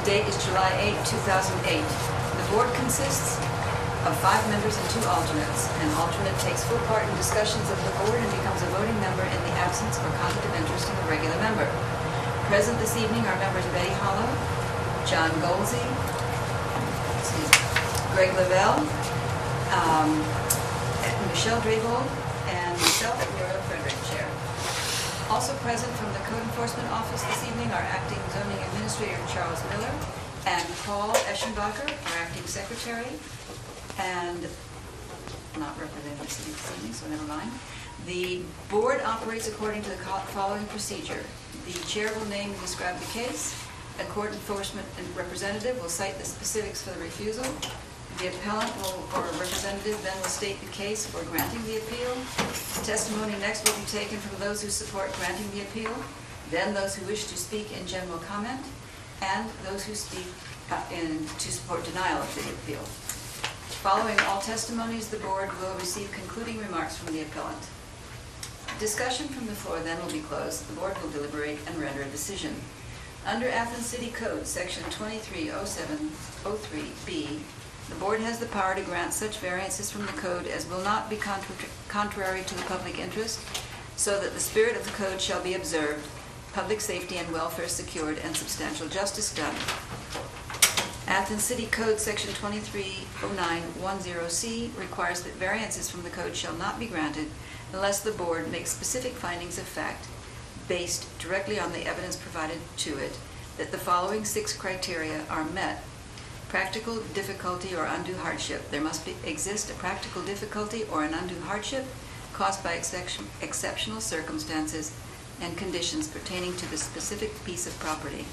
date is July 8, 2008. The board consists of 5 members and 2 alternates. An alternate takes full part in discussions of the board and becomes a voting member in the absence or conflict of interest of a regular member. Present this evening are members Betty Hollow, John Golsey, Greg Lavelle, Michelle Draybold, and myself, Muriel Frederick, Chair. Also present from the Code Enforcement Office this evening are Acting Zoning Administrator Charles Miller and Paul Eschenbacher, our Acting Secretary, and not representing the city this evening, so never mind. The board operates according to the following procedure. The chair will name and describe the case. A court enforcement representative will cite the specifics for the refusal. The appellant or representative then will state the case for granting the appeal. Testimony next will be taken from those who support granting the appeal, then those who wish to speak in general comment, and those who speak to support denial of the appeal. Following all testimonies, the board will receive concluding remarks from the appellant. Discussion from the floor then will be closed. The board will deliberate and render a decision. Under Athens City Code, Section 230703B, the board has the power to grant such variances from the code as will not be contrary to the public interest, so that the spirit of the code shall be observed, public safety and welfare secured, and substantial justice done. Athens City Code Section 230910C requires that variances from the code shall not be granted unless the board makes specific findings of fact based directly on the evidence provided to it that the following 6 criteria are met. Practical difficulty or undue hardship. There must exist a practical difficulty or an undue hardship caused by exceptional circumstances and conditions pertaining to the specific piece of property.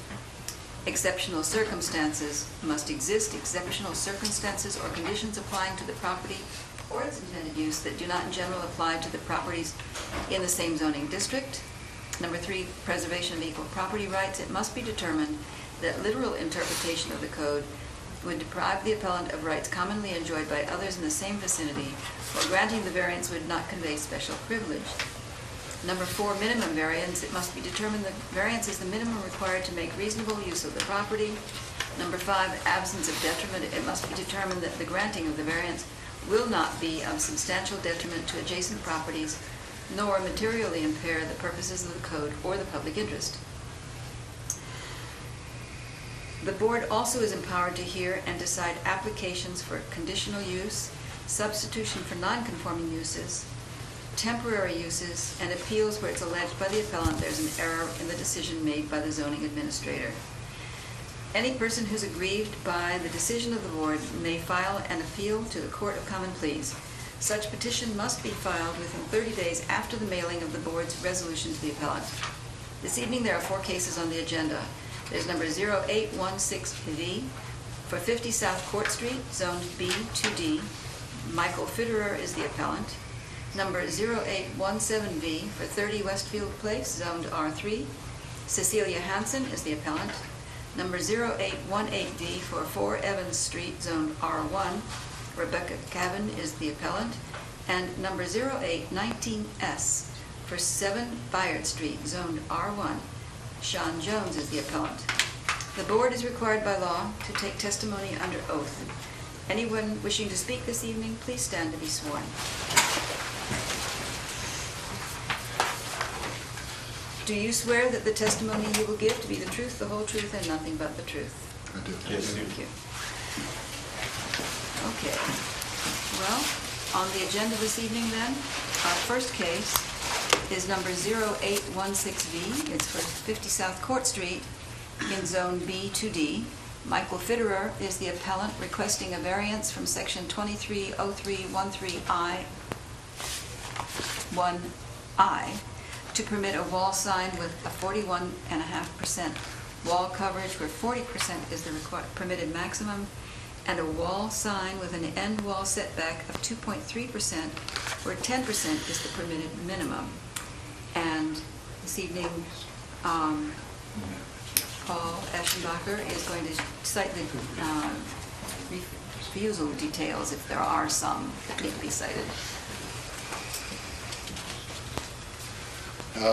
Exceptional circumstances must exist. Exceptional circumstances or conditions applying to the property or its intended use that do not in general apply to the properties in the same zoning district. Number 3, preservation of equal property rights. It must be determined that literal interpretation of the code would deprive the appellant of rights commonly enjoyed by others in the same vicinity, while granting the variance would not convey special privilege. Number 4, minimum variance. It must be determined that variance is the minimum required to make reasonable use of the property. Number 5, absence of detriment. It must be determined that the granting of the variance will not be of substantial detriment to adjacent properties, nor materially impair the purposes of the code or the public interest. The board also is empowered to hear and decide applications for conditional use, substitution for non-conforming uses, temporary uses, and appeals where it's alleged by the appellant there's an error in the decision made by the zoning administrator. Any person who's aggrieved by the decision of the board may file an appeal to the Court of Common Pleas. Such petition must be filed within 30 days after the mailing of the board's resolution to the appellant. This evening there are 4 cases on the agenda. There's number 0816V for 50 South Court Street, zoned B2D. Michael Fitterer is the appellant. Number 0817V for 30 Westfield Place, zoned R3. Cecilia Hansen is the appellant. Number 0818V for 4 Evans Street, zoned R1. Rebecca Cavan is the appellant. And number 0819S for 7 Bayard Street, zoned R1. Sean Jones is the appellant. The board is required by law to take testimony under oath. Anyone wishing to speak this evening, please stand to be sworn. Do you swear that the testimony you will give to be the truth, the whole truth, and nothing but the truth? I do. Yes. Thank you. Okay. Well, on the agenda this evening then, our first case is number 0816V. It's for 50 South Court Street in Zone B2D. Michael Fitterer is the appellant requesting a variance from Section 230313I to permit a wall sign with a 41.5% wall coverage where 40% is the permitted maximum, and a wall sign with an end wall setback of 2.3% where 10% is the permitted minimum. And this evening, Paul Eschenbacher is going to cite the refusal details, if there are some that need to be cited.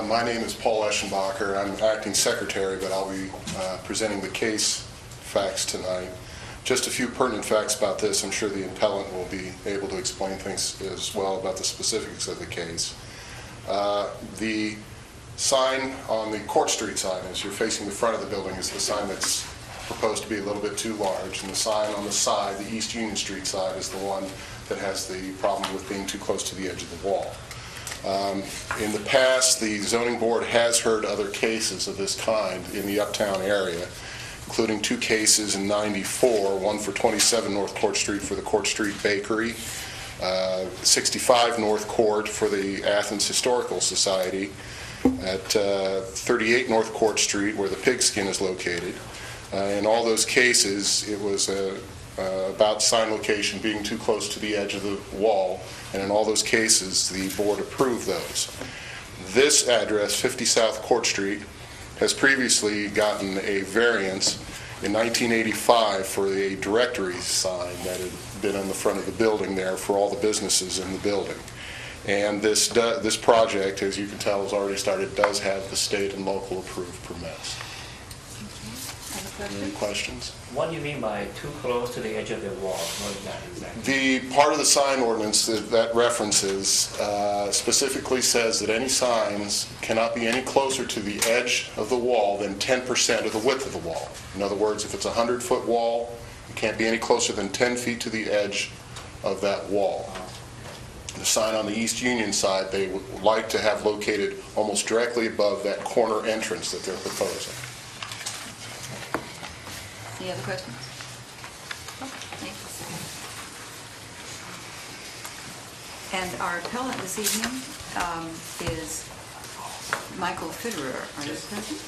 My name is Paul Eschenbacher. I'm acting secretary, but I'll be presenting the case facts tonight. Just a few pertinent facts about this. I'm sure the appellant will be able to explain things as well about the specifics of the case. The sign on the Court Street sign, as you're facing the front of the building, is the sign that's proposed to be a little bit too large, and the sign on the side, the East Union Street side, is the one that has the problem with being too close to the edge of the wall. In the past, the zoning board has heard other cases of this kind in the uptown area, including 2 cases in '94, one for 27 North Court Street for the Court Street Bakery, 65 North Court for the Athens Historical Society, at 38 North Court Street where the pigskin is located. In all those cases, it was about sign location being too close to the edge of the wall, and in all those cases, the board approved those. This address, 50 South Court Street, has previously gotten a variance in 1985 for a directory sign that had been on the front of the building there for all the businesses in the building. And this project, as you can tell, has already started, does have the state and local approved permits. Any questions? What do you mean by too close to the edge of the wall? What is that exactly? The part of the sign ordinance that references specifically says that any signs cannot be any closer to the edge of the wall than 10% of the width of the wall. In other words, if it's a 100-foot wall, it can't be any closer than 10 feet to the edge of that wall. The sign on the East Union side, they would like to have located almost directly above that corner entrance that they're proposing. Any other questions? Okay, thanks. And our appellant this evening is Michael Fitterer. Are you present?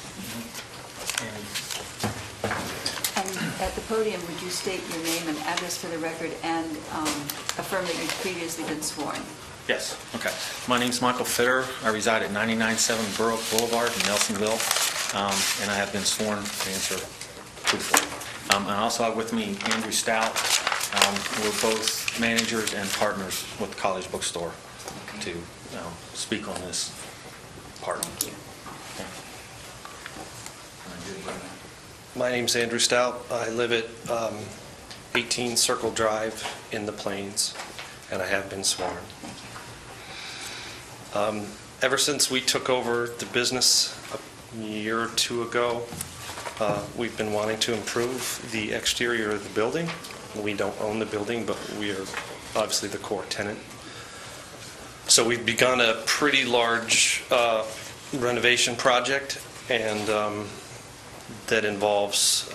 And at the podium, would you state your name and address for the record and affirm that you've previously been sworn? Yes. Okay. My name's Michael Fitterer. I reside at 997 Burrock Boulevard in Nelsonville, and I have been sworn to answer truthfully. And I also have with me Andrew Stout. We're both managers and partners with the College Bookstore to speak on this part. Thank you. My name's Andrew Stout. I live at 18 Circle Drive in the Plains, and I have been sworn. Ever since we took over the business a year or 2 ago, we've been wanting to improve the exterior of the building. We don't own the building, but we are obviously the core tenant. So we've begun a pretty large renovation project, and that involves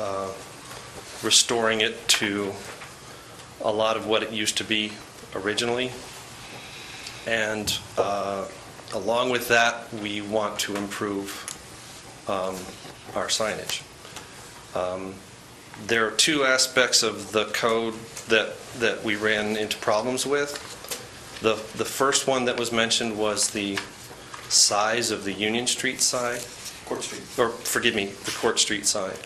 restoring it to a lot of what it used to be originally. And along with that, we want to improve our signage. There are 2 aspects of the code that we ran into problems with. The first one that was mentioned was the size of the Union Street side. Court Street. Or, forgive me, the Court Street side.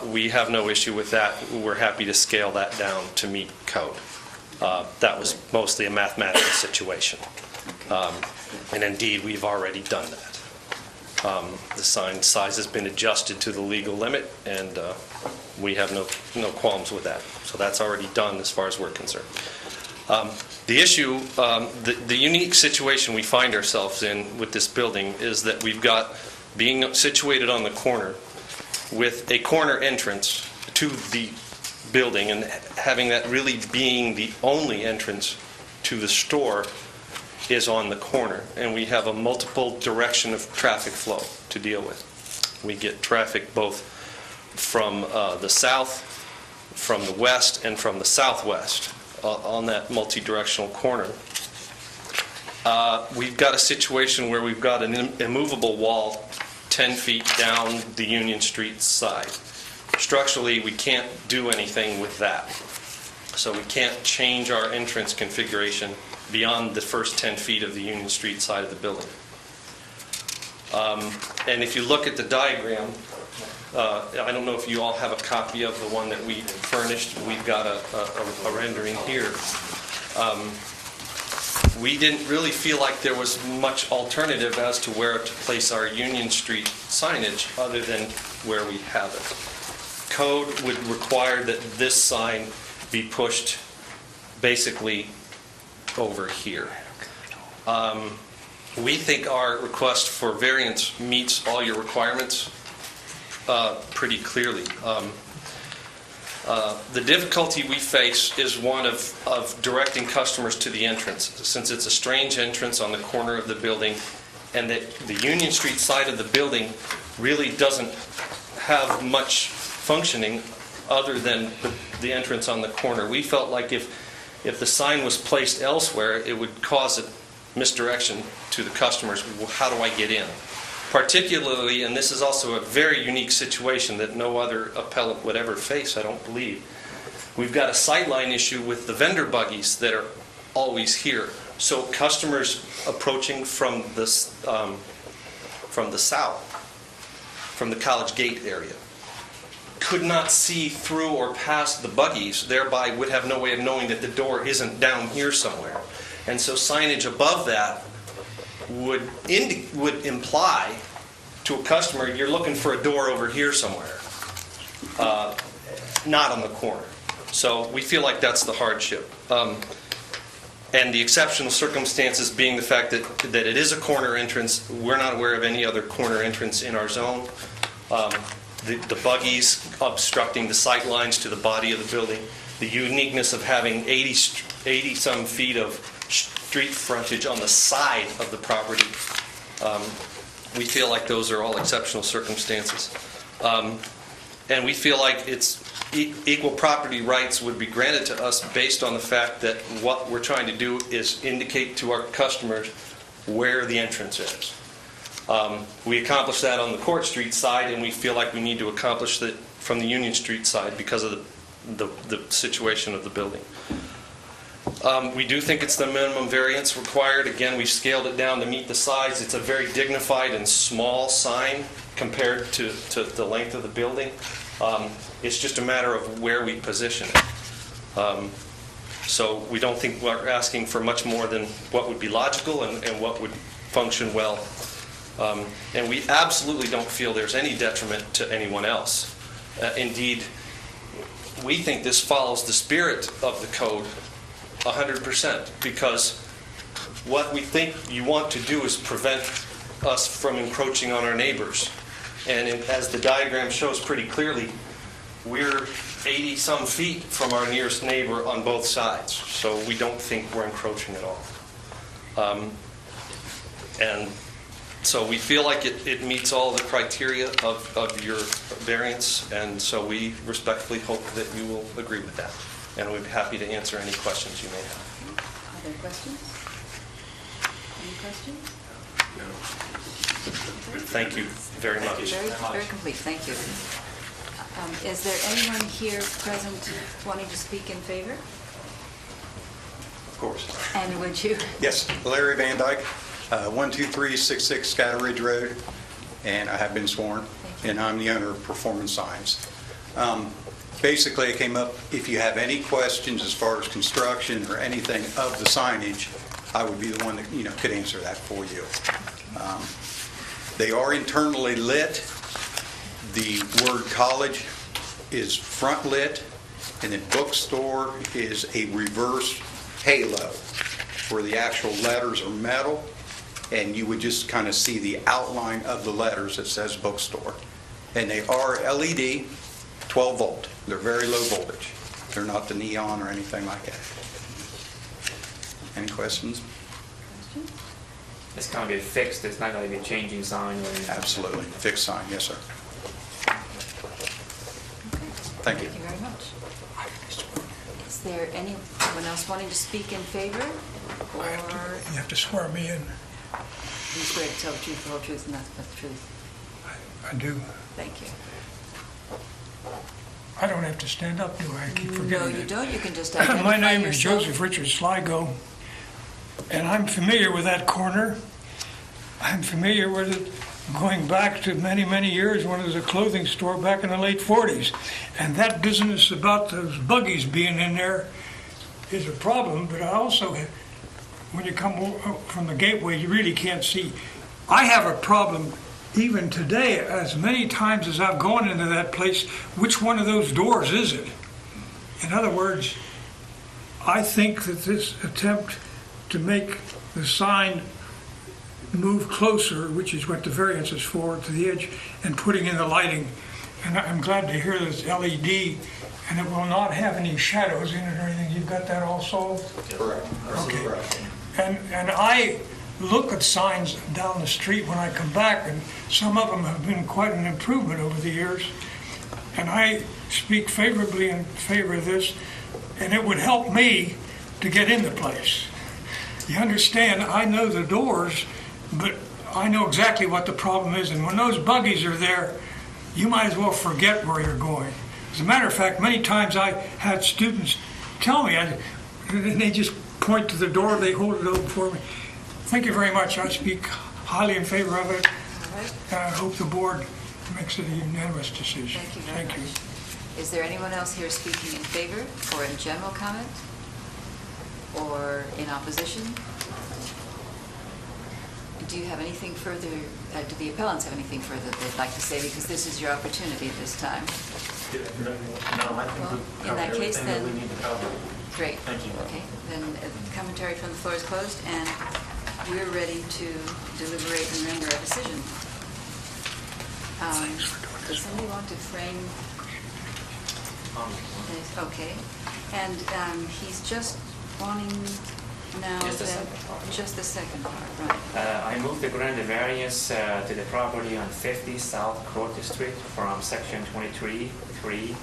We have no issue with that. We're happy to scale that down to meet code. That was mostly a mathematical situation. And indeed, we've already done that. The sign size has been adjusted to the legal limit, and we have no qualms with that. So that's already done as far as we're concerned. The issue, the unique situation we find ourselves in with this building is that we've got, being situated on the corner with a corner entrance to the building, and having that really being the only entrance to the store is on the corner, and we have a multiple direction of traffic flow to deal with. We get traffic both from the south, from the west, and from the southwest on that multi-directional corner. We've got a situation where we've got an immovable wall 10 feet down the Union Street side. Structurally, we can't do anything with that. So we can't change our entrance configuration beyond the first 10 feet of the Union Street side of the building. And if you look at the diagram, I don't know if you all have a copy of the one that we furnished. We've got a rendering here. We didn't really feel like there was much alternative as to where to place our Union Street signage other than where we have it. code would require that this sign be pushed basically over here. We think our request for variance meets all your requirements pretty clearly. The difficulty we face is one of directing customers to the entrance, since it's a strange entrance on the corner of the building, and that the Union Street side of the building really doesn't have much functioning other than the entrance on the corner. We felt like if the sign was placed elsewhere, it would cause a misdirection to the customers. Well, how do I get in? Particularly, and this is also a very unique situation that no other appellant would ever face, I don't believe. We've got a sightline issue with the vendor buggies that are always here. So customers approaching from the south, from the College Gate area, could not see through or past the buggies, thereby would have no way of knowing that the door isn't down here somewhere. And so signage above that would imply to a customer, you're looking for a door over here somewhere, not on the corner. So we feel like that's the hardship. And the exceptional circumstances being the fact that it is a corner entrance. We're not aware of any other corner entrance in our zone. The buggies obstructing the sight lines to the body of the building. The uniqueness of having 80-some feet of street frontage on the side of the property. We feel like those are all exceptional circumstances. And we feel like it's equal property rights would be granted to us based on the fact that what we're trying to do is indicate to our customers where the entrance is. We accomplished that on the Court Street side, and we feel like we need to accomplish that from the Union Street side because of the situation of the building. We do think it's the minimum variance required. Again, we've scaled it down to meet the size. It's a very dignified and small sign compared to the length of the building. It's just a matter of where we position it. So we don't think we're asking for much more than what would be logical and what would function well. And we absolutely don't feel there's any detriment to anyone else. Indeed, we think this follows the spirit of the code 100%, because what we think you want to do is prevent us from encroaching on our neighbors. And as the diagram shows pretty clearly, we're 80-some feet from our nearest neighbor on both sides, so we don't think we're encroaching at all. And so we feel like it meets all the criteria of your variance, and so we respectfully hope that you will agree with that. And we'd be happy to answer any questions you may have. Other questions? Any questions? Thank you very much. Very complete, thank you. Is there anyone here present wanting to speak in favor? Of course. And would you? Yes, Larry Van Dyke, 12366 Scatter Ridge Road, and I have been sworn, and I'm the owner of Performance Signs. Basically, it came up, if you have any questions as far as construction or anything of the signage, I would be the one that could answer that for you. They are internally lit. The word college is front lit, and then bookstore is a reverse halo where the actual letters are metal, and you would just kind of see the outline of the letters that says bookstore. And they are LED, 12 volt. They're very low voltage. They're not the neon or anything like that. Any questions? It's going to be fixed. It's not going to be a changing sign or anything. Absolutely. Fixed sign, yes, sir. Thank you. Thank you very much. Is there anyone else wanting to speak in favor? Or You have to swear me in. you swear to tell the truth, the whole truth, and nothing but the truth? I do. Thank you. I don't have to stand up, do I? I keep forgetting No, you that. don't. You can just identify My name is yourself. Joseph Richard Sligo, and I'm familiar with that corner. I'm familiar with it going back to many, many years when it was a clothing store back in the late 40s. And that business about those buggies being in there is a problem, but I also, when you come from the gateway, you really can't see. I have a problem even today, as many times as I've gone into that place, which one of those doors is it? In other words, I think that this attempt to make the sign move closer, which is what the variance is for, to the edge, and putting in the lighting, and I'm glad to hear that it's LED, and it will not have any shadows in it or anything. You've got that all solved? Correct. Okay. And I look at signs down the street when I come back, and some of them have been quite an improvement over the years. And I speak favorably in favor of this, and it would help me to get in the place. You understand, I know the doors, but I know exactly what the problem is, and when those buggies are there, you might as well forget where you're going. As a matter of fact, many times I had students tell me, and they just point to the door, they hold it open for me. Thank you very much. I speak highly in favor of it. All right. And I hope the board makes it a unanimous decision. Thank you very much. Is there anyone else here speaking in favor or in general comment or in opposition? Do you have anything further, do the appellants have anything further they'd like to say? Because this is your opportunity at this time. No, I think Well, we've in covered that case, everything that we then- need to cover. Great. Thank you. Okay, then commentary from the floor is closed, and we're ready to deliberate and render a decision. Does somebody want to frame? this? Okay, and he's just wanting now Just the then- second part. just the second part, right? I move to grant the variance to the property on 50 South Court Street from section 23(3),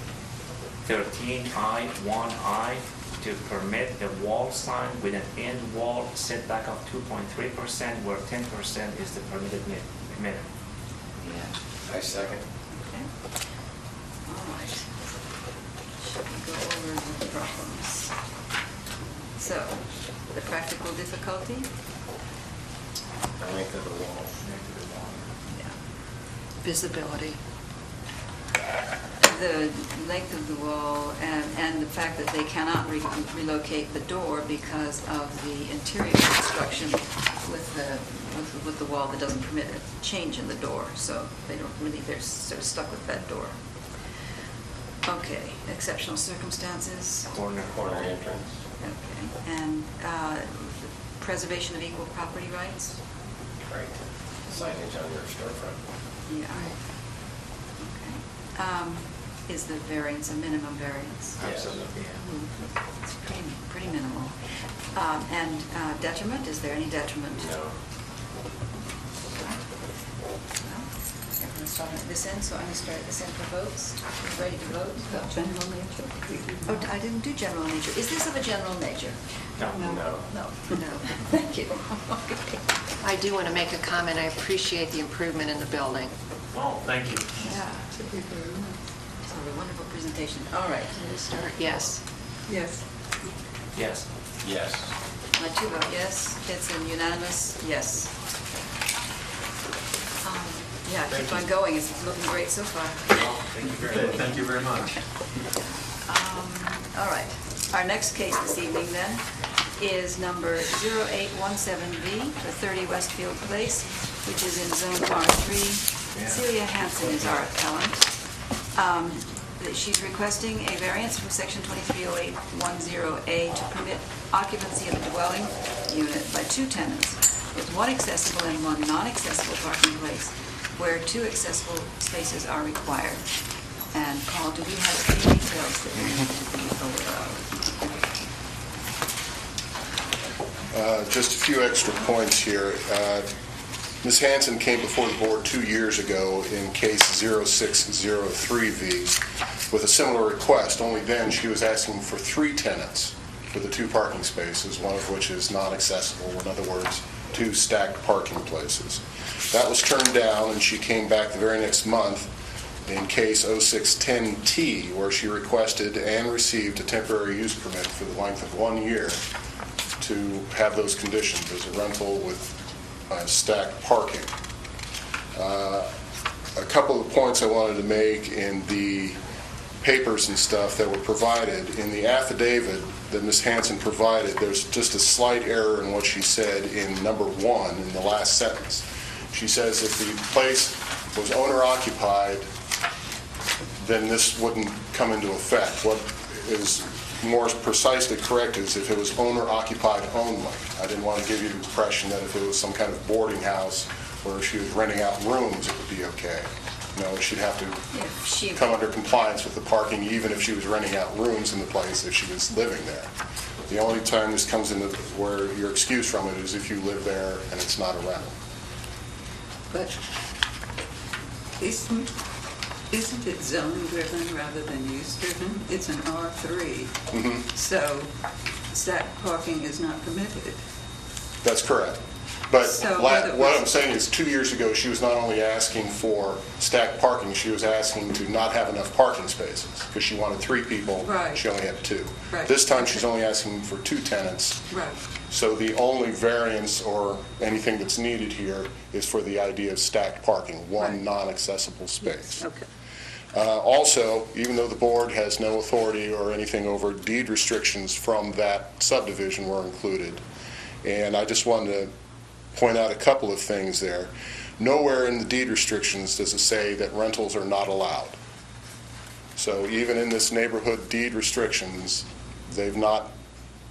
13I(1)(I) to permit the wall sign with an end wall setback of 2.3%, where 10% is the permitted minimum. Yeah. I second. Okay. All right. Shall we go over the problems? So, the practical difficulty? The length of the wall. Yeah. Visibility. The length of the wall and the fact that they cannot relocate the door because of the interior construction with the wall that doesn't permit a change in the door. So they don't really, they're sort of stuck with that door. Okay, exceptional circumstances. Corner. Entrance. Okay, and preservation of equal property rights? Right. Signage on your storefront. Yeah. Okay. Is the variance a minimum variance? Absolutely, yeah. It's pretty minimal. And detriment, is there any detriment? No. Well, everyone's talking at this end, so I'm going to start at this end for votes. Ready to vote? General nature? Oh, I didn't do general nature. Is this of a general nature? No. No. Thank you. Okay. I do want to make a comment. I appreciate the improvement in the building. Oh, thank you. Yeah. So a wonderful presentation. All right. Yes. Yes. Yes. Yes. I too vote yes. It's a unanimous yes. Yeah, keep on going. It's looking great so far. Thank you very much. Thank you very much. All right. Our next case this evening then is number 0817B for 30 Westfield Place, which is in Zone R3. Celia Hansen is our appellant. She's requesting a variance from section 230810A to permit occupancy of a dwelling unit by two tenants with one accessible and one non-accessible parking place where two accessible spaces are required. And Paul, do we have any details that we need to be aware of? Just a few extra points here. Ms. Hansen came before the board 2 years ago in case 0603V with a similar request, only then she was asking for 3 tenants for the 2 parking spaces, one of which is non-accessible, in other words, 2 stacked parking places. That was turned down, and she came back the very next month in case 0610T, where she requested and received a temporary use permit for the length of 1 year to have those conditions as a rental with stacked parking. A couple of points I wanted to make in the papers and stuff that were provided. In the affidavit that Ms. Hansen provided, there's just a slight error in what she said in number 1 in the last sentence. She says if the place was owner-occupied, then this wouldn't come into effect. What is more precisely correct is if it was owner-occupied only. I didn't want to give you the impression that if it was some kind of boarding house where she was renting out rooms, it would be okay. No, she'd have If she- to come under compliance with the parking, even if she was renting out rooms in the place, if she was living there. The only time this comes into where you're excused from it is if you live there and it's not a rental. But isn't it zone-driven rather than use-driven? It's an R3, so stacked parking is not permitted. That's correct. But So what I'm saying is 2 years ago, she was not only asking for stacked parking, she was asking to not have enough parking spaces because she wanted 3 people. Right. She only had 2. Right. This time, she's only asking for 2 tenants. Right. So the only variance or anything that's needed here is for the idea of stacked parking, one Right. non-accessible space. Okay. Also, even though the board has no authority or anything over deed restrictions from that subdivision were included, and I just wanted to point out a couple of things there. Nowhere in the deed restrictions does it say that rentals are not allowed. So even in this neighborhood deed restrictions, they've not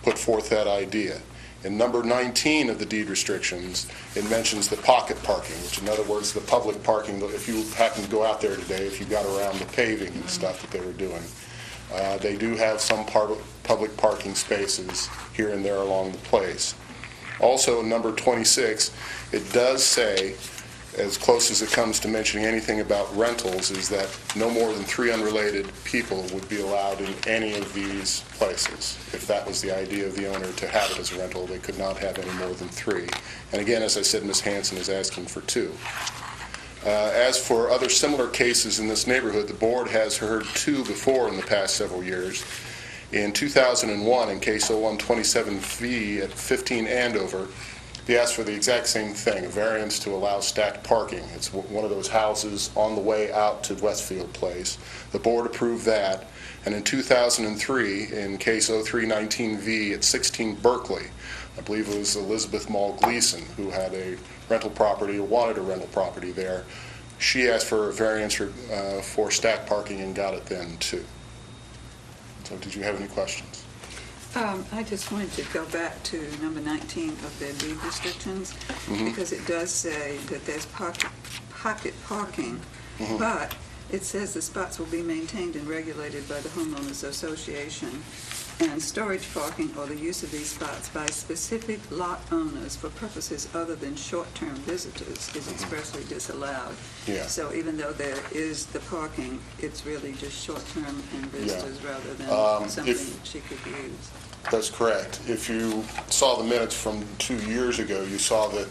put forth that idea. In number 19 of the deed restrictions, it mentions the pocket parking, which in other words, the public parking, if you happen to go out there today, if you got around the paving and stuff that they were doing, they do have some public parking spaces here and there along the place. Also, number 26, it does say, as close as it comes to mentioning anything about rentals, is that no more than 3 unrelated people would be allowed in any of these places. If that was the idea of the owner to have it as a rental, they could not have any more than 3. And again, as I said, Ms. Hanson is asking for 2. As for other similar cases in this neighborhood, the board has heard 2 before in the past several years. In 2001, in case 0127V at 15 Andover, they asked for the exact same thing, a variance to allow stacked parking. It's one of those houses on the way out to Westfield Place. The board approved that. And in 2003, in case 0319V at 16 Berkeley, I believe it was Elizabeth Mall Gleason who had a rental property or wanted a rental property there. She asked for a variance for stacked parking and got it then too. So did you have any questions? I just wanted to go back to number 19 of their deed restrictions, because it does say that there's pocket parking, but it says the spots will be maintained and regulated by the homeowners association, and storage parking or the use of these spots by specific lot owners for purposes other than short-term visitors is expressly disallowed. Yeah. So even though there is the parking, it's really just short-term and visitors rather than something she could use. That's correct. If you saw the minutes from 2 years ago, you saw that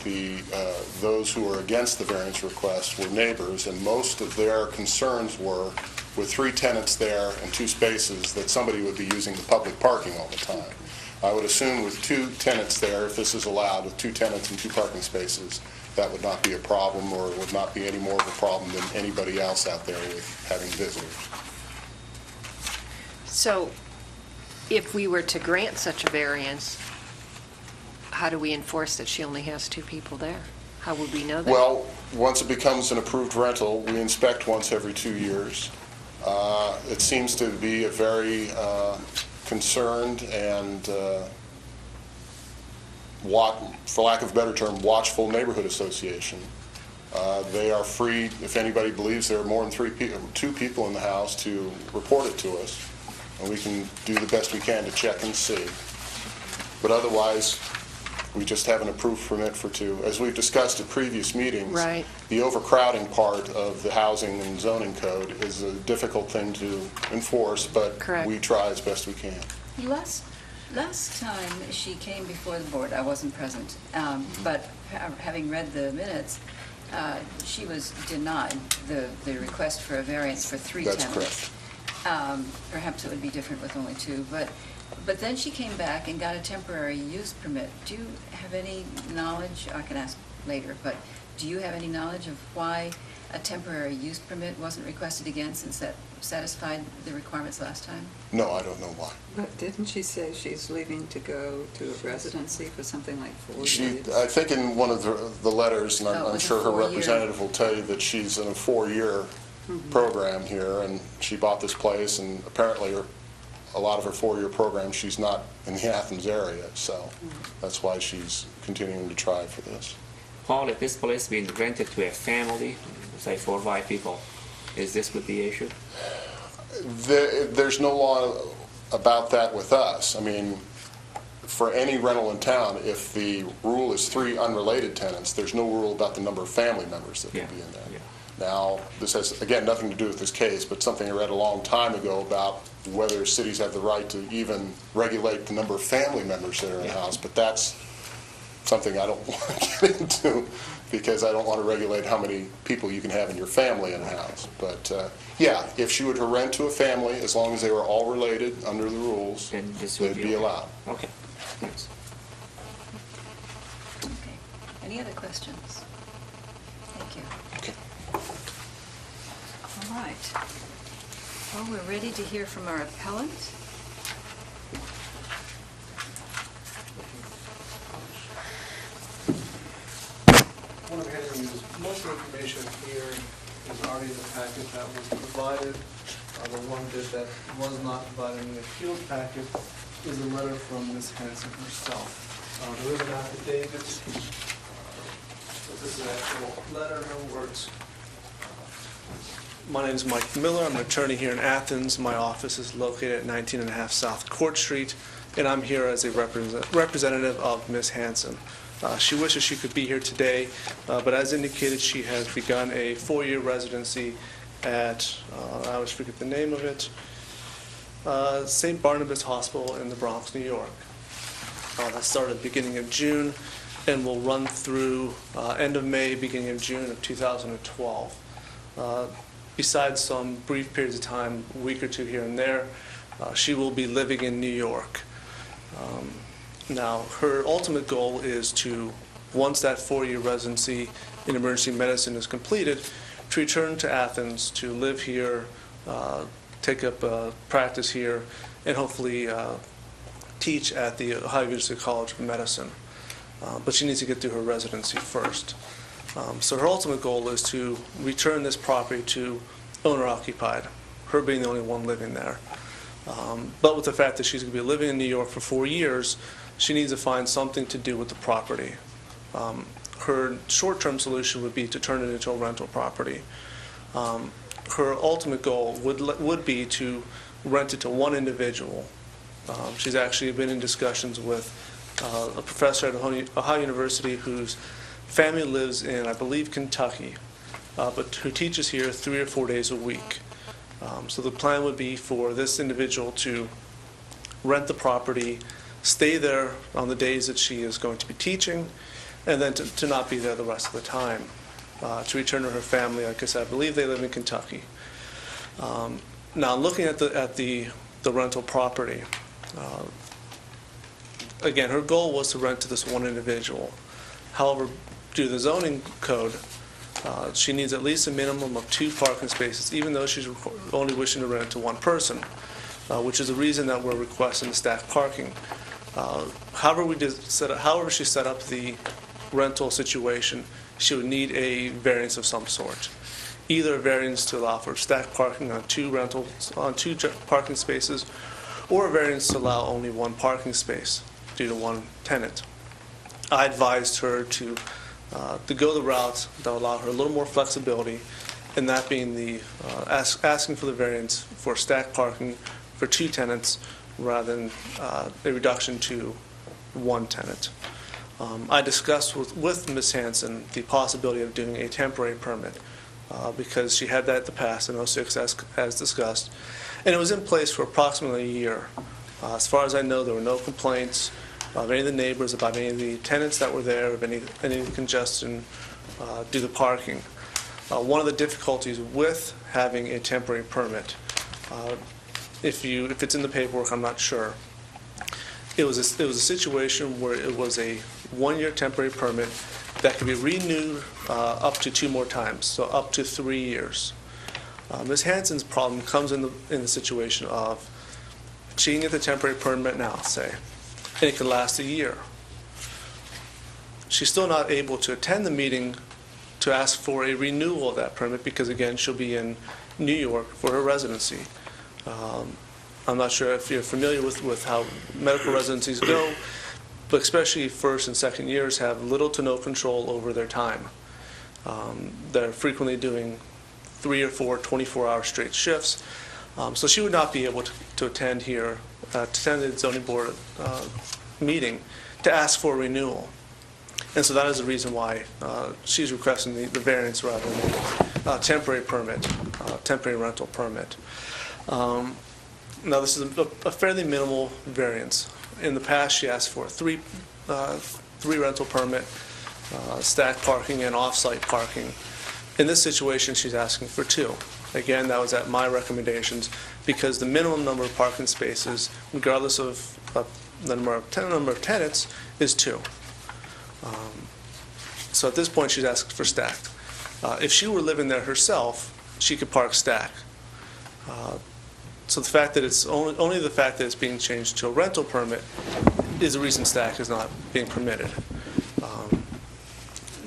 those who were against the variance request were neighbors, and most of their concerns were with 3 tenants there and 2 spaces that somebody would be using the public parking all the time. I would assume with 2 tenants there, if this is allowed, with 2 tenants and 2 parking spaces, that would not be a problem, or would not be any more of a problem than anybody else out there with having visitors. So if we were to grant such a variance, how do we enforce that she only has 2 people there? How would we know that? Well, once it becomes an approved rental, we inspect once every 2 years. It seems to be a very concerned and, for lack of a better term, watchful neighborhood association. They are free, if anybody believes there are more than 2 people in the house, to report it to us, and we can do the best we can to check and see. But otherwise, we just have an approved permit for 2. As we've discussed at previous meetings, Right. the overcrowding part of the housing and zoning code is a difficult thing to enforce, but Correct. we try as best we can. Last time she came before the board, I wasn't present, but having read the minutes, she was denied the request for a variance for 3 That's tenants. correct. Perhaps it would be different with only 2, but then she came back and got a temporary use permit. Do you have any knowledge, I can ask later, but do you have any knowledge of why a temporary use permit wasn't requested again since that satisfied the requirements last time? No, I don't know why. But didn't she say she's leaving to go to a residency for something like 4 She, years? I think in one of the letters, and Oh, I'm it's a sure her 4-year. representative will tell you that she's in a 4-year program here, and she bought this place, and apparently a lot of her 4-year program, she's not in the Athens area, so that's why she's continuing to try for this. Paul, if this place being rented to a family, say 4 or 5 people, is this would be issue? There's no law about that with us. I mean, for any rental in town, if the rule is 3 unrelated tenants, there's no rule about the number of family members that can be in there. Yeah. Now, this has, again, nothing to do with this case, but something I read a long time ago about whether cities have the right to even regulate the number of family members that are in a house, but that's something I don't want to get into, because I don't want to regulate how many people you can have in your family in a house. But, yeah, if she were to rent to a family, as long as they were all related under the rules, Then this would they'd be okay. allowed. Okay, thanks. Okay. Any other questions? Thank you. Okay. All right. Well, we're ready to hear from our appellant. One of Henry is most of the information here is already in the packet that was provided. The one bit that was not provided in the appeal packet is a letter from Ms. Hanson herself. There is an affidavit, but this is an actual letter, no words. My name is Mike Miller. I'm an attorney here in Athens. My office is located at 19.5 South Court Street, and I'm here as a representative of Ms. Hanson. She wishes she could be here today, but as indicated, she has begun a 4-year residency at, I always forget the name of it, St. Barnabas Hospital in the Bronx, New York. That started at the beginning of June and will run through end of May, beginning of June of 2012. Besides some brief periods of time, a week or 2 here and there, she will be living in New York. Now, her ultimate goal is to, once that 4-year residency in emergency medicine is completed, to return to Athens, to live here, take up practice here, and hopefully teach at the Ohio University College of Medicine. But she needs to get through her residency first. So her ultimate goal is to return this property to owner-occupied, her being the only one living there. But with the fact that she's going to be living in New York for 4 years, she needs to find something to do with the property. Her short-term solution would be to turn it into a rental property. Her ultimate goal would be to rent it to one individual. She's actually been in discussions with a professor at Ohio University whose family lives in, I believe, Kentucky, but who teaches here 3 or 4 days a week. So the plan would be for this individual to rent the property, stay there on the days that she is going to be teaching, and then to not be there the rest of the time, to return to her family. Like I said, I believe they live in Kentucky. Now, looking at the rental property, again, her goal was to rent to this one individual. However, due to the zoning code, she needs at least a minimum of 2 parking spaces, even though she's only wishing to rent it to one person, which is the reason that we're requesting the stacked parking. However she set up the rental situation, she would need a variance of some sort. Either a variance to allow for stacked parking on 2 parking spaces, or a variance to allow only 1 parking space due to 1 tenant. I advised her to go the route that would allow her a little more flexibility, and that being the asking for the variance for stacked parking for 2 tenants rather than a reduction to 1 tenant. I discussed with Ms. Hanson the possibility of doing a temporary permit because she had that in the past in 06 as discussed, and it was in place for approximately a year. As far as I know, there were no complaints of any of the neighbors, about any of the tenants that were there, of any of the congestion due to parking. One of the difficulties with having a temporary permit, if it's in the paperwork, I'm not sure. It was a situation where it was a 1-year temporary permit that can be renewed up to 2 more times, so up to 3 years. Ms. Hansen's problem comes in the situation of she can get the temporary permit now, say, and it can last a year. She's still not able to attend the meeting to ask for a renewal of that permit because, again, she'll be in New York for her residency. I'm not sure if you're familiar with how medical residencies go, but especially first and second years have little to no control over their time. They're frequently doing 3 or 4 24-hour straight shifts. So she would not be able to attend here, to attend the zoning board meeting to ask for a renewal. And so that is the reason why she's requesting the variance rather than a temporary permit, temporary rental permit. Now, this is a fairly minimal variance. In the past, she asked for three rental permit, stacked parking and off-site parking. In this situation, she's asking for 2. Again, that was at my recommendations because the minimum number of parking spaces, regardless of the number of tenants, is 2. So at this point, she's asking for stacked. If she were living there herself, she could park stacked. So the fact that it's only the fact that it's being changed to a rental permit is the reason stack is not being permitted.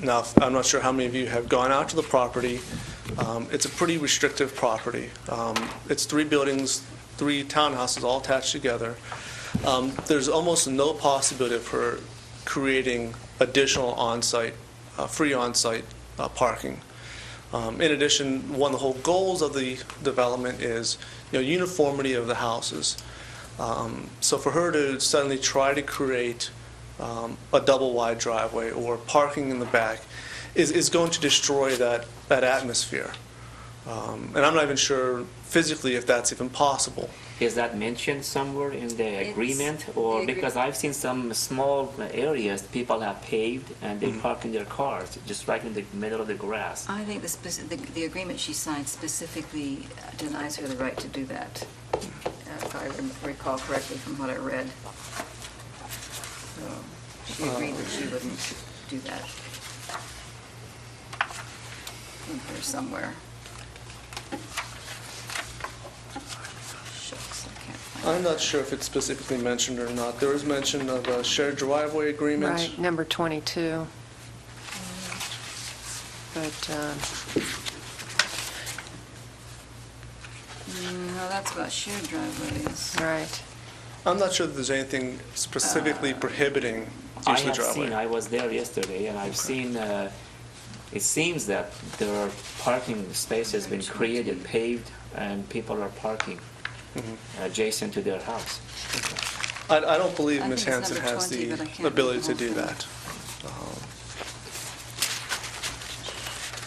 Now, I'm not sure how many of you have gone out to the property. It's a pretty restrictive property. It's 3 buildings, 3 townhouses all attached together. There's almost no possibility of her creating additional on-site, free on-site parking. In addition, one of the whole goals of the development is, uniformity of the houses. So for her to suddenly try to create a double-wide driveway or parking in the back is going to destroy that atmosphere. And I'm not even sure physically if that's even possible. Is that mentioned somewhere in the agreement? Or because I've seen some small areas people have paved and they park in their cars just right in the middle of the grass. I think the agreement she signed specifically denies her the right to do that, if I recall correctly from what I read. So she agreed that she wouldn't do that. In here somewhere. Shucks, I can't find it. I'm not sure if it's specifically mentioned or not. There is mention of a shared driveway agreement. Right, number 22. But, No, that's about shared driveways. right. I'm not sure that there's anything specifically prohibiting I use of the have driveway. seen, I was there yesterday, and I've seen, it seems that there are parking spaces been created, paved, and people are parking adjacent to their house. I don't believe I Ms. think it's Hansen number has 20, but I the can't ability read to the do whole that.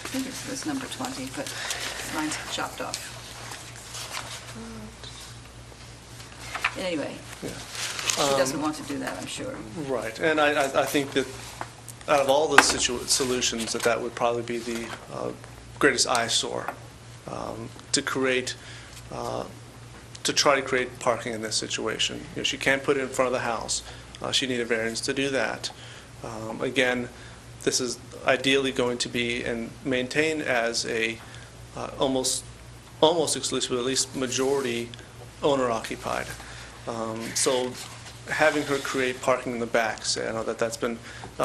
I think it's number 20, but mine's chopped off. Anyway, Yeah. she doesn't want to do that, I'm sure. Right, and I think that out of all the solutions, that would probably be the greatest eyesore, to try to create parking in this situation. She can't put it in front of the house. She'd need a variance to do that. Again, this is ideally going to be and maintained as a almost exclusive, at least majority owner-occupied. So having her create parking in the back, say, I know that's been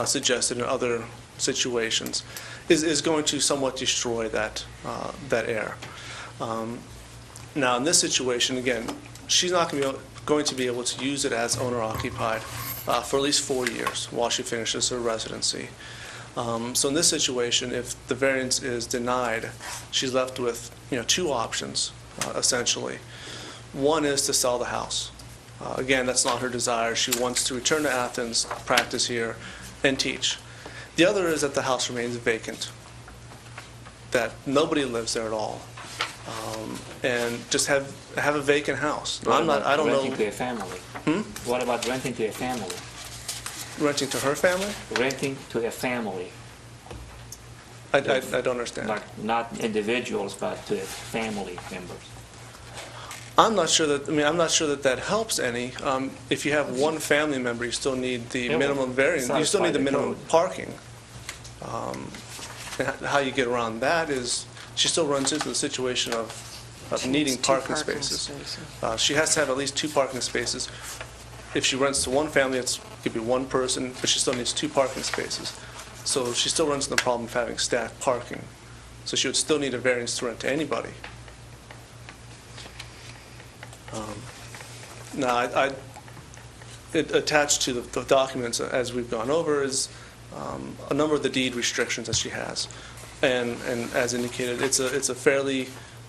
suggested in other situations, is going to somewhat destroy that air. Now, in this situation, again, she's not going to be able to use it as owner-occupied for at least 4 years while she finishes her residency. So in this situation, if the variance is denied, she's left with 2 options, essentially. One is to sell the house. Again, that's not her desire. She wants to return to Athens, practice here, and teach. The other is that the house remains vacant, that nobody lives there at all, and just have a vacant house. I don't know. Renting to a family. What about renting to a family? Renting to her family? Renting to a family. I don't understand. Like not individuals, but to family members. I'm not sure that helps any. If you have one family member, you still need the Yeah, minimum variance. You still need the satisfy the minimum code. parking. And how you get around that is she still runs into the situation of needing Two parking spaces. She has to have at least 2 parking spaces. If she rents to one family, it could be one person, but she still needs 2 parking spaces. So she still runs into the problem of having stacked parking. So she would still need a variance to rent to anybody. Now, attached to the documents as we've gone over is a number of the deed restrictions that she has. And as indicated, it's a fairly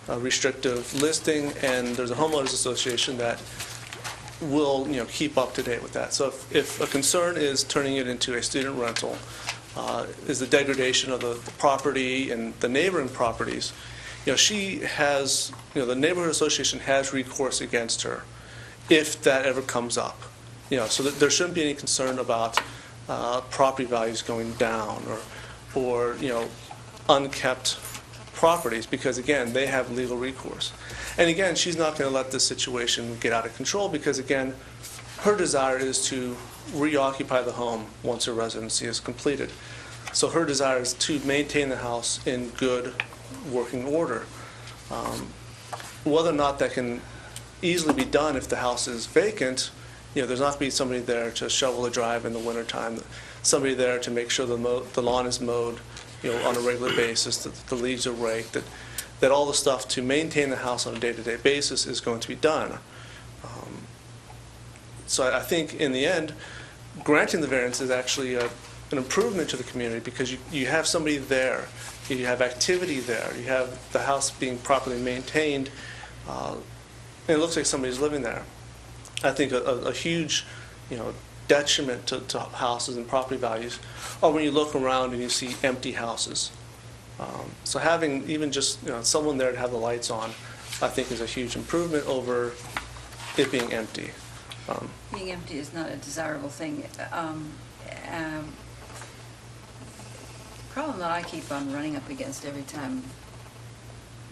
restrictive listing, and there's a homeowners association that will, keep up to date with that. So if a concern is turning it into a student rental, is the degradation of the property and the neighboring properties, she has, the neighborhood association has recourse against her if that ever comes up. So that there shouldn't be any concern about property values going down or unkept properties, because again, they have legal recourse. And again, she's not going to let this situation get out of control, because again, her desire is to reoccupy the home once her residency is completed. So her desire is to maintain the house in good working order. Whether or not that can easily be done if the house is vacant, there's not going to be somebody there to shovel the drive in the wintertime, somebody there to make sure the lawn is mowed on a regular basis, that the leaves are raked, that all the stuff to maintain the house on a day-to-day basis is going to be done. So I think in the end, granting the variance is actually an improvement to the community, because you have somebody there, you have activity there, you have the house being properly maintained, and it looks like somebody's living there. I think a huge, detriment to houses and property values are when you look around and you see empty houses. So having even just someone there to have the lights on, I think is a huge improvement over it being empty. Being empty is not a desirable thing. Problem that I keep on running up against every time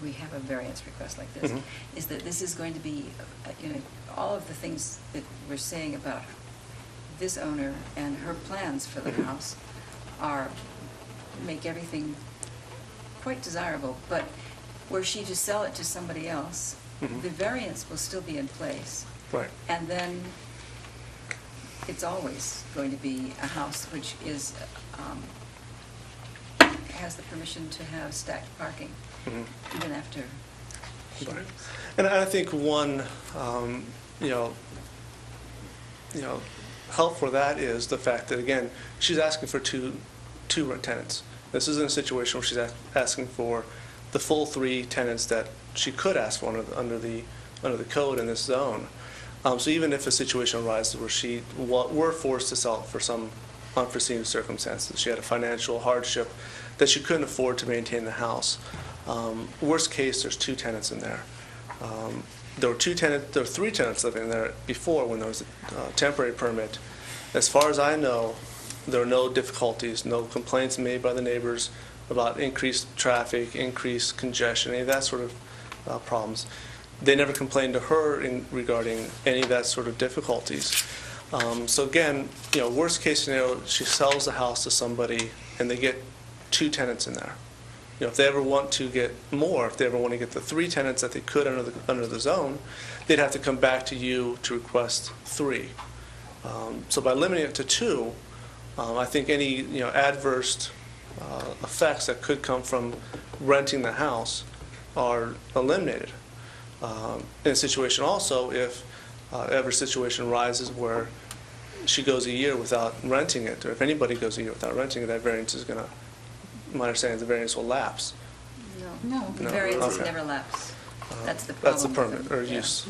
we have a variance request like this is that this is going to be, all of the things that we're saying about this owner and her plans for the house make everything quite desirable. But were she to sell it to somebody else, the variance will still be in place. Right. And then it's always going to be a house which is has the permission to have stacked parking, even after she Right. leaves. And I think one, help for that is the fact that, again, she's asking for two tenants. This isn't a situation where she's asking for the full 3 tenants that she could ask for under the code in this zone. So even if a situation arises where she were forced to sell it for some unforeseen circumstances, she had a financial hardship that she couldn't afford to maintain the house. Worst case, there's 2 tenants in there. There were 3 tenants living there before when there was a temporary permit. As far as I know, there are no difficulties, no complaints made by the neighbors about increased traffic, increased congestion, any of that sort of problems. They never complained to her regarding any of that sort of difficulties. So again, worst case scenario, she sells the house to somebody and they get 2 tenants in there. If they ever want to get more, if they ever want to get the 3 tenants that they could under the zone, they'd have to come back to you to request 3. So by limiting it to 2, I think any adverse effects that could come from renting the house are eliminated. In a situation also, if ever situation arises where she goes a year without renting it, or if anybody goes a year without renting it, that variance is going to, my understanding is the variance will lapse. No, the No, variances okay. never lapse. That's the problem. That's the permit with or them. use.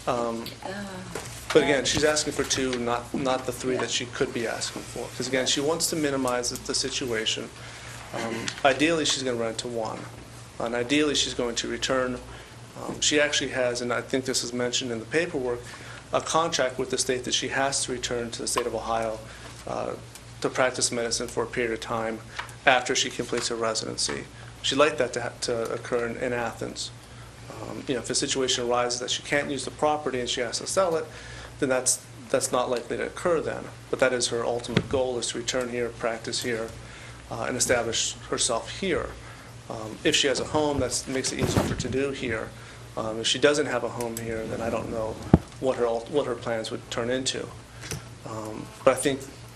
But again, she's asking for 2, not the 3 that she could be asking for. Because again, she wants to minimize the situation. Ideally, she's going to rent to 1. And ideally, she's going to return. She actually has, and I think this is mentioned in the paperwork, a contract with the state that she has to return to the state of Ohio to practice medicine for a period of time after she completes her residency. She'd like that to occur in Athens. If a situation arises that she can't use the property and she has to sell it, then that's not likely to occur then. But that is her ultimate goal, is to return here, practice here, and establish herself here. If she has a home, that makes it easier for her to do here. If she doesn't have a home here, then I don't know what her plans would turn into. But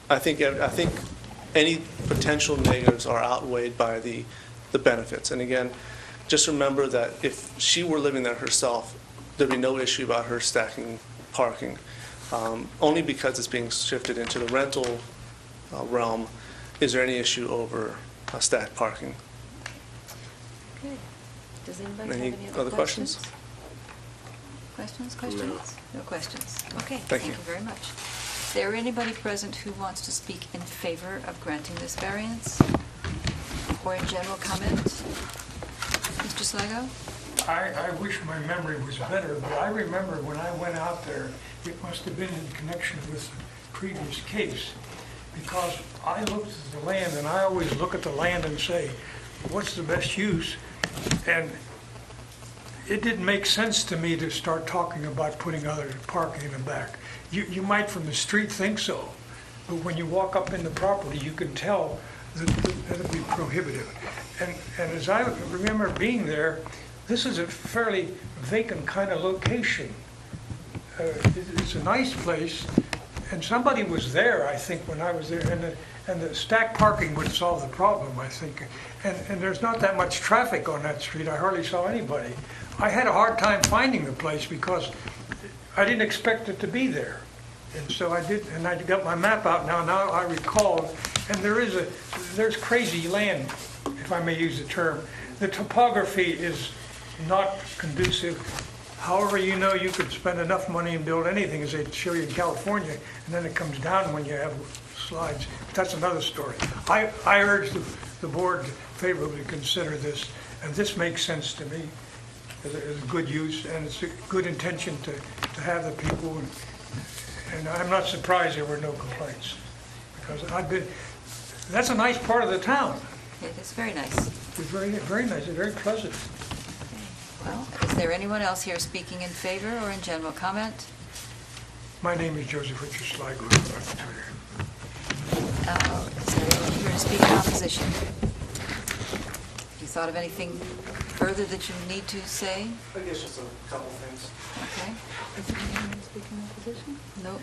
I think any potential negatives are outweighed by the benefits. And again, just remember that if she were living there herself, there'd be no issue about her stacking parking. Only because it's being shifted into the rental realm is there any issue over stacked parking. Okay. Does anybody Any have any other questions? Questions? Questions? No questions. Okay, Thank thank you. you very much. Is there anybody present who wants to speak in favor of granting this variance? Or in general comment? Mr. Sligo? I wish my memory was better, but I remember when I went out there, it must have been in connection with the previous case, because I looked at the land, and I always look at the land and say, what's the best use? And it didn't make sense to me to start talking about putting other parking in the back. You might from the street think so, but when you walk up in the property, you can tell that it'll be prohibitive. And as I remember being there, this is a fairly vacant kind of location. It's a nice place, and somebody was there, I think, when I was there, and the stacked parking would solve the problem, I think. And there's not that much traffic on that street. I hardly saw anybody. I had a hard time finding the place because I didn't expect it to be there. And so I did, and I got my map out now I recall, and there's crazy land, if I may use the term. The topography is not conducive. However, you know you could spend enough money and build anything, as they show you in California, and then it comes down when you have slides. But that's another story. I urge the board to favorably consider this, and this makes sense to me as a good use, and it's a good intention to have the people, and I'm not surprised there were no complaints, because that's a nice part of the town. It is very nice. It's very, very nice, and very pleasant. Well, is there anyone else here speaking in favor or in general comment? My name is Joseph Richard Sligo. Is there anyone here to speak in opposition? You thought of anything further that you need to say? I guess just a couple things. Okay. Is there anyone speaking in opposition? No.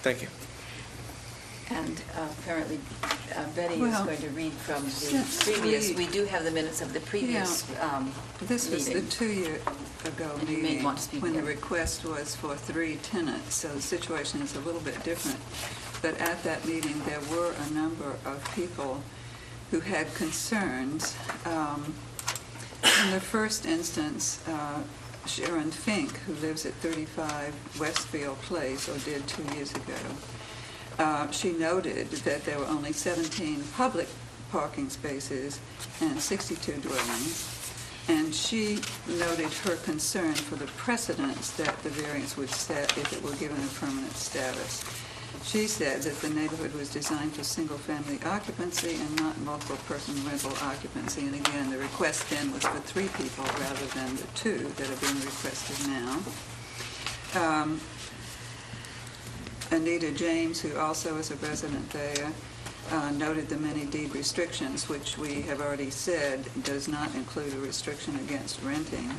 Thank you. And apparently Betty is Well, going to read from the since previous, we- we do have the minutes of the previous This was the meeting. 2-year ago And you may meeting want to speak when the then. request was for 3 tenants, so the situation is a little bit different. But at that meeting, there were a number of people who had concerns. In the first instance, Sharon Fink, who lives at 35 Westfield Place, or did 2 years ago, she noted that there were only 17 public parking spaces and 62 dwellings, and she noted her concern for the precedence that the variance would set if it were given a permanent status. She said that the neighborhood was designed for single-family occupancy and not multiple-person rental occupancy, and again, the request then was for 3 people rather than the 2 that are being requested now. Anita James, who also is a resident there, noted the many deed restrictions, which we have already said does not include a restriction against renting.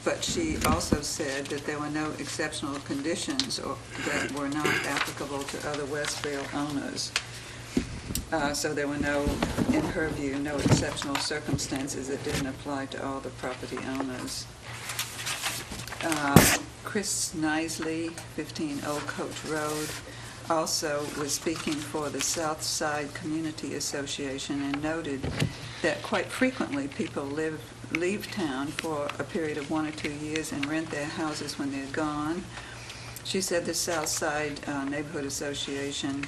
But she also said that there were no exceptional conditions that were not applicable to other Westfield owners. So there were no, in her view, no exceptional circumstances that didn't apply to all the property owners. Chris Nisley, 15 Old Coach Road, also was speaking for the South Side Community Association and noted that quite frequently people live leave town for a period of 1 or 2 years and rent their houses when they're gone. She said the South Side Neighborhood Association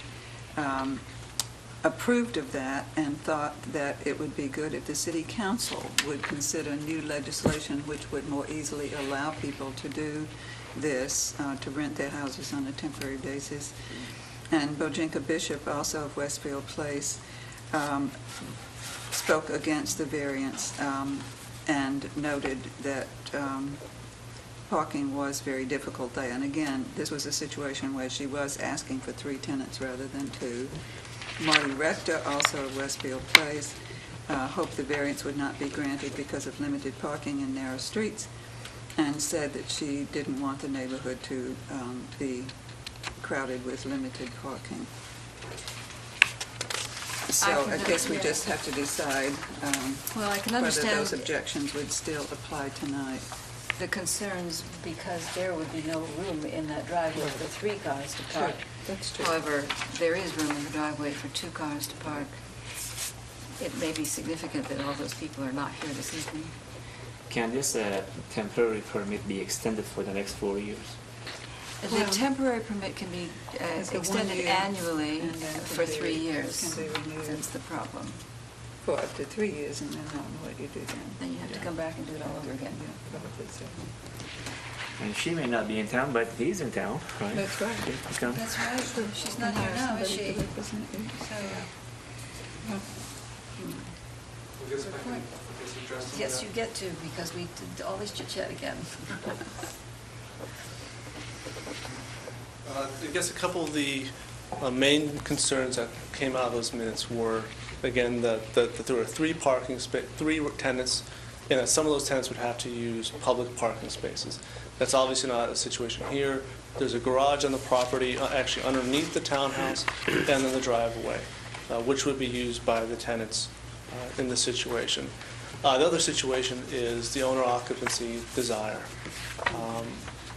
approved of that and thought that it would be good if the city council would consider new legislation which would more easily allow people to do this, to rent their houses on a temporary basis. And Bojinka Bishop, also of Westfield Place, spoke against the variance and noted that parking was very difficult there. And again, this was a situation where she was asking for 3 tenants rather than 2. Marty Rector, also of Westfield Place, hoped the variance would not be granted because of limited parking in narrow streets, and said that she didn't want the neighborhood to be crowded with limited parking. So I guess we just have to decide Well, I can whether understand those objections would still apply tonight. the concerns because there would be no room in that driveway for 3 cars to park. That's true. However, there is room in the driveway for 2 cars to park. It may be significant that all those people are not here this evening. Can this temporary permit be extended for the next 4 years? The Well, temporary permit can be it's a 1 extended year, annually and then for can be- 3 years. can be renewed. That's the problem. For up to 3 years, and then I don't know what you do then. Then you have to come back and do it all over again. Yeah, probably so. And she may not be in town, but he's in town, right? That's right. Okay, he's come. That's right. She's not You here hire now, is somebody she? to represent you. Yes, you get to, because we did all this chit-chat again. I guess a couple of the main concerns that came out of those minutes were, again, that there were 3 tenants, and that some of those tenants would have to use public parking spaces. That's obviously not a situation here. There's a garage on the property, actually underneath the townhouse, and then the driveway, which would be used by the tenants in this situation. The other situation is the owner occupancy desire.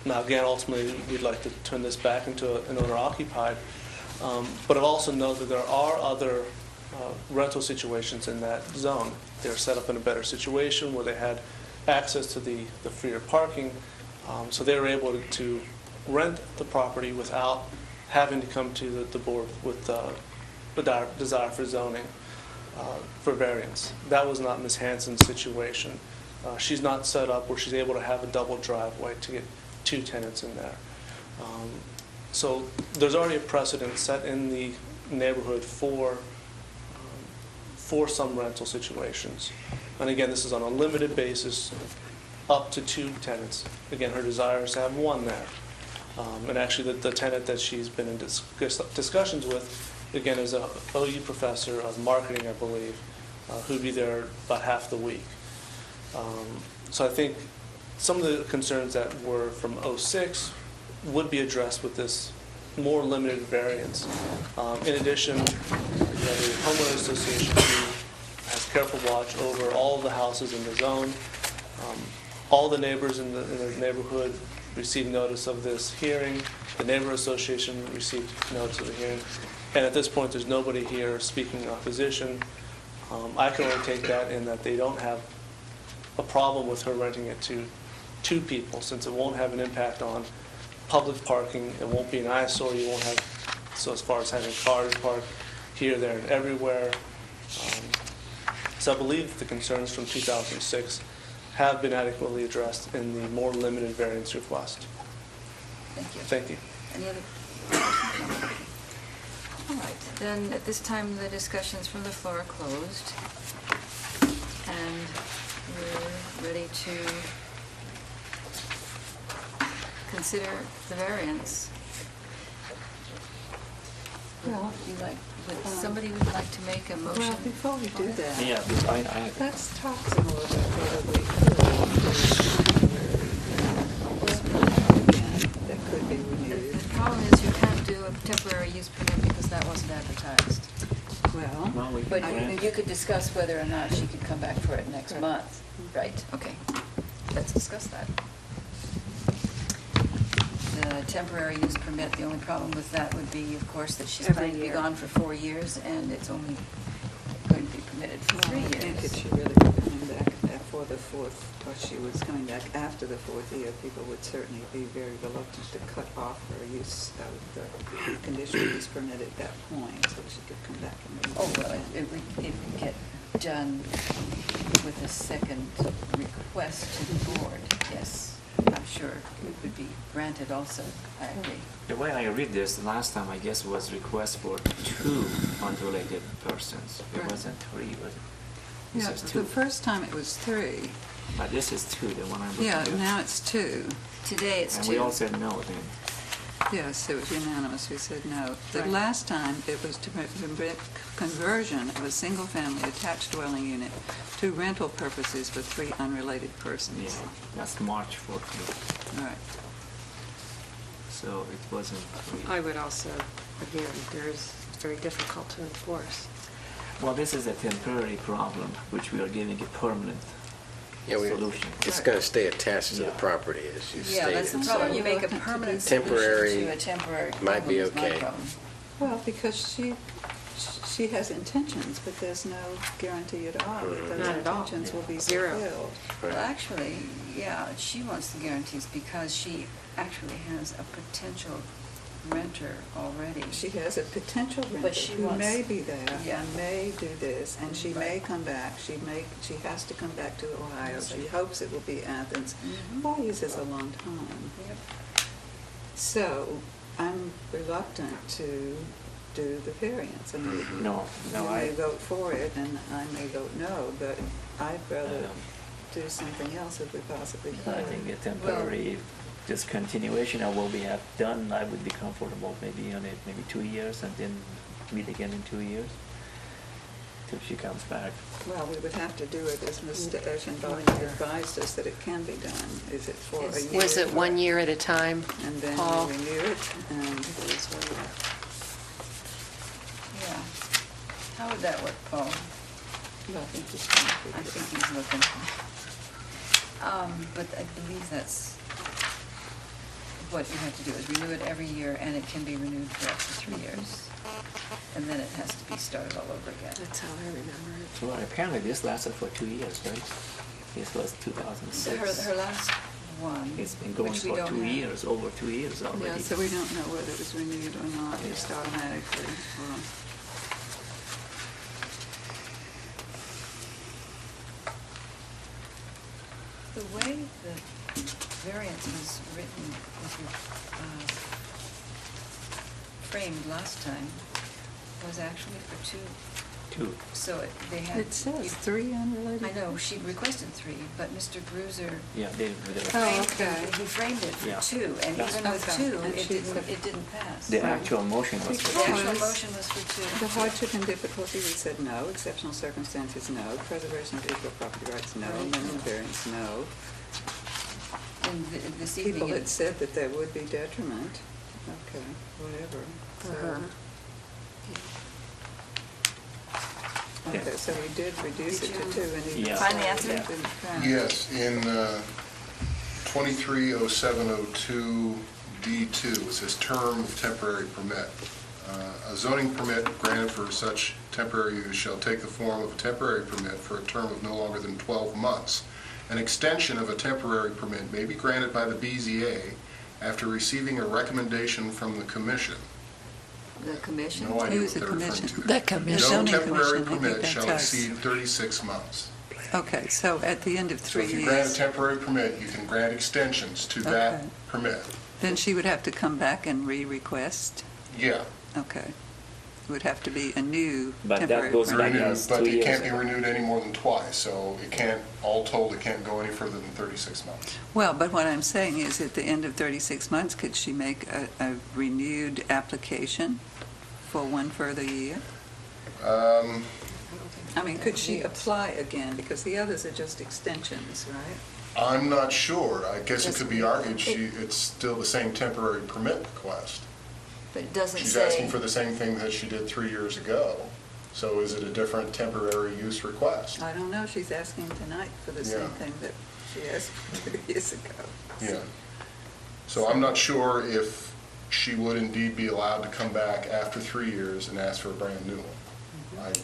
Now, again, ultimately, we'd like to turn this back into an owner-occupied, but I've also noted that there are other rental situations in that zone. They're set up in a better situation where they had access to the freer parking, so they were able to rent the property without having to come to the board with the desire for zoning, for variance. That was not Ms. Hanson's situation. She's not set up where she's able to have a double driveway to get 2 tenants in there. So there's already a precedent set in the neighborhood for some rental situations. And again, this is on a limited basis, up to 2 tenants. Again, her desire is to have 1 there. And actually, the tenant that she's been in discussions with, again, is an OU professor of marketing, I believe, who'd be there about half the week. So I think some of the concerns that were from '06 would be addressed with this more limited variance. In addition, the homeowners association who has careful watch over all of the houses in the zone. All the neighbors in the neighborhood received notice of this hearing. The neighbor association received notice of the hearing. And at this point, there's nobody here speaking in opposition. I can only take that in that they don't have a problem with her renting it to 2 people, since it won't have an impact on public parking. It won't be an eyesore. You won't have, so as far as having cars parked here, there, and everywhere. So I believe the concerns from 2006 have been adequately addressed in the more limited variance request. Thank you. Thank you. Any other questions? All right, then at this time, the discussions from the floor are closed. And we're ready to consider the variance. Well, Somebody would like to make a motion? well, before we do that, Yeah, let's talk some more about whether we could, that could be renewed. The problem is you can't do a temporary use permit because that wasn't advertised. Well, well, we can But grant. you could discuss whether or not she could come back for it next month. Right, okay. Let's discuss that. The temporary use permit, the only problem with that would be, of course, that she's Every planning to be year. gone for 4 years, and it's only going to be permitted for 3 I think it years. should really be coming back after for the fourth, or she was coming back after the fourth year, people would certainly be very reluctant to cut off her use of the conditional use permit at that point, so she could come back and renew Oh, well, again. it would get done with a second request to the board, yes. I'm sure it would be granted also, I agree. The way I read this, the last time I guess was request for 2 unrelated persons. It Right. wasn't 3, was it? This Yeah, is the 2. first time it was 3. But this is 2, the one I'm looking Yeah, at. now it's 2. Today it's And 2. we all said no then. Yes, it was unanimous, we said no. The Right. last time, it was to permit conversion of a single-family attached dwelling unit to rental purposes for 3 unrelated Yeah, persons. that's March 14th. All right. So it wasn't 3. I would also, again, it's very difficult to enforce. Well, this is a temporary problem, which we are giving a permanent Yeah, solution. it's going to stay attached to the Yeah. property, as you Yeah, that's the stated. problem. so- You make a Reluctant to permanent do solution Temporary to a temporary might be problem is my okay. problem. Well, because she has intentions, but there's no guarantee at all that those Not at all. intentions will be Zero. fulfilled. Well, actually, yeah, she wants the guarantees because she actually has a potential renter already. She has a potential But renter she who wants- may be there Yeah. and may do this, and she may Right. come back. She has to come back to Ohio. She hopes it will be Athens. Mhm. 4 years is a long time. Yep. So I'm reluctant to do the variance. I mean, No, you no, may I, vote for it and I may vote no, but I'd rather Um, do something else if we possibly I could. think a temporary discontinuation of what we have done, I would be comfortable maybe on it, maybe 2 years, and then meet again in 2 years, till she comes back. Well, we would have to do it as Mr. Eschenbach advised us that it can be done. Is it for a Is- year? Was it 1 year at a time, And then Paul? we renew it, and Yeah. How would that work, Paul? well, I think he's trying to I figure think it out. he's looking. But I believe that's what you have to do, is renew it every year, and it can be renewed for up to 3 years. And then it has to be started all over again. That's how I remember it. Well, apparently this lasted for 2 years, right? This was So 2006. her last one, It's been going which we for don't 2 have. years, over 2 years Yeah, already. so we don't know whether it was renewed or not, just Yeah. automatically. or- The way the variance was written, framed last time, was actually for 2. 2. So they had. It says 3 unrelated. I know, she requested 3, but Mr. Bruiser Yeah, they Oh, framed, okay. he framed it Yeah. for 2, and That's- even with Okay. 2, And it she's didn't pass. the actual motion was The for Because- 2. actual motion was for 2. The hardship and difficulty, we said no. Exceptional circumstances, no. Preservation of equal property rights, no. Right. Minimum variance, no. And this People evening, had said that there would be detriment. Okay, whatever. Uh-huh. Okay, so we did reduce Did it to you 2, and even Yeah. so, Find the it answer? didn't pass. Yes, in 230702D2, it says term of temporary permit. A zoning permit granted for such temporary use shall take the form of a temporary permit for a term of no longer than 12 months. An extension of a temporary permit may be granted by the BZA after receiving a recommendation from the commission. the commission. No idea Who's what the they're referring commission? to. The commission. No Zoning temporary commission, I think permit that's shall us. exceed 36 months. Okay, so at the end of So 3 if you grant a years, temporary permit, you can grant extensions to that Okay. permit. then she would have to come back and re-request? Yeah. Okay. It would have to be a new But that temporary goes permit. back Renewed, as but 2 it years can't be ago. renewed any more than twice, so it can't, all told, it can't go any further than 36 months. Well, but what I'm saying is, at the end of 36 months, could she make a renewed application for 1 further year? I mean, could she apply again? Because the others are just extensions, right? I'm not sure. I guess it could be argued it's still the same temporary permit request. But it doesn't She's say. asking for the same thing that she did 3 years ago. So is it a different temporary use request? I don't know, she's asking tonight for the same Yeah. thing that she asked 2 years ago. Yeah. So I'm not sure if she would indeed be allowed to come back after 3 years and ask for a brand new one.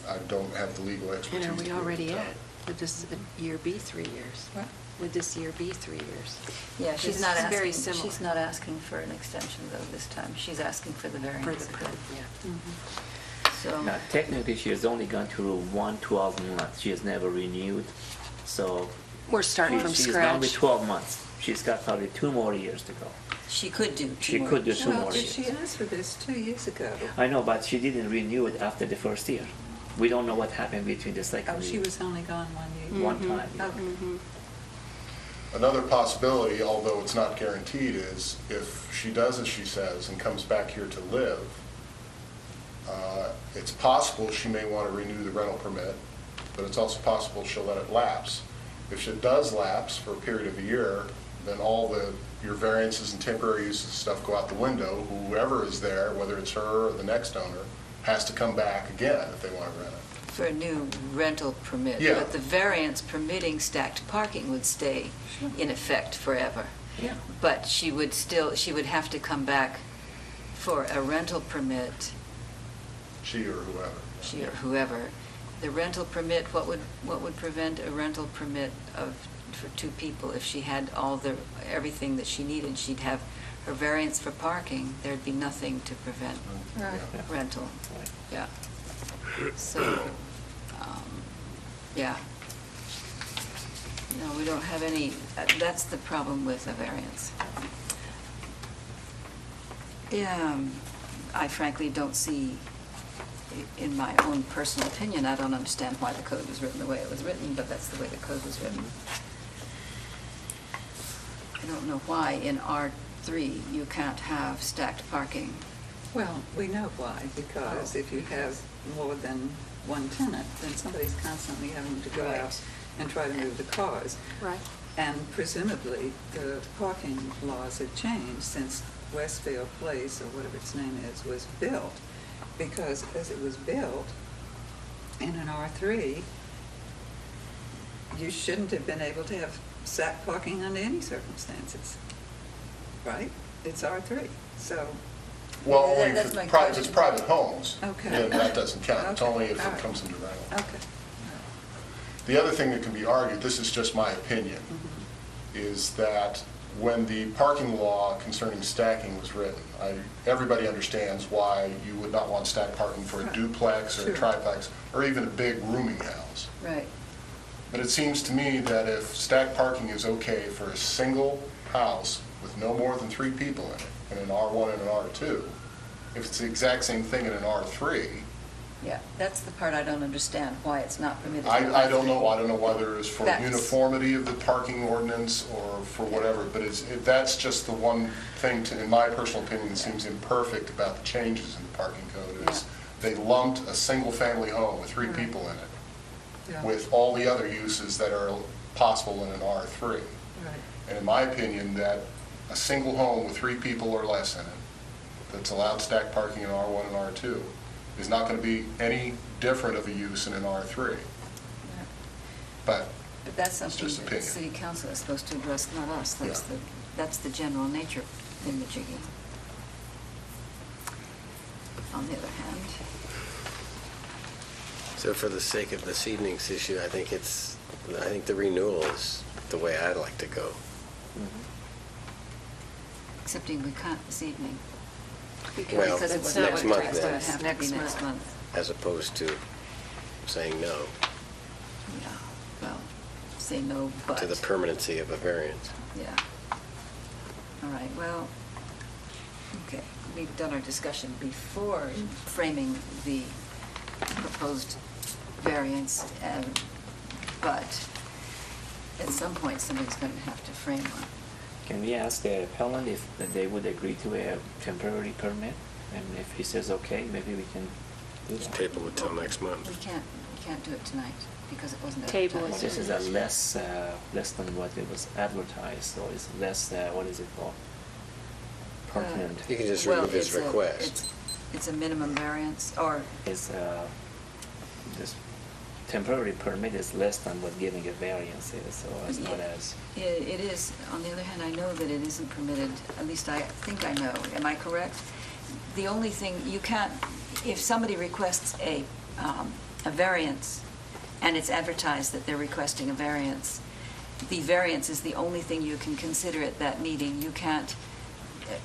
I don't have the legal expertise. And are to we be able to already tell. at Would this year be 3 years? What? Would this year be 3 years? Yeah, This she's not is asking, very similar. she's not asking for an extension though this time. She's asking for the For variance. the permit, yeah. So, Now, technically, she has only gone through 12 months. She has never renewed, so We're starting from she's done with scratch. 12 months. She's got probably 2 more years to go. she could do two She more. could do 2 Well, more did years. she ask for this 2 years ago? I know, but she didn't renew it after the first year. We don't know what happened between the second Oh, year. she was only gone 1 year? One time. Okay. Another possibility, although it's not guaranteed, is if she does as she says and comes back here to live, it's possible she may want to renew the rental permit, but it's also possible she'll let it lapse. If it does lapse for a period of a year, then all your variances and temporary uses and stuff go out the window. Whoever is there, whether it's her or the next owner, has to come back again if they want to rent it. For a new rental permit. Yeah. But the variance permitting stacked parking would stay in effect forever. Yeah. But she would have to come back for a rental permit, She or whoever. she or whoever. The rental permit, what would prevent a rental permit for 2 people? If she had everything that she needed, she'd have her variance for parking, there'd be nothing to prevent Yeah. rental. Right. Yeah. So, yeah. No, we don't have any, that's the problem with a variance. Yeah, I frankly don't see, in my own personal opinion, I don't understand why the code was written the way it was written, but that's the way the code was written. I don't know why in R3 you can't have stacked parking. Well, we know why, because if you have more than one tenant, then somebody's constantly having to go out Right. and try to move the cars. Right. And presumably, the parking laws have changed since Westfield Place, or whatever its name is, was built. Because as it was built in an R3, you shouldn't have been able to have stacked parking under any circumstances, right? It's R3, so, Well, Yeah, only that's if my it's question. private homes. Okay. Then that doesn't count. It's Okay, only if all it right. comes into rental. okay. The other thing that can be argued, this is just my opinion, is that when the parking law concerning stacking was written, everybody understands why you would not want stacked parking for a Right. duplex or a Sure. triplex, or even a big rooming house. Right. But it seems to me that if stacked parking is okay for a single house with no more than 3 people in it, in an R1 and an R2, if it's the exact same thing in an R3, Yeah, that's the part I don't understand, why it's not permitted. in I don't know. R3. I don't know whether it's for That's- uniformity of the parking ordinance or for whatever, but that's just the one thing, in my personal opinion, that seems imperfect about the changes in the parking code, is they lumped a single-family home with 3 people in it Yeah. with all the other uses that are possible in an R3. Right. And in my opinion, that a single home with 3 people or less in it, that's allowed stacked parking in R1 and R2, is not going to be any different of a use in an R3. Yeah. But But that's It's something just that the opinion. city council is supposed to address, not us. Yeah. That's the general nature in the jigging. On the other hand, So for the sake of this evening's issue, I think the renewal is the way I'd like to go. accepting we can't this evening. Well, Because it That's was not next what month it It's then. going to says. have to be next month. As opposed to saying no Yeah, well, say no, but. to the permanency of a variance. Yeah. All right, well, okay, we've done our discussion before framing the proposed variance, but at some point, somebody's going to have to frame one. Can we ask the appellant if they would agree to a temporary permit? And if he says okay, maybe we can do Just that. table it till next month. We can't do it tonight because it wasn't Table advertised. This is a less than what it was advertised, so it's less, what is it called? Parkland You can just Well, remove his it's a- request. It's a minimum variance, or, is, this temporary permit is less than what giving a variance is, so it's not as, it is, on the other hand, I know that it isn't permitted, at least I think I know, am I correct? The only thing, you can't, if somebody requests a variance and it's advertised that they're requesting a variance, the variance is the only thing you can consider at that meeting. You can't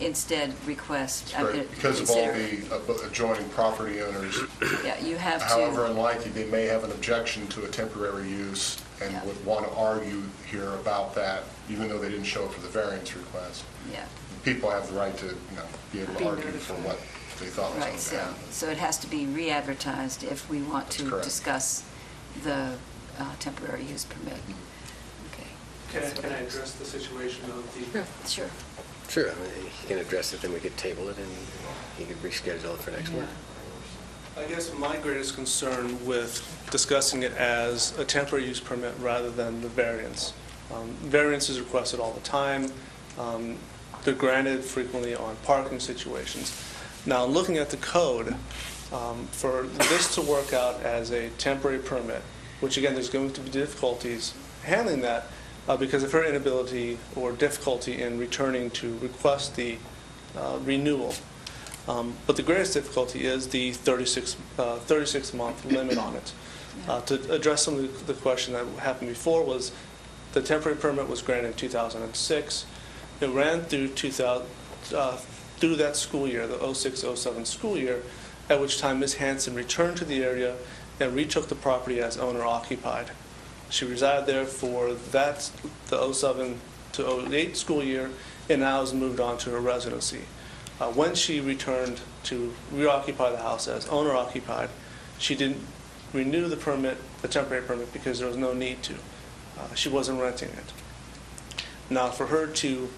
instead request. Right, because of all consider- the adjoining property owners. Yeah, you have to. However unlikely, they may have an objection to a temporary use and Yeah. would want to argue here about that, even though they didn't show up for the variance request. Yeah, People have the right to, be able Be to argue notified. for what they thought was right, going to so, happen. so it has to be re-advertised if we want That's to correct. discuss the temporary use permit. Okay. Can I address the situation of the... Sure. Sure, I mean, he can address it, then we could table it, and he could reschedule it for next month. I guess my greatest concern with discussing it as a temporary use permit rather than the variance. Variance is requested all the time. They're granted frequently on parking situations. Now, looking at the code, for this to work out as a temporary permit, which again, there's going to be difficulties handling that because of her inability or difficulty in returning to request the renewal. But the greatest difficulty is the 36-month limit on it. To address some of the question that happened before was the temporary permit was granted in 2006. It ran through through that school year, the 06-07 school year, at which time Ms. Hanson returned to the area and retook the property as owner-occupied. She resided there for the 07 to 08 school year, and now has moved on to her residency. When she returned to reoccupy the house as owner-occupied, she didn't renew the permit, the temporary permit, because there was no need to. She wasn't renting it. Now, for her to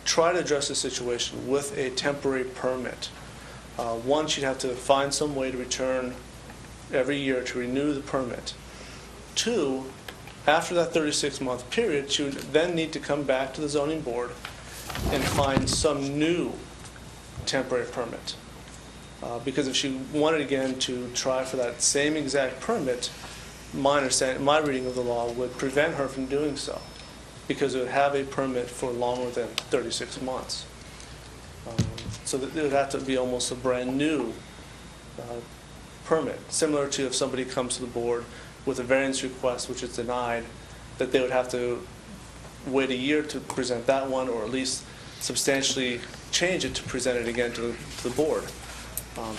try to address the situation with a temporary permit, one, she'd have to find some way to return every year to renew the permit. Two, after that 36-month period, she would then need to come back to the zoning board and find some new temporary permit. Because if she wanted again to try for that same exact permit, my reading of the law would prevent her from doing so, because it would have a permit for longer than 36 months. So that it would have to be almost a brand new permit, similar to if somebody comes to the board with a variance request which is denied, that they would have to wait a year to present that one, or at least substantially change it to present it again to the board.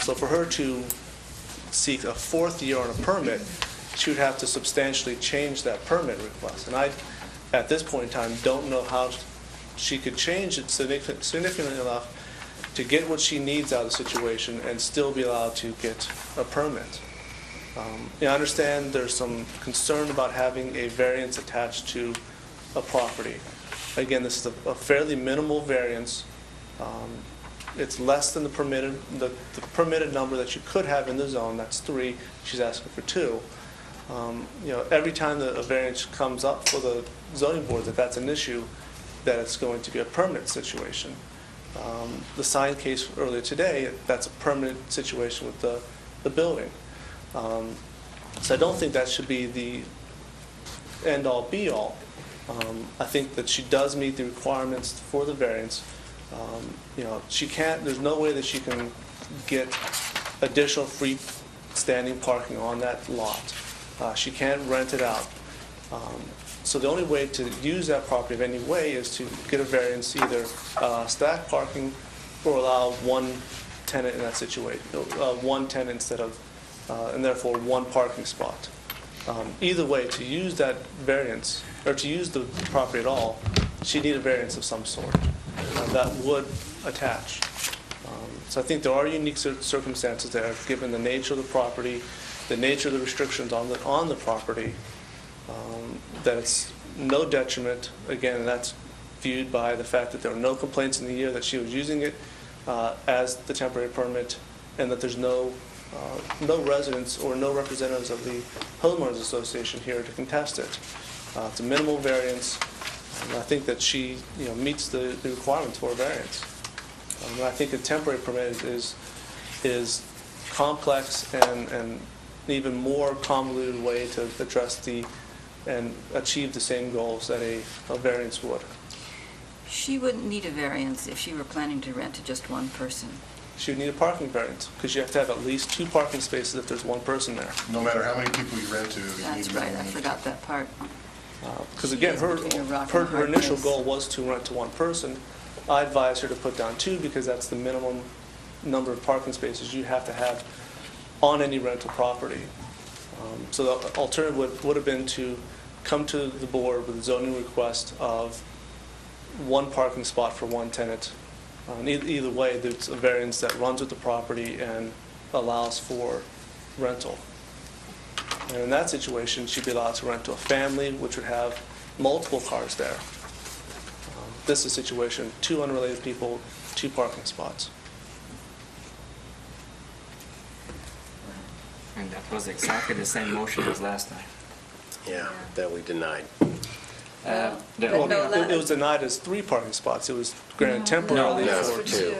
So for her to seek a fourth year on a permit, she would have to substantially change that permit request. And I, at this point in time, don't know how she could change it significantly enough to get what she needs out of the situation and still be allowed to get a permit. I understand there's some concern about having a variance attached to a property. Again, this is a fairly minimal variance. It's less than the permitted number that you could have in the zone. That's 3. She's asking for 2. Every time that a variance comes up for the zoning board, that's an issue, that it's going to be a permanent situation. The sign case earlier today, that's a permanent situation with the building. So I don't think that should be the end-all, be-all. I think that she does meet the requirements for the variance. She can't, there's no way that she can get additional freestanding parking on that lot. She can't rent it out. So the only way to use that property in any way is to get a variance, either stack parking or allow one tenant in that situation, one tenant instead of, and therefore one parking spot. Either way, to use that variance, or to use the property at all, she need a variance of some sort that would attach. So I think there are unique circumstances there, given the nature of the property, the nature of the restrictions on the property, that it's no detriment. Again, that's viewed by the fact that there were no complaints in the year that she was using it as the temporary permit, and that there's no residents or no representatives of the homeowners association here to contest it. It's a minimal variance. I think that she meets the requirements for a variance. I think a temporary permit is complex and an even more convoluted way to address and achieve the same goals that a variance would. She wouldn't need a variance if she were planning to rent to just one person. she would need a parking variance, because you have to have at least 2 parking spaces if there's one person there. No matter how many people you rent to, you need That's a right, I minimum of forgot that part. Because She again, is her, between a rock and a her hard initial place. goal was to rent to one person. I advised her to put down 2, because that's the minimum number of parking spaces you have to have on any rental property. So the alternative would have been to come to the board with a zoning request of 1 parking spot for 1 tenant. Either way, there's a variance that runs with the property and allows for rental. And in that situation, she'd be allowed to rent to a family, which would have multiple cars there. This is a situation, 2 unrelated people, 2 parking spots. And that was exactly the same motion as last time. Yeah, that we denied. The But only- no, It was denied as 3 parking spots. It was granted temporarily No, for for 2.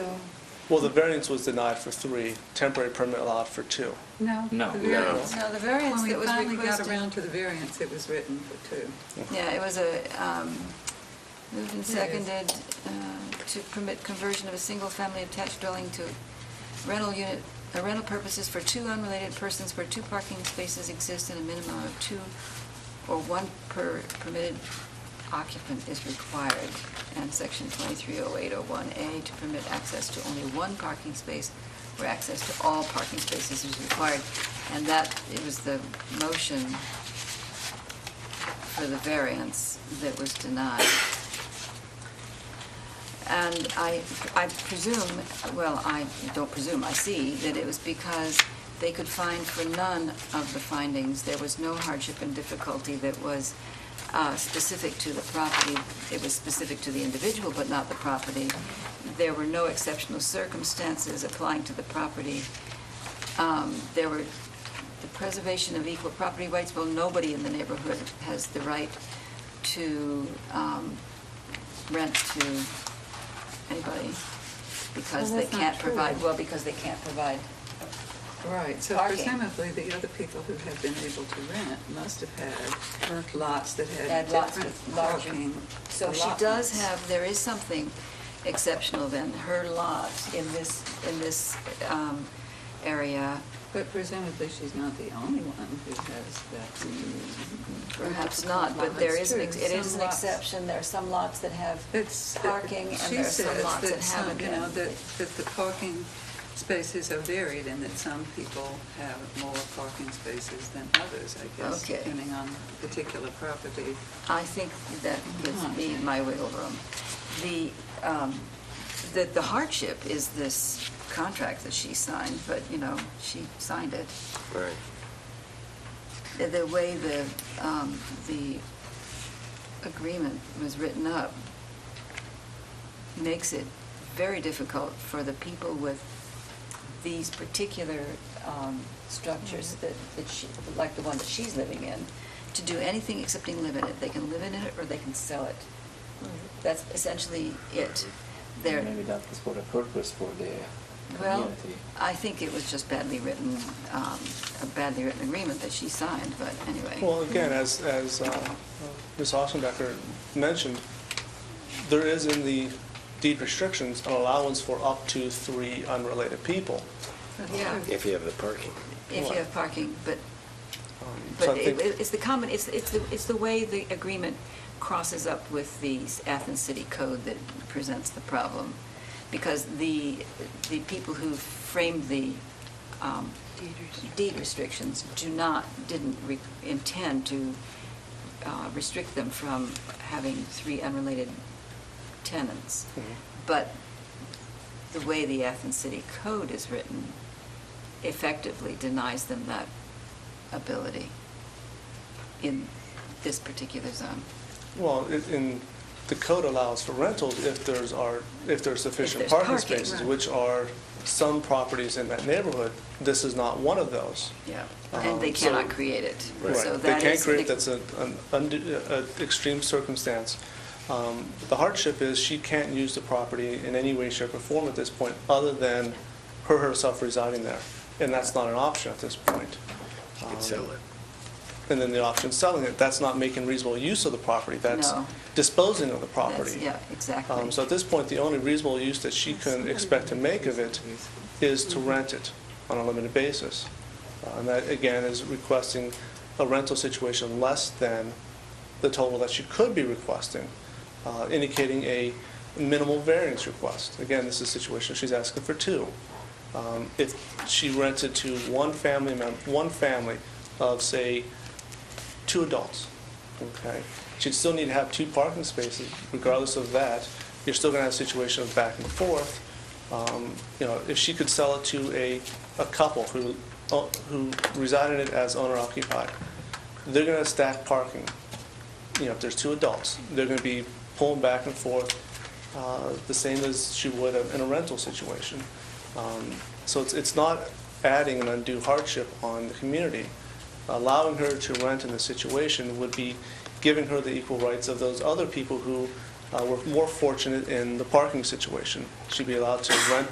Well, the variance was denied for 3, temporary permit allowed for 2. No. No. the No. variance. No, the variance When that we was finally got requested. around to the variance, it was written for 2. Yeah, it was moved and seconded to permit conversion of a single-family attached dwelling to rental unit, rental purposes for 2 unrelated persons where 2 parking spaces exist and a minimum of 2 or 1 per permitted occupant is required. And section 230801A to permit access to only 1 parking space where access to all parking spaces is required. And that, it was the motion for the variance that was denied. And I presume, well, I don't presume, I see that it was because they could find for none of the findings, there was no hardship and difficulty that was specific to the property. It was specific to the individual, but not the property. There were no exceptional circumstances applying to the property. There were the preservation of equal property rights. Well, nobody in the neighborhood has the right to rent to anybody because Well, they that's not can't true. provide, well, because they can't provide. Right, so Parking. presumably the other people who have been able to rent must have had lots that had Had lots different with larger. parking. So she does have, there is something exceptional then. Her lot in this area, But presumably she's not the only one who has that. perhaps not, but there is, That's true. it is Some an lots- exception. There are some lots that have It's- parking and she there are some says lots that some, haven't. you know, that the parking spaces are varied and that some people have more parking spaces than others, I guess, Okay. depending on particular property. I think that gives me my wiggle room. The hardship is this contract that she signed, but, you know, she signed it. Right. The way the agreement was written up makes it very difficult for the people with these particular structures that she, like the one that she's living in, to do anything excepting live in it. They can live in it or they can sell it. That's essentially it. They're, Maybe that was for the purpose for the well, community. I think it was just badly written, a badly written agreement that she signed, but anyway. Well, again, as Ms. Ossenbecker mentioned, there is in the deed restrictions an allowance for up to 3 unrelated people. Yeah, If you have the parking. if you have parking, but So I But think- it's the common, it's the way the agreement crosses up with the Athens City Code that presents the problem. Because the people who framed the deed restrictions didn't intend to restrict them from having 3 unrelated tenants. But the way the Athens City Code is written effectively denies them that ability in this particular zone. Well, in the code allows for rentals if there's sufficient there's parking parking, spaces, right. which are some properties in that neighborhood. This is not one of those. Yeah, and they So- cannot create it. Right. So They that can't is create, the- that's an extreme circumstance. The hardship is she can't use the property in any way, shape, or form at this point, other than her herself residing there. And that's not an option at this point. You could sell it. And then the option selling it, that's not making reasonable use of the property. That's No. disposing of the That's- property. Yeah, exactly. So at this point, the only reasonable use that she can expect to make of it is to rent it on a limited basis. And that, again, is requesting a rental situation less than the total that she could be requesting, indicating a minimal variance request. Again, this is a situation she's asking for two. If she rented to one family of, say, 2 adults, okay, she'd still need to have 2 parking spaces. Regardless of that, you're still going to have a situation of back and forth. If she could sell it to a couple who reside in it as owner-occupied, they're going to stack parking. If there's 2 adults, they're going to be pulling back and forth the same as she would in a rental situation. So it's not adding an undue hardship on the community. Allowing her to rent in this situation would be giving her the equal rights of those other people who were more fortunate in the parking situation. She'd be allowed to rent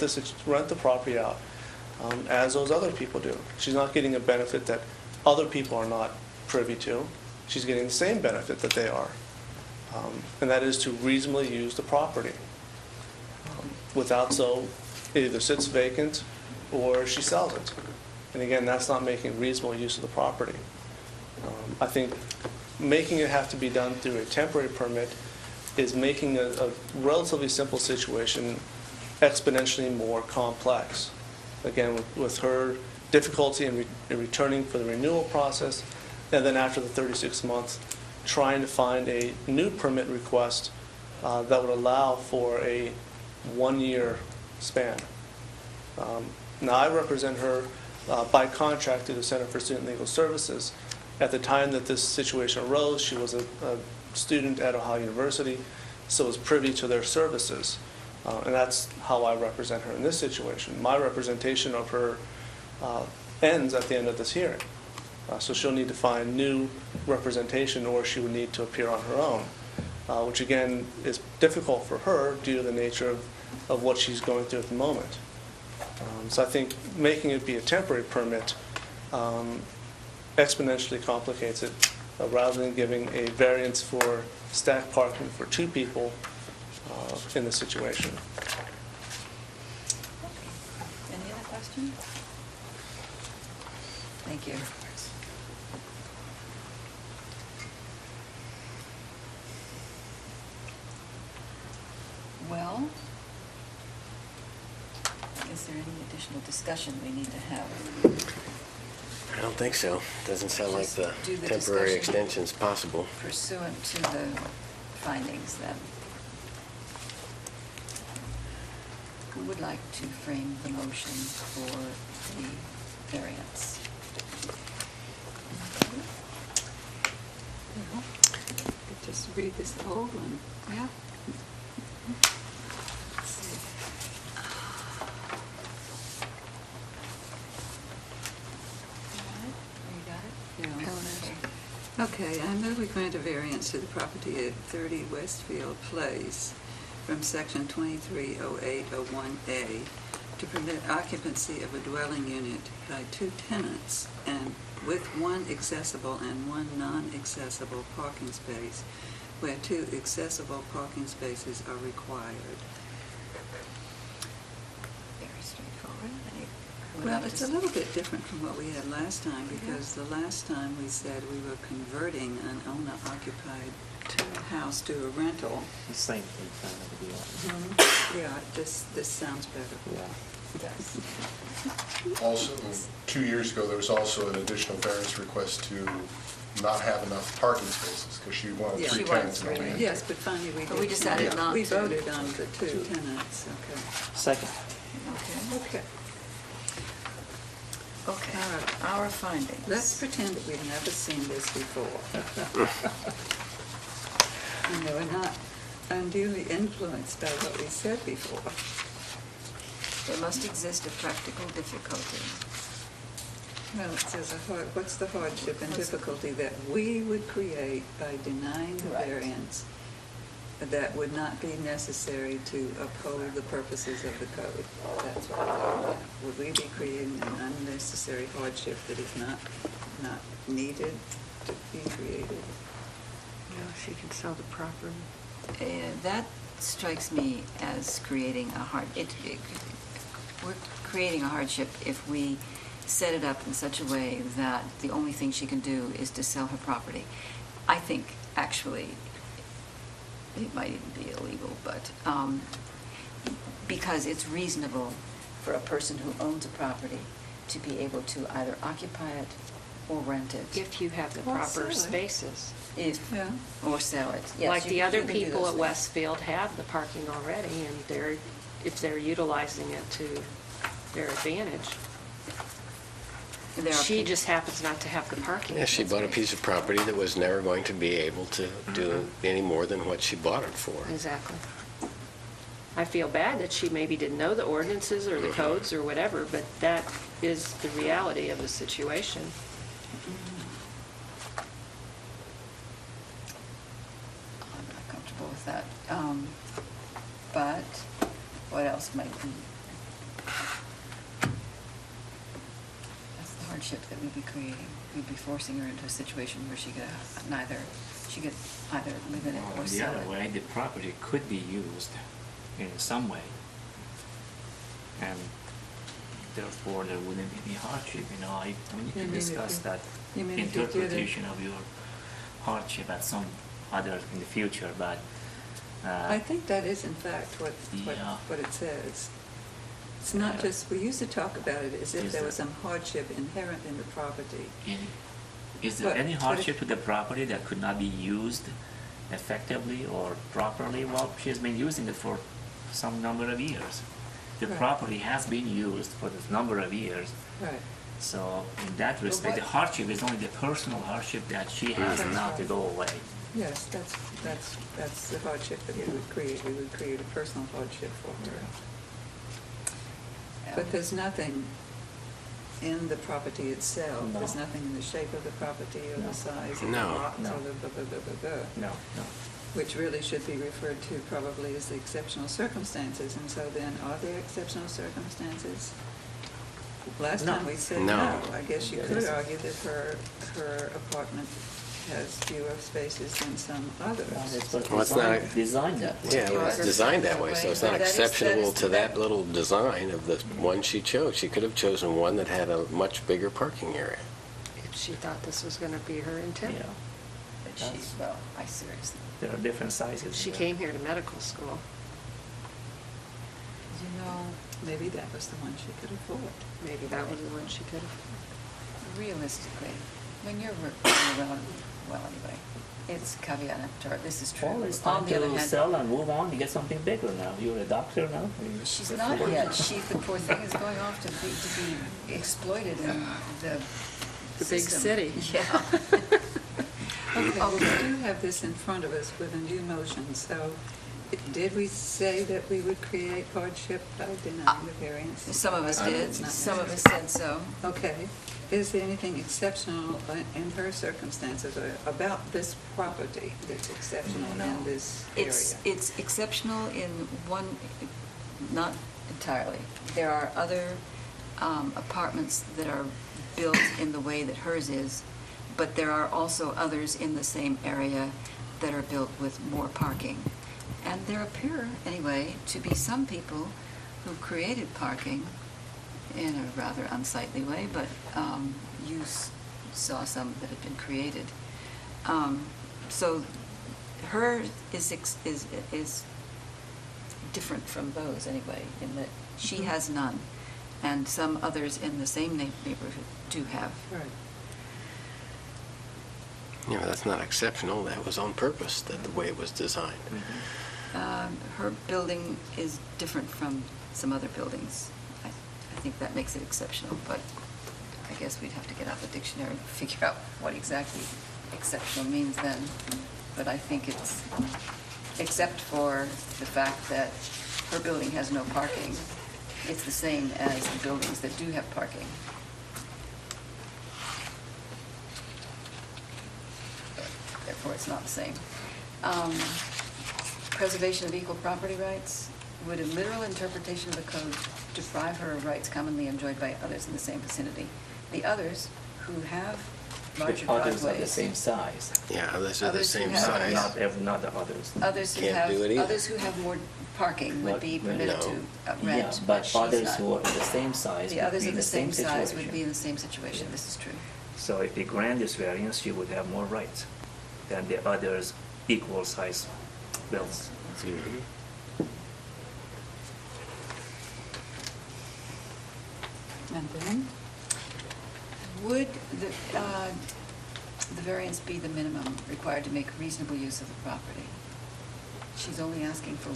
the property out as those other people do. She's not getting a benefit that other people are not privy to. She's getting the same benefit that they are, and that is to reasonably use the property. Without so, it either sits vacant or she sells it. And again, that's not making reasonable use of the property. I think making it have to be done through a temporary permit is making a relatively simple situation exponentially more complex. Again, with her difficulty in returning for the renewal process, and then after the 36 months, trying to find a new permit request that would allow for a 1-year span. Now, I represent her by contract through the Center for Student Legal Services. At the time that this situation arose, she was a student at Ohio University, so was privy to their services. And that's how I represent her in this situation. My representation of her ends at the end of this hearing. So she'll need to find new representation, or she would need to appear on her own, which again is difficult for her due to the nature of what she's going through at the moment. So I think making it be a temporary permit exponentially complicates it, rather than giving a variance for stacked parking for 2 people in the situation. Any other questions? Thank you. Well, is there any additional discussion we need to have? I don't think so. Doesn't sound like the Do the temporary discussion. extension's possible. Pursuant to the findings, then. Who would like to frame the motion for the variance? Just read this whole one. Yeah. Let's see. You got it? Yeah. Okay, I move we grant a variance to the property at 30 Westfield Place from section 230801A to permit occupancy of a dwelling unit by 2 tenants and with 1 accessible and 1 non-accessible parking space where 2 accessible parking spaces are required. Very straightforward. Well, it's a little bit different from what we had last time, because the last time we said we were converting an owner-occupied house to a rental. The same thing kind of deal. Yeah, this sounds better. Yeah. Yes. Also, 2 years ago, there was also an additional variance request to not have enough parking spaces, because she wanted Yeah. 3 She wanted tenants. and 3. only Yes, but finally we did. But we decided not We to. voted on the 2 tenants, okay. Second. Okay. Okay. Okay, our findings. Let's pretend that we've never seen this before. And that we're not unduly influenced by what we said before. There must exist a practical difficulty. Well, it says, what's the hardship and difficulty that we would create by denying the Right. variance that would not be necessary to uphold the purposes of the code? That's what we're talking about. Would we be creating an unnecessary hardship that is not needed to be created? No, she can sell the property. That strikes me as creating a we're creating a hardship if we set it up in such a way that the only thing she can do is to sell her property. I think, actually, it might even be illegal, but because it's reasonable for a person who owns a property to be able to either occupy it or rent it. If you have the Or proper sell it. spaces. Yeah. Or sell it. Yes, Like you- the you other can do people those at things. Westfield have the parking already, and if they're utilizing it to their advantage. There are She people- just happens not to have the parking. Yeah, she bought a piece of property that was never going to be able to do any more than what she bought it for. Exactly. I feel bad that she maybe didn't know the ordinances or the codes or whatever, but that is the reality of the situation. I'm not comfortable with that. But what else might be? That's the hardship that we'd be creating. We'd be forcing her into a situation where she could either live in it or The sell other it. way, the property could be used in some way, and therefore there wouldn't be any hardship. We need You to mean if discuss you- that you mean if you did it- interpretation of your hardship at some other in the future, but I think that is in fact Yeah. what it says. It's not Yeah. just, we used to talk about it as if Is there there- was some hardship inherent in the property. is there But- any but hardship if- to the property that could not be used effectively or properly? Well, she's been using it for some number of years. The Right. property has been used for this number of years. Right. So in that respect, the what- hardship is only the personal hardship that she has That's now to right. go away. Yes, that's the hardship that we would create. We would create a personal hardship for her. But there's nothing in the property itself. No. There's nothing in the shape of the property or No. the size of the No. lots No. or the blah, blah, blah, blah, blah. No, no. Which really should be referred to probably as the exceptional circumstances. And so then, are there exceptional circumstances? Last No. time we said No. no. I guess you There could isn't. argue that her apartment has fewer spaces than some others. Well, it's not- Designed that way. Yeah, it was designed that way, so it's not That is- exceptional to that that- little design of the one she chose. She could have chosen one that had a much bigger parking area. If she thought this was going to be her intent. Yeah, But I seriously, there are different sizes. She there. came here to medical school. Maybe that was the one she could afford. Maybe that was the one she could have. realistically, when you're running around, well, anyway, it's caveat emptor. This is true. Well, it's On time the other to hand, sell and move on. You get something bigger now. You're a doctor now. she's not yet. The poor thing is going off to be exploited in the The big system. city. Yeah. Okay, well, we do have this in front of us with a new motion, so did we say that we would create hardship by denying the variance? Some of us did. It's not Some of us necessary. said so. Okay. Is there anything exceptional in her circumstances or about this property that's exceptional in this area? It's exceptional in one, not entirely. There are other apartments that are built in the way that hers is, but there are also others in the same area that are built with more parking. And there appear, anyway, to be some people who created parking in a rather unsightly way, but you saw some that had been created. So her is different from those anyway, in that she has none, and some others in the same neighborhood do have. Right. Yeah, but that's not exceptional. That was on purpose, that the way it was designed. Her building is different from some other buildings. I think that makes it exceptional, but I guess we'd have to get out the dictionary and figure out what exactly exceptional means then. But I think it's, except for the fact that her building has no parking, it's the same as the buildings that do have parking. Therefore, it's not the same. Preservation of equal property rights. Would a literal interpretation of the code deprive her of rights commonly enjoyed by others in the same vicinity? The others who have larger If others are the driveways. same size. Yeah, others are the Others who same have- size. Not the others. Others who Can't do it either. others who have more parking would be Well, permitted no. to Yeah, rent, but she's others not. who are the same size The would others be of in the same size would situation. be in the same situation, this is true. So if we grant this variance, she would have more rights than the others equal size builds. Mhm. And then, Would the variance be the minimum required to make reasonable use of the property? She's only asking for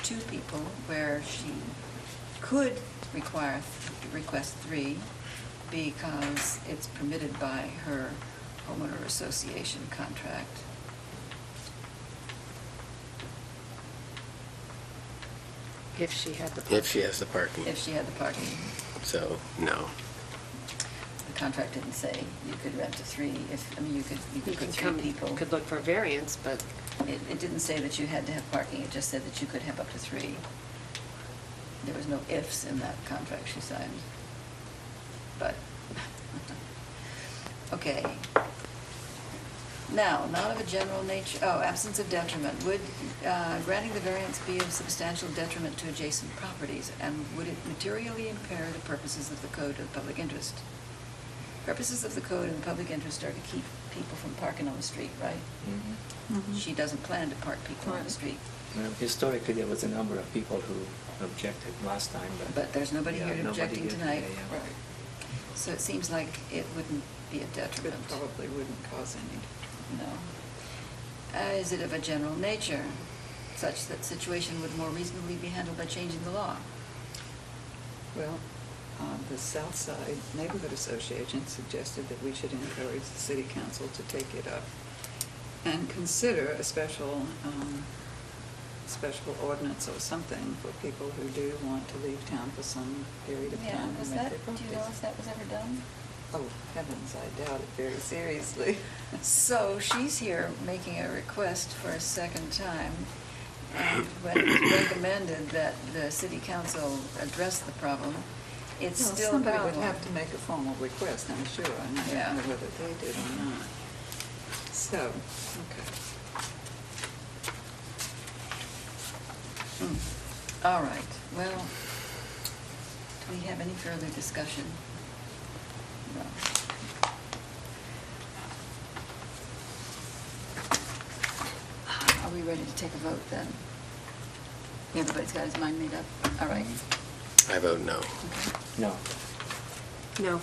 2 people, where she could request 3, because it's permitted by her homeowner association contract. If she had the parking. If she has the parking. If she had the parking. So, no. The contract didn't say you could rent to 3, you could You put can 3 come, people. could look for a variance, but It didn't say that you had to have parking, it just said that you could have up to 3. There was no ifs in that contract she signed. But, okay. Now, not of a general nature, absence of detriment. Would granting the variance be of substantial detriment to adjacent properties? And would it materially impair the purposes of the code of the public interest? Purposes of the code and the public interest are to keep people from parking on the street, right? Mhm. She doesn't plan to park people on the street. Well, historically, there was a number of people who objected last time, But there's nobody Yeah, here nobody objecting here tonight. today, yeah. right, So it seems like it wouldn't be a detriment. it probably wouldn't cause any. No. Is it of a general nature, such that situation would more reasonably be handled by changing the law? Well, the South Side Neighborhood Association suggested that we should encourage the city council to take it up and consider a special ordinance or something for people who do want to leave town for some period of Yeah, time. was and rent that, their do you know properties. if that was ever done? Oh, heavens, I doubt it very seriously. So she's here making a request for a second time, and when it was recommended that the city council address the problem, it's Well, still somebody valid. would have to make a formal request, I'm sure, and I Yeah. don't know whether they did or not. So, okay. All right, well, do we have any further discussion? No. Are we ready to take a vote then? Everybody's got his mind made up? All right. I vote no. Okay. no. no.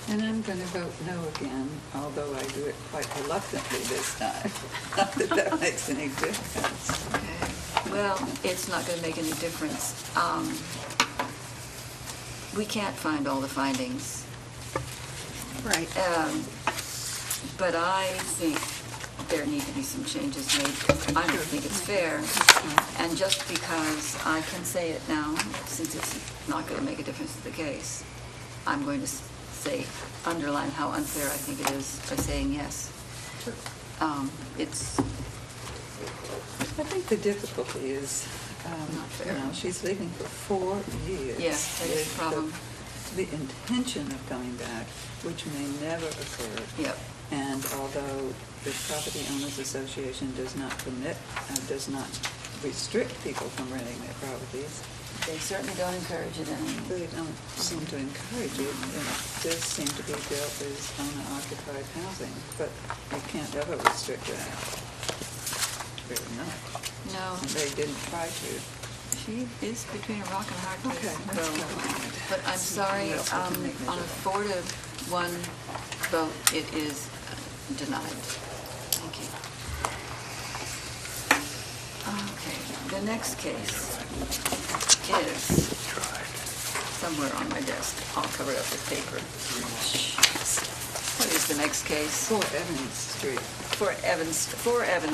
And I'm going to vote no again, although I do it quite reluctantly this time. Not that that makes any difference. Okay. Well, it's not going to make any difference. We can't find all the findings. Right. But I think there need to be some changes made. I don't think it's fair. And just because I can say it now, since it's not going to make a difference to the case, I'm going to say, underline how unfair I think it is by saying yes. It's, I think the difficulty is, Not fair. she's leaving for 4 years. Yes, that is with the problem. The intention of coming back, which may never occur. yep. And although the Property Owners Association does not does not restrict people from renting their properties, They certainly don't encourage it any. they don't seem to encourage it, and it does seem to be built as owner-occupied housing, but you can't ever restrict that. Really not. No, And they didn't try to. she is between a rock and a hard place. Okay, let's go on. But I'm sorry, What else we can make on a measure? 4-1 vote, it is denied. Thank you. Okay, the next case is somewhere on my desk. I'll cover it up with paper. What is the next case? 4 Evans Street. 4 Evans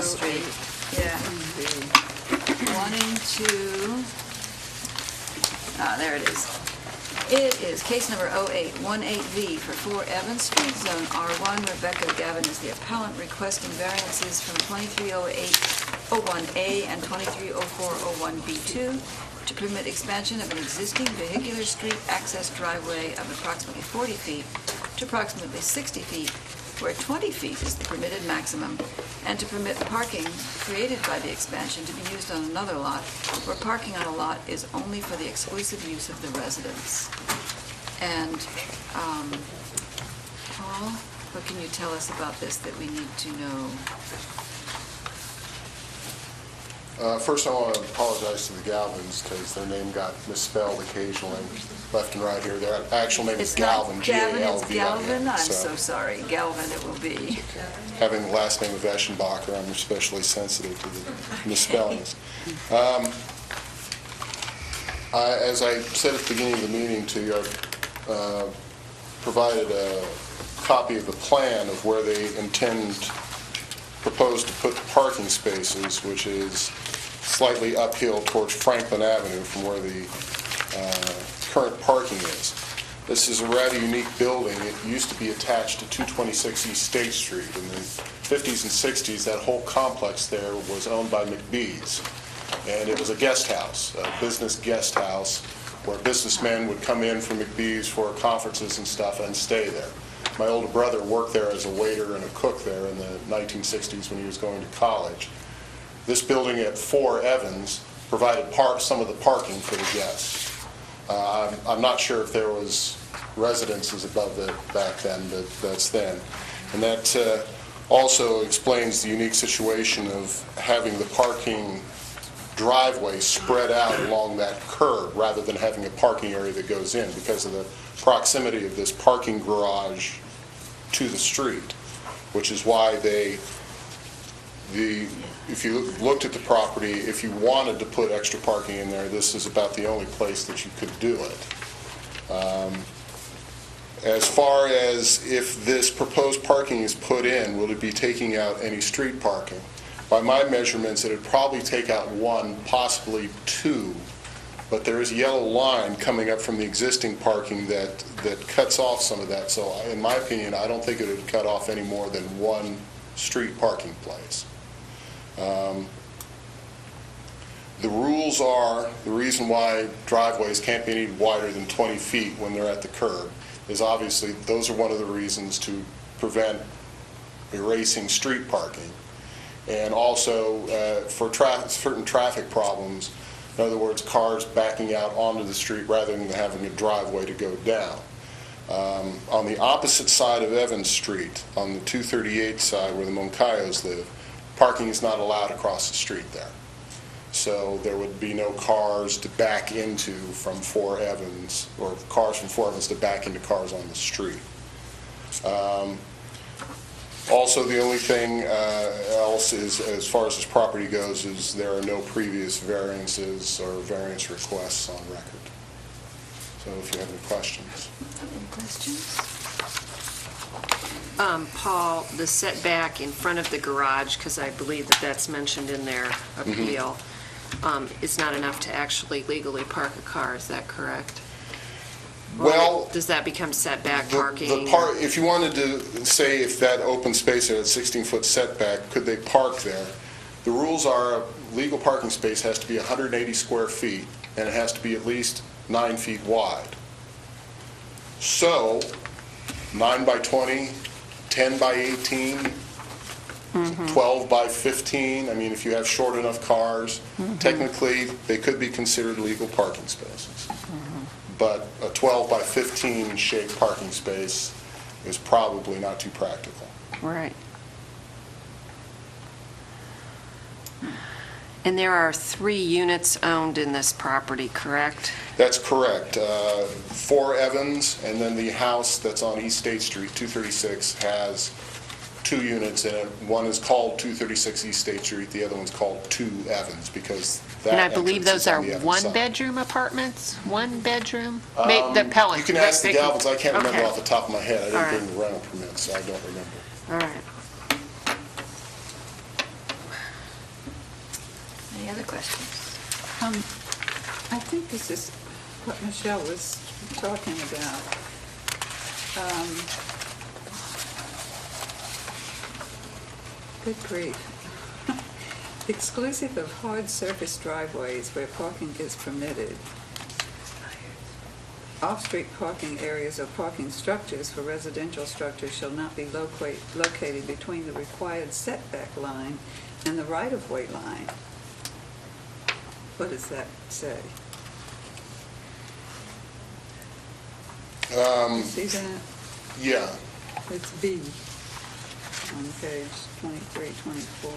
Street. Yeah. Wanting to, there it is. It is case number 0818V for 4 Evans Street, Zone R1. Rebecca Gavin is the appellant, requesting variances from 230801A and 230401B2 to permit expansion of an existing vehicular street access driveway of approximately 40 feet to approximately 60 feet, where 20 feet is the permitted maximum, and to permit parking created by the expansion to be used on another lot, where parking on a lot is only for the exclusive use of the residents. And, Paul, what can you tell us about this that we need to know? First, I want to apologize to the Galvins because their name got misspelled occasionally, left and right here. Their actual name is It's not Galvin, Gavin, it's G-A-L-V-I-N. Galvin? I'm so sorry. Galvin it will be. Having the last name of Eschenbacher, I'm especially sensitive to the misspellings. As I said at the beginning of the meeting to you, I've provided a copy of the plan of where they propose to put parking spaces, which is slightly uphill towards Franklin Avenue from where the current parking is. This is a rather unique building. It used to be attached to 226 East State Street. In the 50s and 60s, that whole complex there was owned by McBee's, and it was a guest house, a business guest house, where businessmen would come in from McBee's for conferences and stuff and stay there. My older brother worked there as a waiter and a cook there in the 1960s when he was going to college. This building at 4 Evans provided some of the parking for the guests. I'm not sure if there was residences above it back then, but that's then. And that also explains the unique situation of having the parking driveway spread out along that curb rather than having a parking area that goes in because of the proximity of this parking garage to the street, which is why if you looked at the property, if you wanted to put extra parking in there, this is about the only place that you could do it. As far as if this proposed parking is put in, will it be taking out any street parking? By my measurements, it would probably take out 1, possibly 2, but there is a yellow line coming up from the existing parking that cuts off some of that. So in my opinion, I don't think it would cut off any more than 1 street parking place. The rules are, the reason why driveways can't be any wider than 20 feet when they're at the curb is obviously those are one of the reasons to prevent erasing street parking. And also for certain traffic problems, in other words, cars backing out onto the street rather than having a driveway to go down. On the opposite side of Evans Street, on the 238 side where the Moncayos live, parking is not allowed across the street there. So there would be no cars to back into from 4 Evans, or cars from 4 Evans to back into cars on the street. Also, the only thing else is, as far as this property goes, is there are no previous variances or variance requests on record. So if you have any questions. Any questions? Paul, the setback in front of the garage, because I believe that that's mentioned in their appeal, is not enough to actually legally park a car, is that correct? Or Well, does that become setback parking? if you wanted to say if that open space there, that 16-foot setback, could they park there? The rules are a legal parking space has to be 180 square feet, and it has to be at least 9 feet wide. So, 9 by 20, 10 by 18, 12 by 15, I mean, if you have short enough cars, technically, they could be considered legal parking spaces. But a 12 by 15 shaped parking space is probably not too practical. Right. And there are 3 units owned in this property, correct? That's correct. 4 Evans, and then the house that's on East State Street, 236, has 2 units in it. One is called 236 East State Street, the other one's called 2 Evans, because that And I believe entrance those is are on the Evans side. one-bedroom apartments? One-bedroom? The Pellets. You can ask the Galvins, I can't remember Okay. off the top of my head. I All didn't right. bring the rental permit, so I don't remember. All right. Any other questions? I think this is what Michelle was talking about. Good grief. Exclusive of hard surface driveways where parking is permitted. Off-street parking areas or parking structures for residential structures shall not be located between the required setback line and the right-of-way line. What does that say? See that? Yeah. It's B on page 23, 24.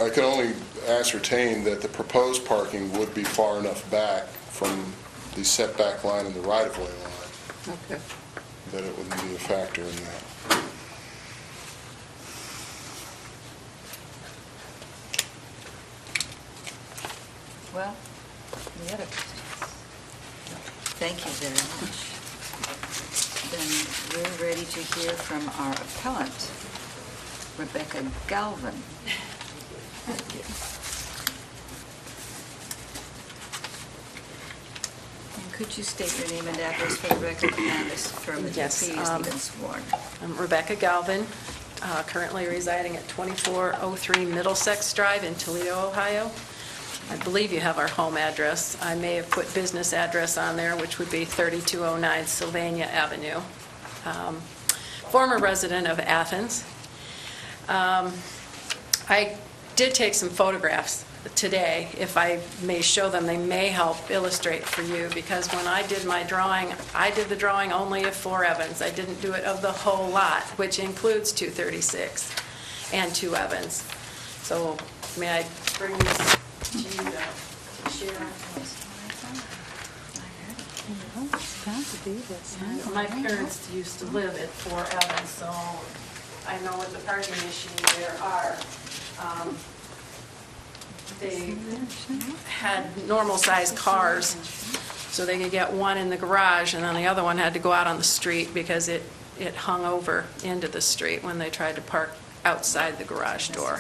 I can only ascertain that the proposed parking would be far enough back from the setback line and the right-of-way line Okay. that it wouldn't be a factor in that. Well, any other questions? Thank you very much. Then we're ready to hear from our appellant, Rebecca Galvin. Thank you. And could you state your name and address for the record and affirm that Yes, you've previously been sworn? I'm Rebecca Galvin, currently residing at 2403 Middlesex Drive in Toledo, Ohio. I believe you have our home address. I may have put business address on there, which would be 3209 Sylvania Avenue. Former resident of Athens. I did take some photographs today. If I may show them, they may help illustrate for you, because when I did my drawing, I did the drawing only of 4 Evans. I didn't do it of the whole lot, which includes 236 and 2 Evans. So may I bring this to you to share? My parents used to live at 4 Evans, so I know what the parking issues there are. They had normal-sized cars, so they could get one in the garage, and then the other one had to go out on the street because it hung over into the street when they tried to park outside the garage door.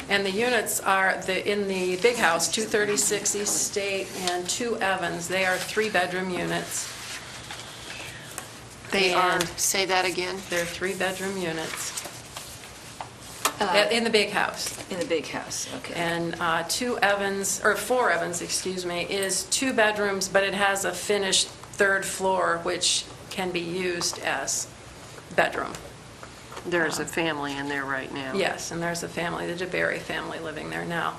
And the units are, in the big house, 236 East State and 2 Evans, they are 3-bedroom units. They are, And say that again? they're 3-bedroom units Uh, in the big house. In the big house, okay. And 2 Evans, or 4 Evans, excuse me, is 2 bedrooms, but it has a finished 3rd floor, which can be used as bedroom. There's a family in there right now. Yes, and there's a family, the DeBerry family living there now.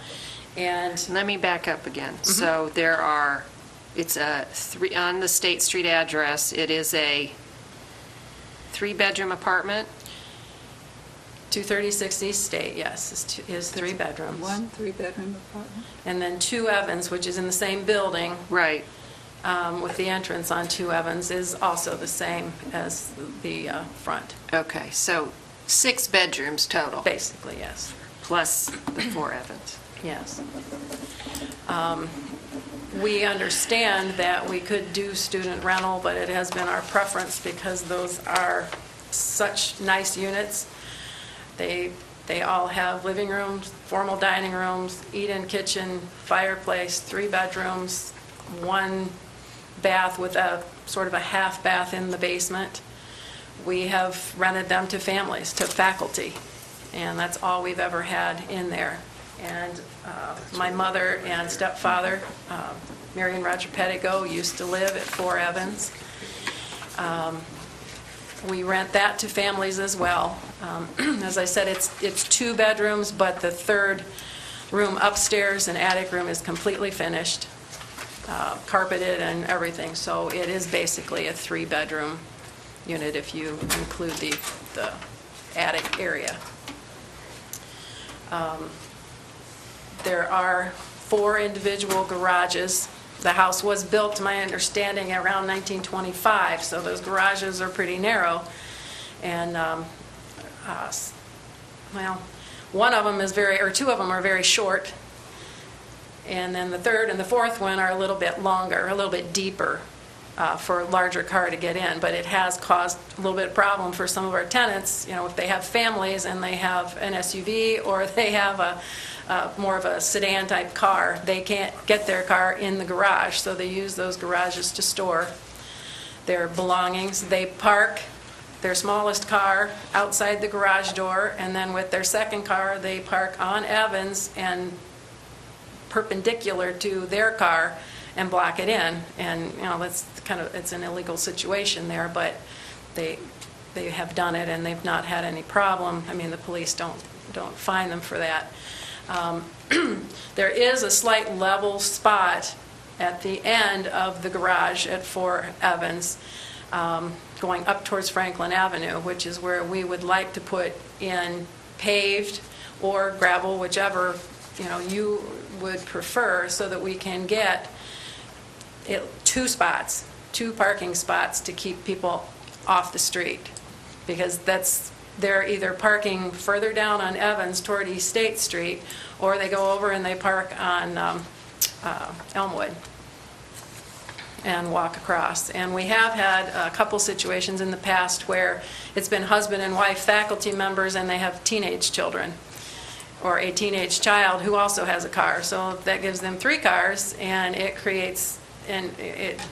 And Let me back up again. So there are, it's on the State Street address, it is a 3-bedroom apartment? 236 East State, yes, is 3 bedrooms. One 3-bedroom apartment? And then 2 Evans, which is in the same building, Right. with the entrance on 2 Evans, is also the same as the front, Okay, so 6 bedrooms total, basically, yes. plus the 4 Evans. Yes. We understand that we could do student rental, but it has been our preference because those are such nice units. They all have living rooms, formal dining rooms, eat-in kitchen, fireplace, 3 bedrooms, 1 bath with a sort of a half bath in the basement. We have rented them to families, to faculty, and that's all we've ever had in there. And my mother and stepfather, Mary and Roger Pettigo, used to live at 4 Evans. We rent that to families as well. As I said, it's 2 bedrooms, but the 3rd room upstairs and attic room is completely finished, carpeted and everything. So it is basically a 3-bedroom unit if you include the attic area. There are 4 individual garages. The house was built, to my understanding, around 1925, so those garages are pretty narrow. And, well, one of them is or 2 of them are very short, and then the 3rd and the 4th one are a little bit longer, a little bit deeper for a larger car to get in. But it has caused a little bit of problem for some of our tenants, if they have families and they have an SUV or they have more of a sedan-type car, they can't get their car in the garage, so they use those garages to store their belongings. They park their smallest car outside the garage door, and then with their second car, they park on Evans and perpendicular to their car and block it in. And, that's it's an illegal situation there, but they have done it and they've not had any problem. I mean, the police don't fine them for that. There is a slight level spot at the end of the garage at 4 Evans, going up towards Franklin Avenue, which is where we would like to put in paved or gravel, whichever you would prefer, so that we can get 2 parking spots to keep people off the street, because they're either parking further down on Evans toward East State Street, or they go over and they park on Elmwood and walk across. And we have had a couple situations in the past where it's been husband and wife faculty members and they have teenage children, or a teenage child who also has a car. So that gives them 3 cars, and it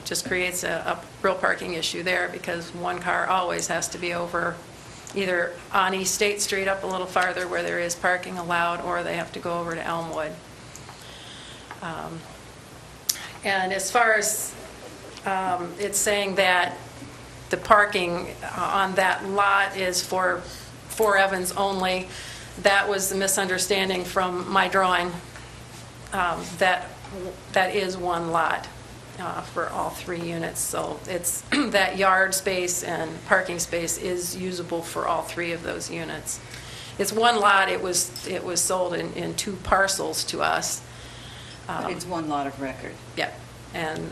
just creates a real parking issue there, because one car always has to be over either on East State Street up a little farther where there is parking allowed, or they have to go over to Elmwood. And as far as it's saying that the parking on that lot is for 4 Evans only, that was the misunderstanding from my drawing. That is one lot for all 3 units. So it's that yard space and parking space is usable for all 3 of those units. It's one lot. It was sold in 2 parcels to us. But it's one lot of record. Yeah, and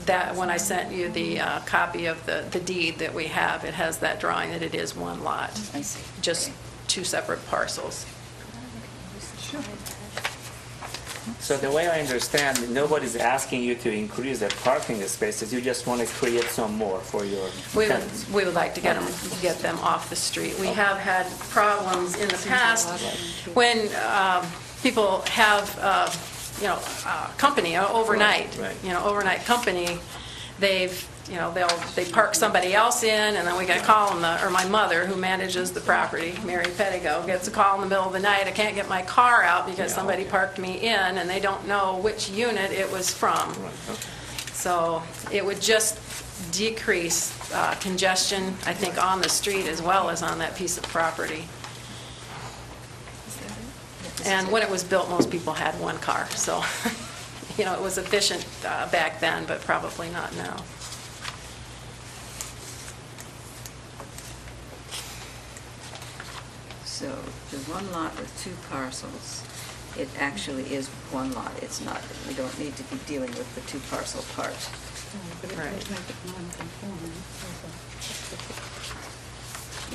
that when I sent you the copy of the deed that we have, it has that drawing that it is one lot. I see. Just Okay. 2 separate parcels. So the way I understand, nobody's asking you to increase the parking spaces, you just want to create some more for your tenants. We would like to get them off the street. We have had problems in the past when people have, company, overnight, Right. Overnight company, they park somebody else in, and then we get a call, or my mother, who manages the property, Mary Pettigo, gets a call in the middle of the night, I can't get my car out because somebody parked me in, and they don't know which unit it was from. Right, okay. So it would just decrease congestion, I think, on the street as well as on that piece of property. And when it was built, most people had 1 car, so, it was efficient back then, but probably not now. So the one lot with 2 parcels, it actually is one lot. It's not, we don't need to be dealing with the 2 parcel part. Right.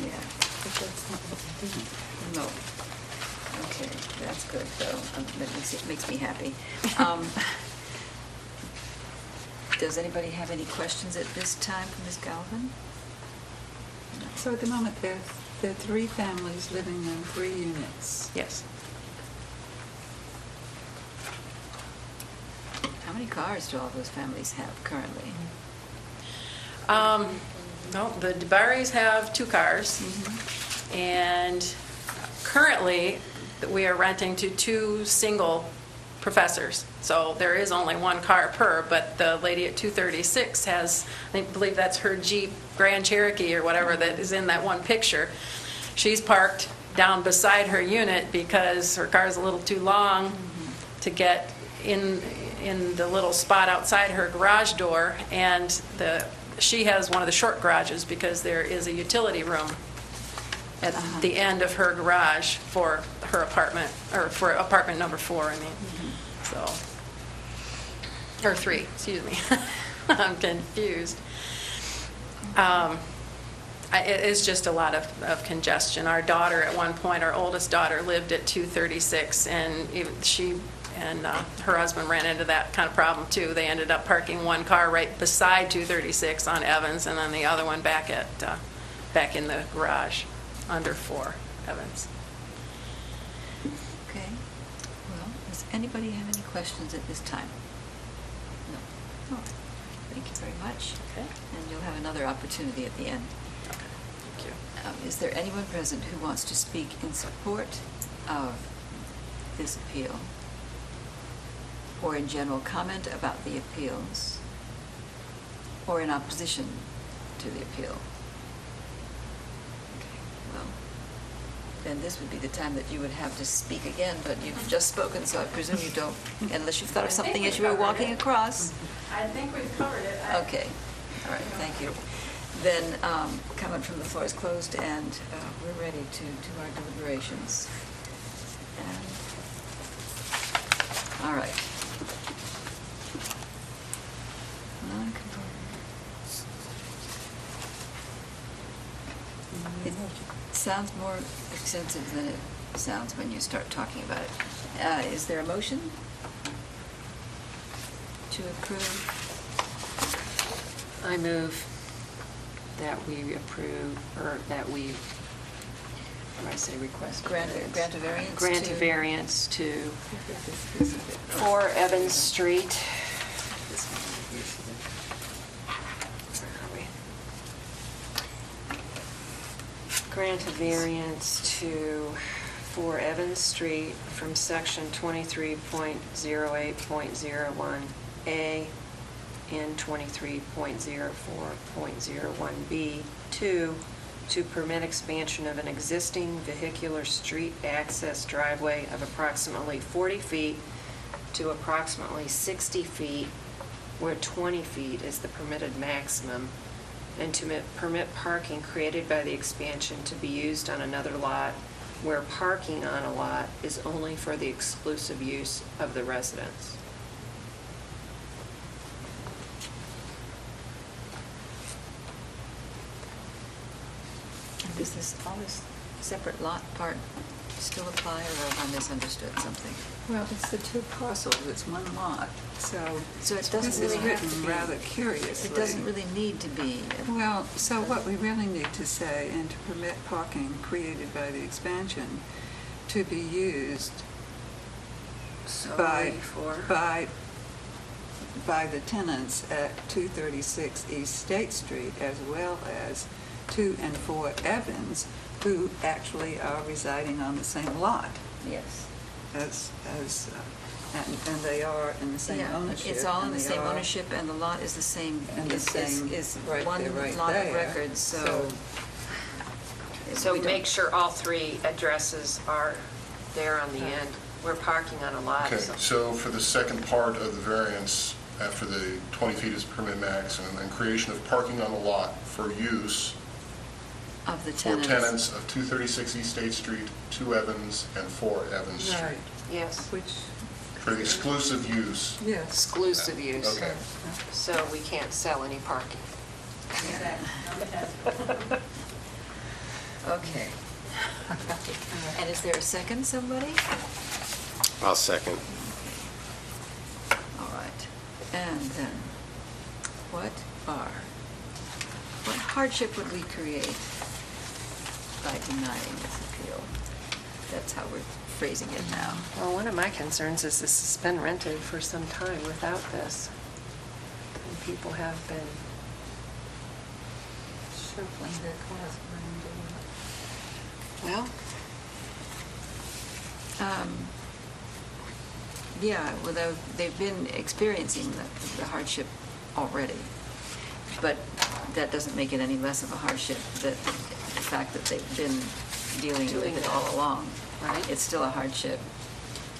Yeah. No. Okay, that's good, though. That makes me happy. Does anybody have any questions at this time for Ms. Galvin? So at the moment, there are 3 families living in 3 units. Yes. How many cars do all those families have currently? No, the DeBarrys have 2 cars, and currently, we are renting to 2 single professors. So there is only 1 car per, but the lady at 236 has, I believe that's her Jeep Grand Cherokee or whatever that is in that one picture. She's parked down beside her unit because her car's a little too long to get in the little spot outside her garage door, and she has one of the short garages because there is a utility room at the end of her garage for her apartment, or for apartment number 4, I mean. So, or 3, excuse me. I'm confused. It is just a lot of congestion. Our daughter, at one point, our oldest daughter, lived at 236, and she and her husband ran into that kind of problem too. They ended up parking 1 car right beside 236 on Evans, and then the other one back in the garage under 4 Evans. Okay. Well, does anybody have any questions at this time? No. All right. Thank you very much. Okay. And you'll have another opportunity at the end. Thank you. Is there anyone present who wants to speak in support of this appeal? Or in general comment about the appeals? Or in opposition to the appeal? Okay, well, then this would be the time that you would have to speak again, but you've just spoken, so I presume you don't, unless you've thought of something as you were walking across. I think we've covered it. Okay, all right, thank you. Then, comment from the floor is closed, and we're ready to do our deliberations. And, all right. It sounds more extensive than it sounds when you start talking about it. Is there a motion to approve? I move that we approve, or that we, what do I say, request? Grant a variance? Grant a variance to 4 Evans Street. Where are we? Grant a variance to 4 Evans Street from section 23.08.01A and 23.04.01B to permit expansion of an existing vehicular street access driveway of approximately 40 feet to approximately 60 feet, where 20 feet is the permitted maximum, and to permit parking created by the expansion to be used on another lot where parking on a lot is only for the exclusive use of the residents. Does all this separate lot part still apply, or have I misunderstood something? Well, it's the 2 parcels, it's 1 lot, so So it this doesn't is really have to written be. rather curiously. It doesn't really need to be. Well, so what we really need to say, and to permit parking created by the expansion to be used by the tenants at 236 East State Street, as well as 2 and 4 Evans, who actually are residing on the same lot Yes. and they are in the same Yeah, ownership. it's all in and the they same are- ownership, and the lot is the same. And the is- same is right one there, right lot of there. record, so. So we don't- make sure all 3 addresses are there on the end. We're parking on a lot. Okay, so for the second part of the variance, after the 20 feet is permit max, and then creation of parking on a lot for use Of the for tenants. tenants of 236 East State Street, 2 Evans, and 4 Evans Street. Right, Yes, which, For the exclusive use. yes. exclusive use. Okay. So we can't sell any parking. Okay. And is there a second, somebody? I'll second. All right. And then, what hardship would we create by denying this appeal? That's how we're phrasing it now. Well, one of my concerns is this has been rented for some time without this. And people have been Shuffling their cars around. well, Yeah, well, they've been experiencing the hardship already, but that doesn't make it any less of a hardship, that the fact that they've been dealing Doing with it that. all along. Right. It's still a hardship.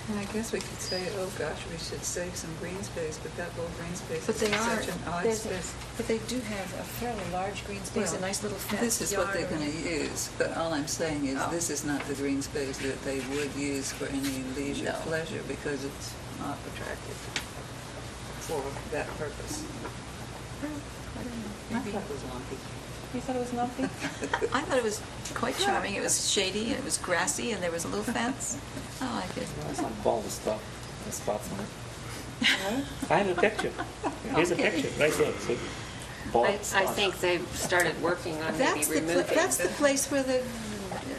And I guess we could say, oh gosh, we should save some green space, but that little green space But is they are, such an odd there's a- space. but they do have a fairly large green space, a Well, nice little fenced yard. This is what they're going to use, but all I'm saying is, Oh. this is not the green space that they would use for any leisure No. pleasure, because it's not attractive for that purpose. I don't know, I maybe. thought it was lumpy. You thought it was lumpy? I thought it was quite charming. It was shady, and it was grassy, and there was a little fence. I like it. Some bald stuff, the spots on it. I have a picture. Here's a Okay. picture, right there, see? Bald I spots. think they've started working on maybe That's removing. the place where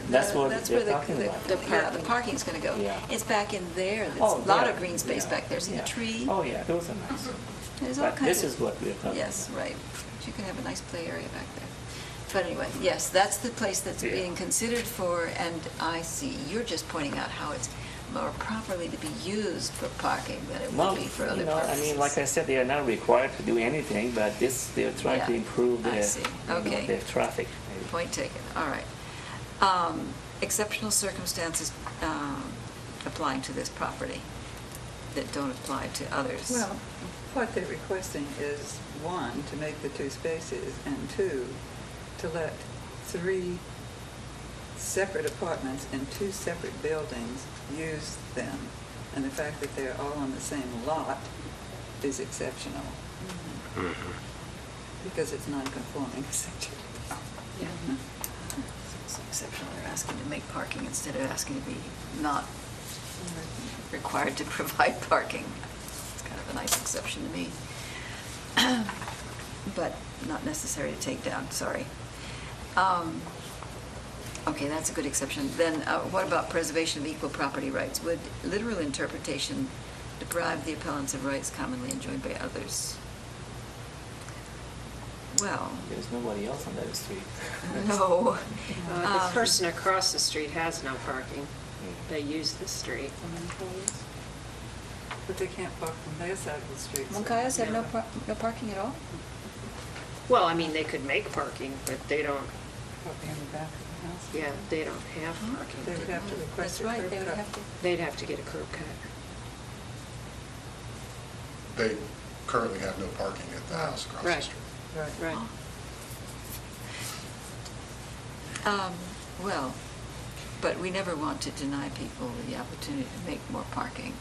That's what that's they're where talking about. The yeah, the parking's going to go. Yeah. It's back in there. There's Oh, a lot there. of green space Yeah. back there. See Yeah. the tree? Oh, yeah, those are nice. There's all But kinds this of- is what we're talking about. Yes, right. But you can have a nice play area back there. But anyway, yes, that's the place that's Yeah. being considered for, and I see, you're just pointing out how it's more properly to be used for parking than it Well, would be for other you know, purposes. I mean, like I said, they are not required to do anything, but they're trying to Yeah, improve I the, see. Okay. the traffic. maybe. Point taken, all right. Exceptional circumstances applying to this property that don't apply to others. Well, what they're requesting is, one, to make the 2 spaces, and 2, to let 3 separate apartments in 2 separate buildings use them. And the fact that they're all on the same lot is exceptional. Because it's non-conforming, essentially. It's exceptional, they're asking to make parking instead of asking to be not required to provide parking. It's kind of a nice exception to me. But not necessary to take down, sorry. Okay, that's a good exception. Then what about preservation of equal property rights? Would literal interpretation deprive the appellants of rights commonly enjoyed by others? Well, There's nobody else on that street. no. The person across the street has no parking. They use the street. But they can't park from their side of the street. so- Moncayas have no parking at all? Well, I mean, they could make parking, but they don't, Parking in the back of the house. yeah, they don't have They parking. would have to That's request a right, curb they would cut. have to. They'd have to get a curb cut. They currently have no parking at the house across the Right. street. Right. Right. Well, but we never want to deny people the opportunity to make more parking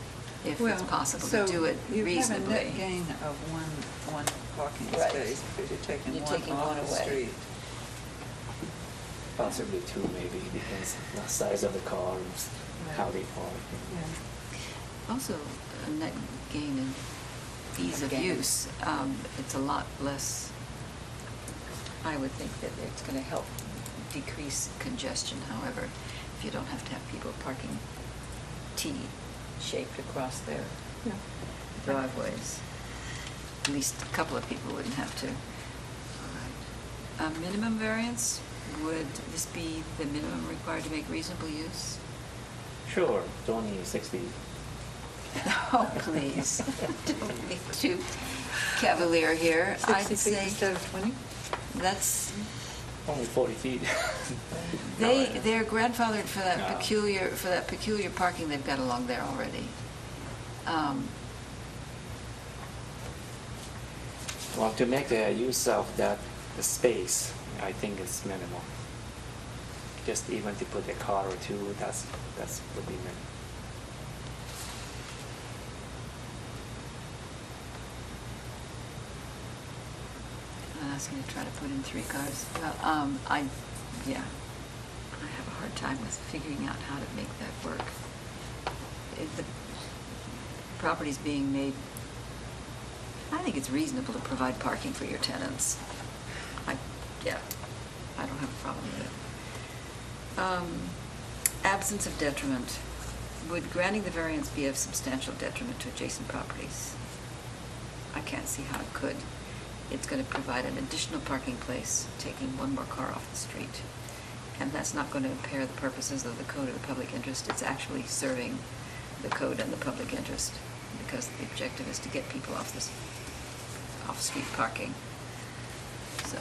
if it's possible to do it So you have a reasonably. net gain of one parking Right. space because you're taking You're one taking off one the away. street. Possibly 2, maybe, depends on the size of the car and how they park. Also, a net gain in ease of use. It's a lot less, I would think that it's going to help decrease congestion, however, if you don't have to have people parking T-shaped across their driveways. At least a couple of people wouldn't have to. All right. Minimum variance, would this be the minimum required to make reasonable use? Sure, it's only 60. Oh, please, don't be too cavalier here. I'd 60 feet say instead of 20? that's, Only 40 feet. they're grandfathered for that No. peculiar parking they've got along there already. Well, to make the use of that space, I think it's minimal. Just even to put a car or 2, that's would be minimal. I'm asking to try to put in 3 cars. Well, I have a hard time with figuring out how to make that work. If the property's being made, I think it's reasonable to provide parking for your tenants. I don't have a problem with it. Absence of detriment. Would granting the variance be of substantial detriment to adjacent properties? I can't see how it could. It's going to provide an additional parking place, taking 1 more car off the street. And that's not going to impair the purposes of the code or the public interest. It's actually serving the code and the public interest, because the objective is to get people off-street parking. So,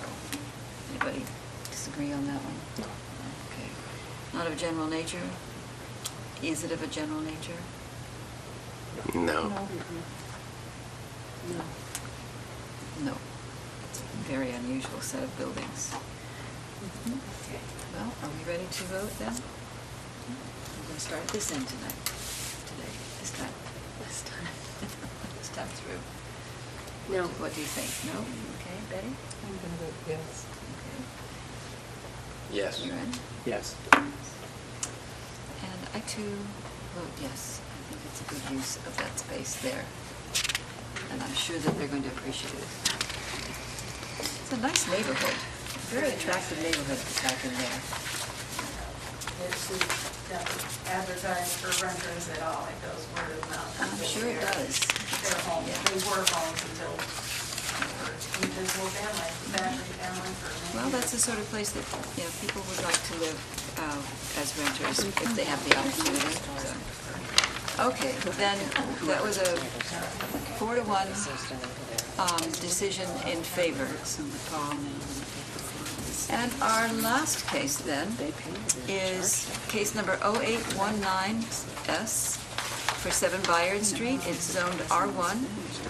anybody disagree on that one? No. Okay. Not of general nature? Is it of a general nature? No. No. It's a very unusual set of buildings. Okay, well, are we ready to vote then? We're going to start at this end today, this time through. No. What do you think? No? Okay, Betty? I'm going to vote yes. Okay. Yes. You're in? Yes. And I too vote yes. I think it's a good use of that space there. And I'm sure that they're going to appreciate it. It's a nice neighborhood, very attractive neighborhood back in there. It's advertised for renters at all, it goes word of mouth. I'm sure it does. their homes. They were homes until individual family, factory family for many Well, that's the years. sort of place that, people would like to live as renters if they have the opportunity. So. Okay, then that was a 4-1 decision in favor. And our last case then is case number 0819S for 7 Bayard Street. It's zoned R1,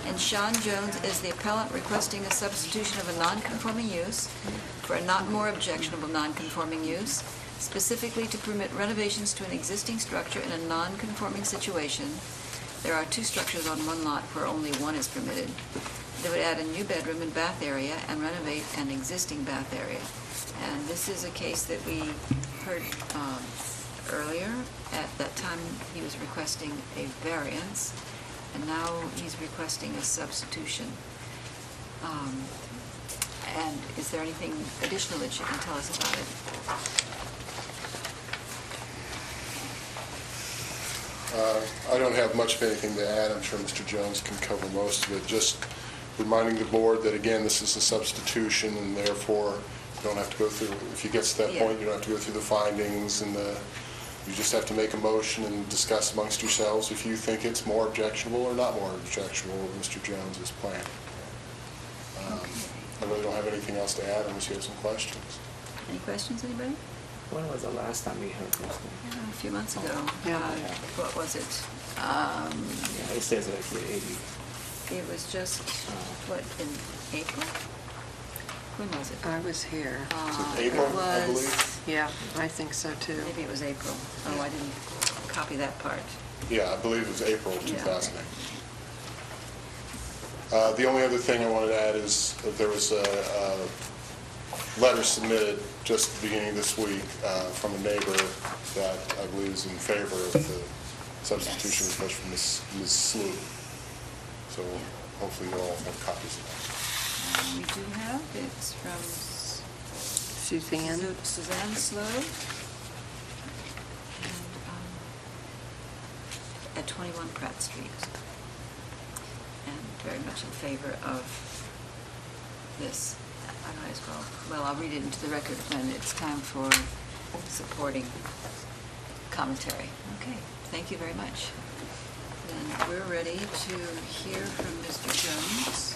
and Sean Jones is the appellant requesting a substitution of a non-conforming use for a not more objectionable non-conforming use, specifically to permit renovations to an existing structure in a non-conforming situation. There are 2 structures on one lot where only one is permitted. They would add a new bedroom and bath area and renovate an existing bath area. And this is a case that we heard earlier. At that time, he was requesting a variance, and now he's requesting a substitution. And is there anything additional that you can tell us about it? I don't have much of anything to add. I'm sure Mr. Jones can cover most of it. Just reminding the board that, again, this is a substitution, and therefore you don't have to go through, if you get to that point, you don't have to go through the findings, and you just have to make a motion and discuss amongst yourselves if you think it's more objectionable or not more objectionable with Mr. Jones's plan. I really don't have anything else to add unless you have some questions. Any questions, anybody? When was the last time we heard this thing? A few months ago. Yeah. What was it? Yeah, it says like the 80. It was just, what, in April? When was it? I was here. April, It I was, believe? Yeah, I think so too. maybe it was April. Oh, I didn't copy that part. Yeah, I believe it was April of Yeah. 2008. The only other thing I wanted to add is that there was a letter submitted just at the beginning of this week from a neighbor that I believe is in favor of the substitution request from Ms. Slew. So hopefully you all have copies of that. We do have, it's from Suzanne? Suzanne Slow. And, at 21 Pratt Street. And very much in favor of this. I might as well I'll read it into the record when it's time for supporting commentary. Okay, thank you very much. Then we're ready to hear from Mr. Jones.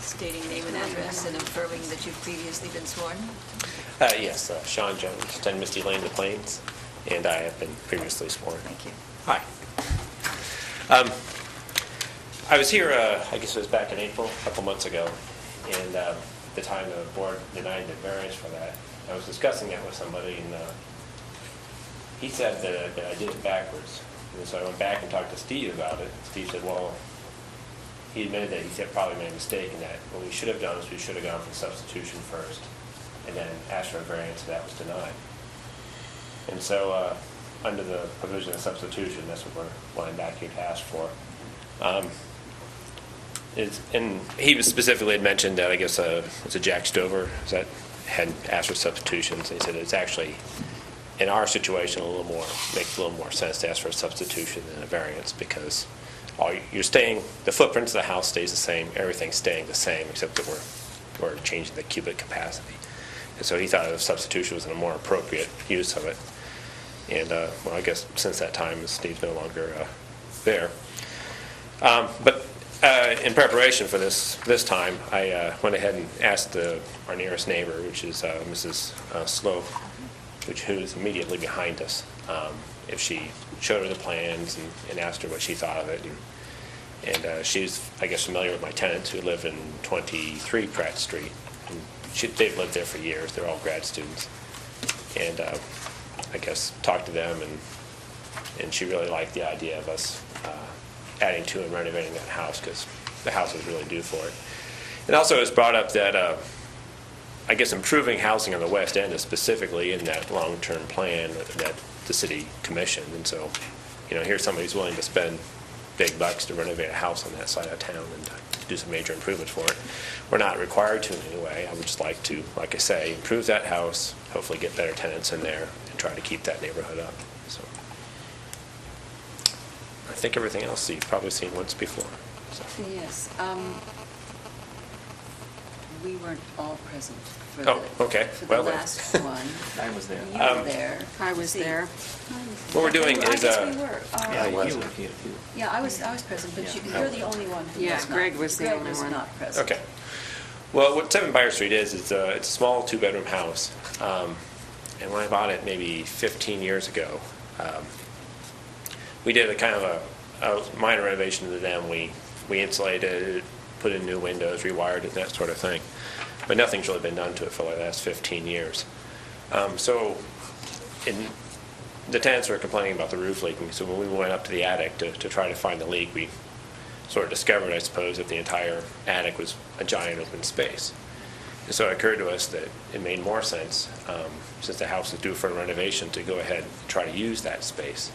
Stating name and address and affirming that you've previously been sworn. Yes, Sean Jones, 10 Misty Lane, The Plains, and I have been previously sworn. Thank you. Hi. I was here, I guess it was back in April, a couple months ago, and at the time the board denied the variance for that. I was discussing that with somebody, and he said that I did it backwards. And so I went back and talked to Steve about it. Steve said, well, he admitted that he probably made a mistake, and that what we should have done is we should have gone for substitution first, and then asked for a variance, and that was denied. And so, under the provision of substitution, that's what we're going back here to ask for. And he was specifically had mentioned that, I guess, it's a Jack Stover that had asked for substitutions. And he said it's actually, in our situation, makes a little more sense to ask for a substitution than a variance, because the footprint of the house stays the same, everything's staying the same, except that we're changing the cubic capacity. And so he thought a substitution was a more appropriate use of it. And, well, I guess since that time, Steve's no longer there. But in preparation for this time, I went ahead and asked our nearest neighbor, which is Mrs. Slope, who's immediately behind us, if she showed her the plans and asked her what she thought of it. And she's, I guess, familiar with my tenants who live in 23 Pratt Street. And they've lived there for years. They're all grad students. And I guess talked to them, and she really liked the idea of us adding to and renovating that house, because the house was really due for it. And also it was brought up that I guess improving housing on the West End is specifically in that long-term plan that the city commissioned. And so, here's somebody who's willing to spend big bucks to renovate a house on that side of town and do some major improvements for it. We're not required to in any way. I would just like to, like I say, improve that house, hopefully get better tenants in there and try to keep that neighborhood up. So I think everything else you've probably seen once before. So. Yes. We weren't all present for Oh, okay. for the Well, then. last one. I was there. You were there. I was there. What we're doing I is, guess we were. Yeah, I was. you were here too. Yeah, I was present, but you're the only one who Yeah, was not. Greg was the only Greg was one. not present. Okay. Well, what 7 Byers Street is, it's a small 2-bedroom house. And when I bought it maybe 15 years ago, we did a kind of a minor renovation to them. We insulated it, put in new windows, rewired it, that sort of thing. But nothing's really been done to it for the last 15 years. So the tenants were complaining about the roof leaking, so when we went up to the attic to try to find the leak, we sort of discovered, I suppose, that the entire attic was a giant open space. And so it occurred to us that it made more sense, since the house was due for a renovation, to go ahead and try to use that space.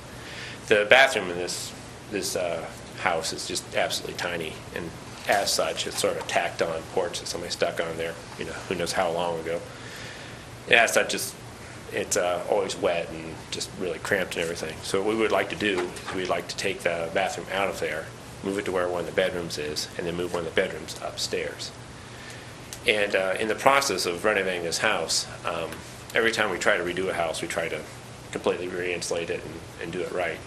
The bathroom in this house is just absolutely tiny, and as such, it's sort of tacked on porch that somebody stuck on there, who knows how long ago. And as such, it's always wet and just really cramped and everything. So what we would like to do is we'd like to take the bathroom out of there, move it to where one of the bedrooms is, and then move one of the bedrooms upstairs. And in the process of renovating this house, every time we try to redo a house, we try to completely re-insulate it and do it right.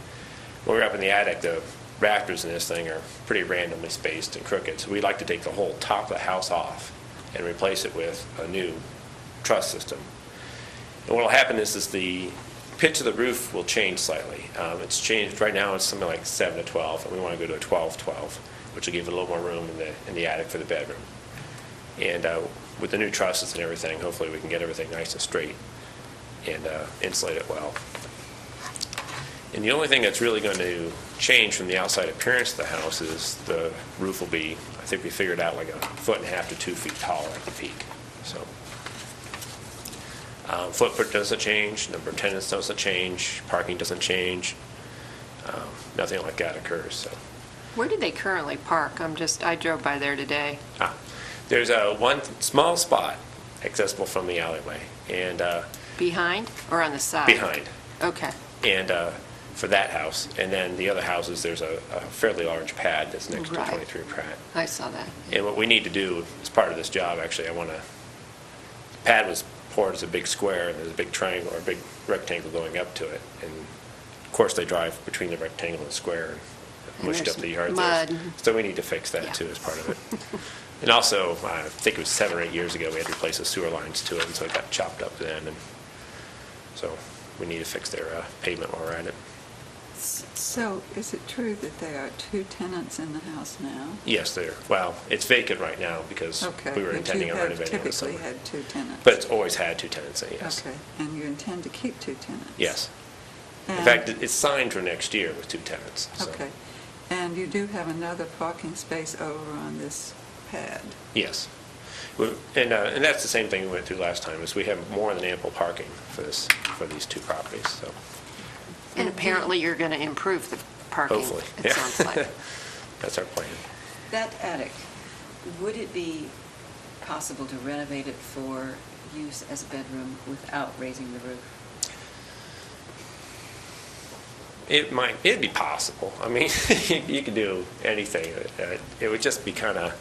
When we're up in the attic, the rafters in this thing are pretty randomly spaced and crooked, so we'd like to take the whole top of the house off and replace it with a new truss system. And what will happen is the pitch of the roof will change slightly. It's changed, right now it's something like 7 to 12, and we want to go to a 12-12, which will give it a little more room in the attic for the bedroom. And with the new trusses and everything, hopefully we can get everything nice and straight and insulate it well. And the only thing that's really going to change from the outside appearance of the house is the roof will be, I think we figured out, like 1.5 to 2 feet taller at the peak. So footprint doesn't change, number of tenants doesn't change, parking doesn't change, nothing like that occurs. So. Where do they currently park? I drove by there today. There's one small spot accessible from the alleyway, and Behind or on the side? behind. Okay. And for that house, and then the other houses, there's a fairly large pad that's next Right. to 23 Pratt. I saw that. And what we need to do as part of this job, actually, the pad was poured as a big square, and there's a big triangle or a big rectangle going up to it. And of course, they drive between the rectangle and the square and mushed there's up the yard mud. there. So we need to fix that Yeah. too as part of it. And also, I think it was 7 or 8 years ago, we had to replace the sewer lines to it, and so it got chopped up then. And so we need to fix their pavement while we're at it. So is it true that there are 2 tenants in the house now? Yes, it's vacant right now because Okay. we were but intending you on have renovating it this summer. typically had 2 tenants? But it's always had 2 tenants in it, yes. Okay, and you intend to keep 2 tenants? Yes. In And- fact, it's signed for next year with 2 tenants. So. Okay, and you do have another parking space over on this pad? Yes. And that's the same thing we went through last time, is we have more than ample parking for these 2 properties, so And apparently you're going to improve the parking, hopefully. it sounds like. That's our plan. That attic, would it be possible to renovate it for use as a bedroom without raising the roof? It'd be possible. I mean, you could do anything. It would just be kind of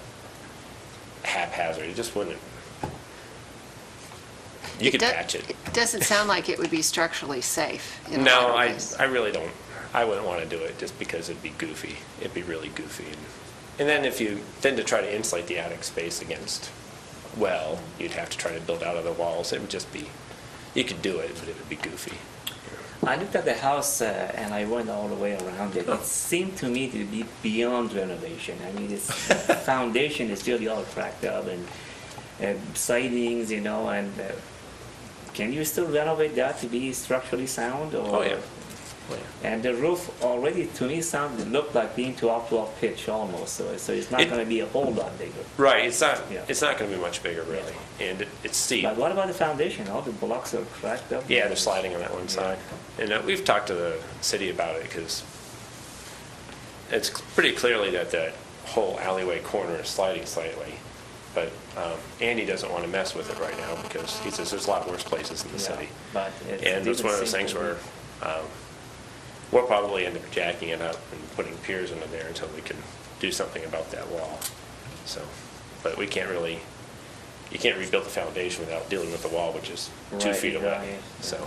haphazard. It just wouldn't. You could patch it. It doesn't sound like it would be structurally safe in a No, lot of ways. I really don't. I wouldn't want to do it just because it'd be goofy. It'd be really goofy. And then to try to insulate the attic space against, you'd have to try to build out other walls. It would just be, you could do it, but it would be goofy. I looked at the house and I went all the way around it. It seemed to me to be beyond renovation. I mean, its foundation is really all cracked up and sidings, and can you still renovate that to be structurally sound? Or, Oh, yeah. And the roof already, to me, looked like being 12-12 pitch almost. So it's not going to be a whole lot bigger. Right. It's not. Yeah. It's not going to be much bigger, really, and it's steep. But what about the foundation? All the blocks are cracked up. Yeah, they're sliding on that one side. And we've talked to the city about it because it's pretty clearly that whole alleyway corner is sliding slightly. but Andy doesn't want to mess with it right now because he says there's a lot worse places in the Yeah, city. but it And it's didn't one of those seem things to be- where we'll probably end up jacking it up and putting piers under there until we can do something about that wall. So, but we can't really, you can't rebuild the foundation without dealing with the wall, which is 2 Right, feet away. right, So,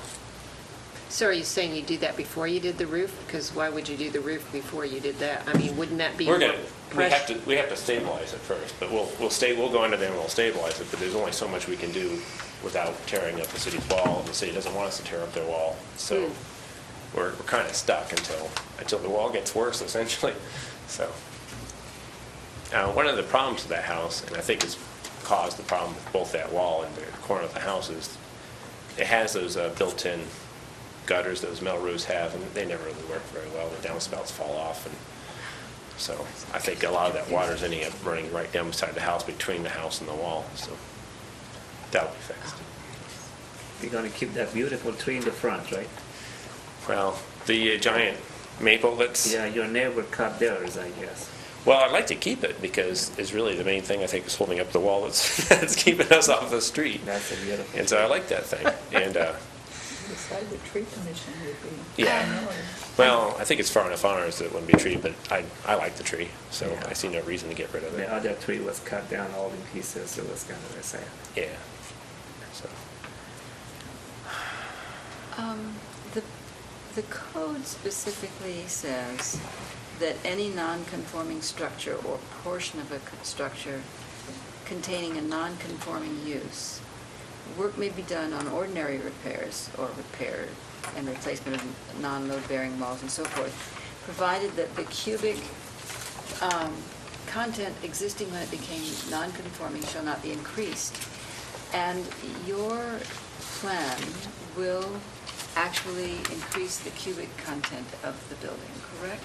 So are you saying you do that before you did the roof? Because why would you do the roof before you did that? I mean, wouldn't that be we're more gonna, we have to stabilize it first, but we'll go under there and we'll stabilize it, but there's only so much we can do without tearing up the city's wall, and the city doesn't want us to tear up their wall. So we're kind of stuck until the wall gets worse, essentially. So, one of the problems with that house, and I think has caused the problem with both that wall and the corner of the house, is it has those built-in gutters those metal roofs have, and they never really work very well. The downspouts fall off, and so I think a lot of that water's ending up running right down beside the house, between the house and the wall, so that'll be fixed. You're gonna keep that beautiful tree in the front, right? Well, the giant maple that's, Yeah, your neighbor cut theirs, I guess. well, I'd like to keep it because it's really the main thing I think is holding up the wall that's, that's keeping us off the street. That's a beautiful. And so I like that thing, and, Beside the tree commission would be. yeah. Well, I think it's far enough on ours that it wouldn't be a tree, but I like the tree, so Yeah. I see no reason to get rid of it. The other tree was cut down all in pieces. It was kind of sad. Yeah. So, The code specifically says that any non-conforming structure or portion of a structure containing a non-conforming use, work may be done on ordinary repairs or repair and replacement of non-load-bearing walls and so forth, provided that the cubic content existing when it became non-conforming shall not be increased. And your plan will actually increase the cubic content of the building, correct?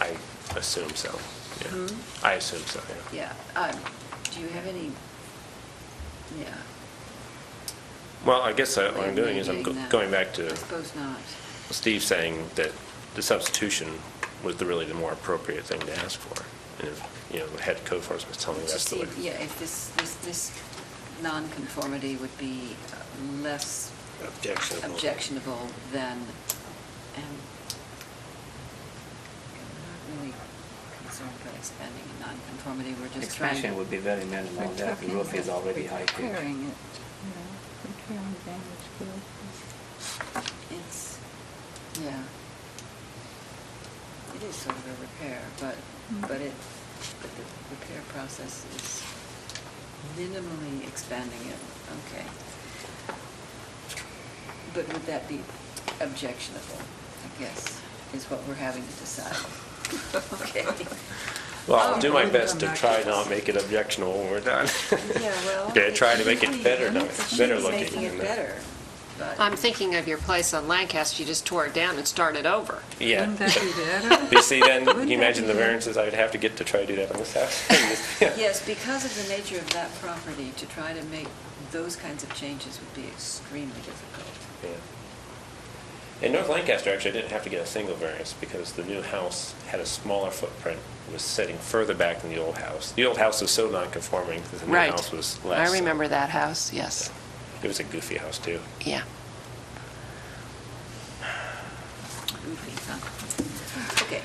I assume so, yeah. I assume so, yeah. Yeah. Do you have any, yeah, Well, I guess what I'm doing is I'm Mitigating that. going back I to suppose not. Steve saying that the substitution was really the more appropriate thing to ask for. And if, the head code enforcement is telling me To that's the see, way. yeah, if this non-conformity would be less objectionable than, and we're not really concerned about expanding a non-conformity, we're just trying. Expansion would be very minimal. That roof is already high pitch. Repairing it, repairing damaged buildings. It's, yeah. It is sort of a repair, but the repair process is minimally expanding it, okay. But would that be objectionable, I guess, is what we're having to decide. Okay. Well, I'll do my We'll best come to back try to not this. make it objectionable when we're done. Yeah, well. Yeah, try to make it better, no, She's better looking. making it than that. better, but. I'm thinking of your place on Lancaster, you just tore it down and started over. Yeah. Wouldn't that be better? You see, then, Wouldn't can you that imagine be the better? variances I would have to get to try to do that on this house? Yes, because of the nature of that property, to try to make those kinds of changes would be extremely difficult. Yeah. In North Lancaster, actually, I didn't have to get a single variance because the new house had a smaller footprint, was sitting further back than the old house. The old house was so non-conforming that the new Right. house was less. I remember that house, yes. It was a goofy house, too. Yeah. Goofy, huh? Okay.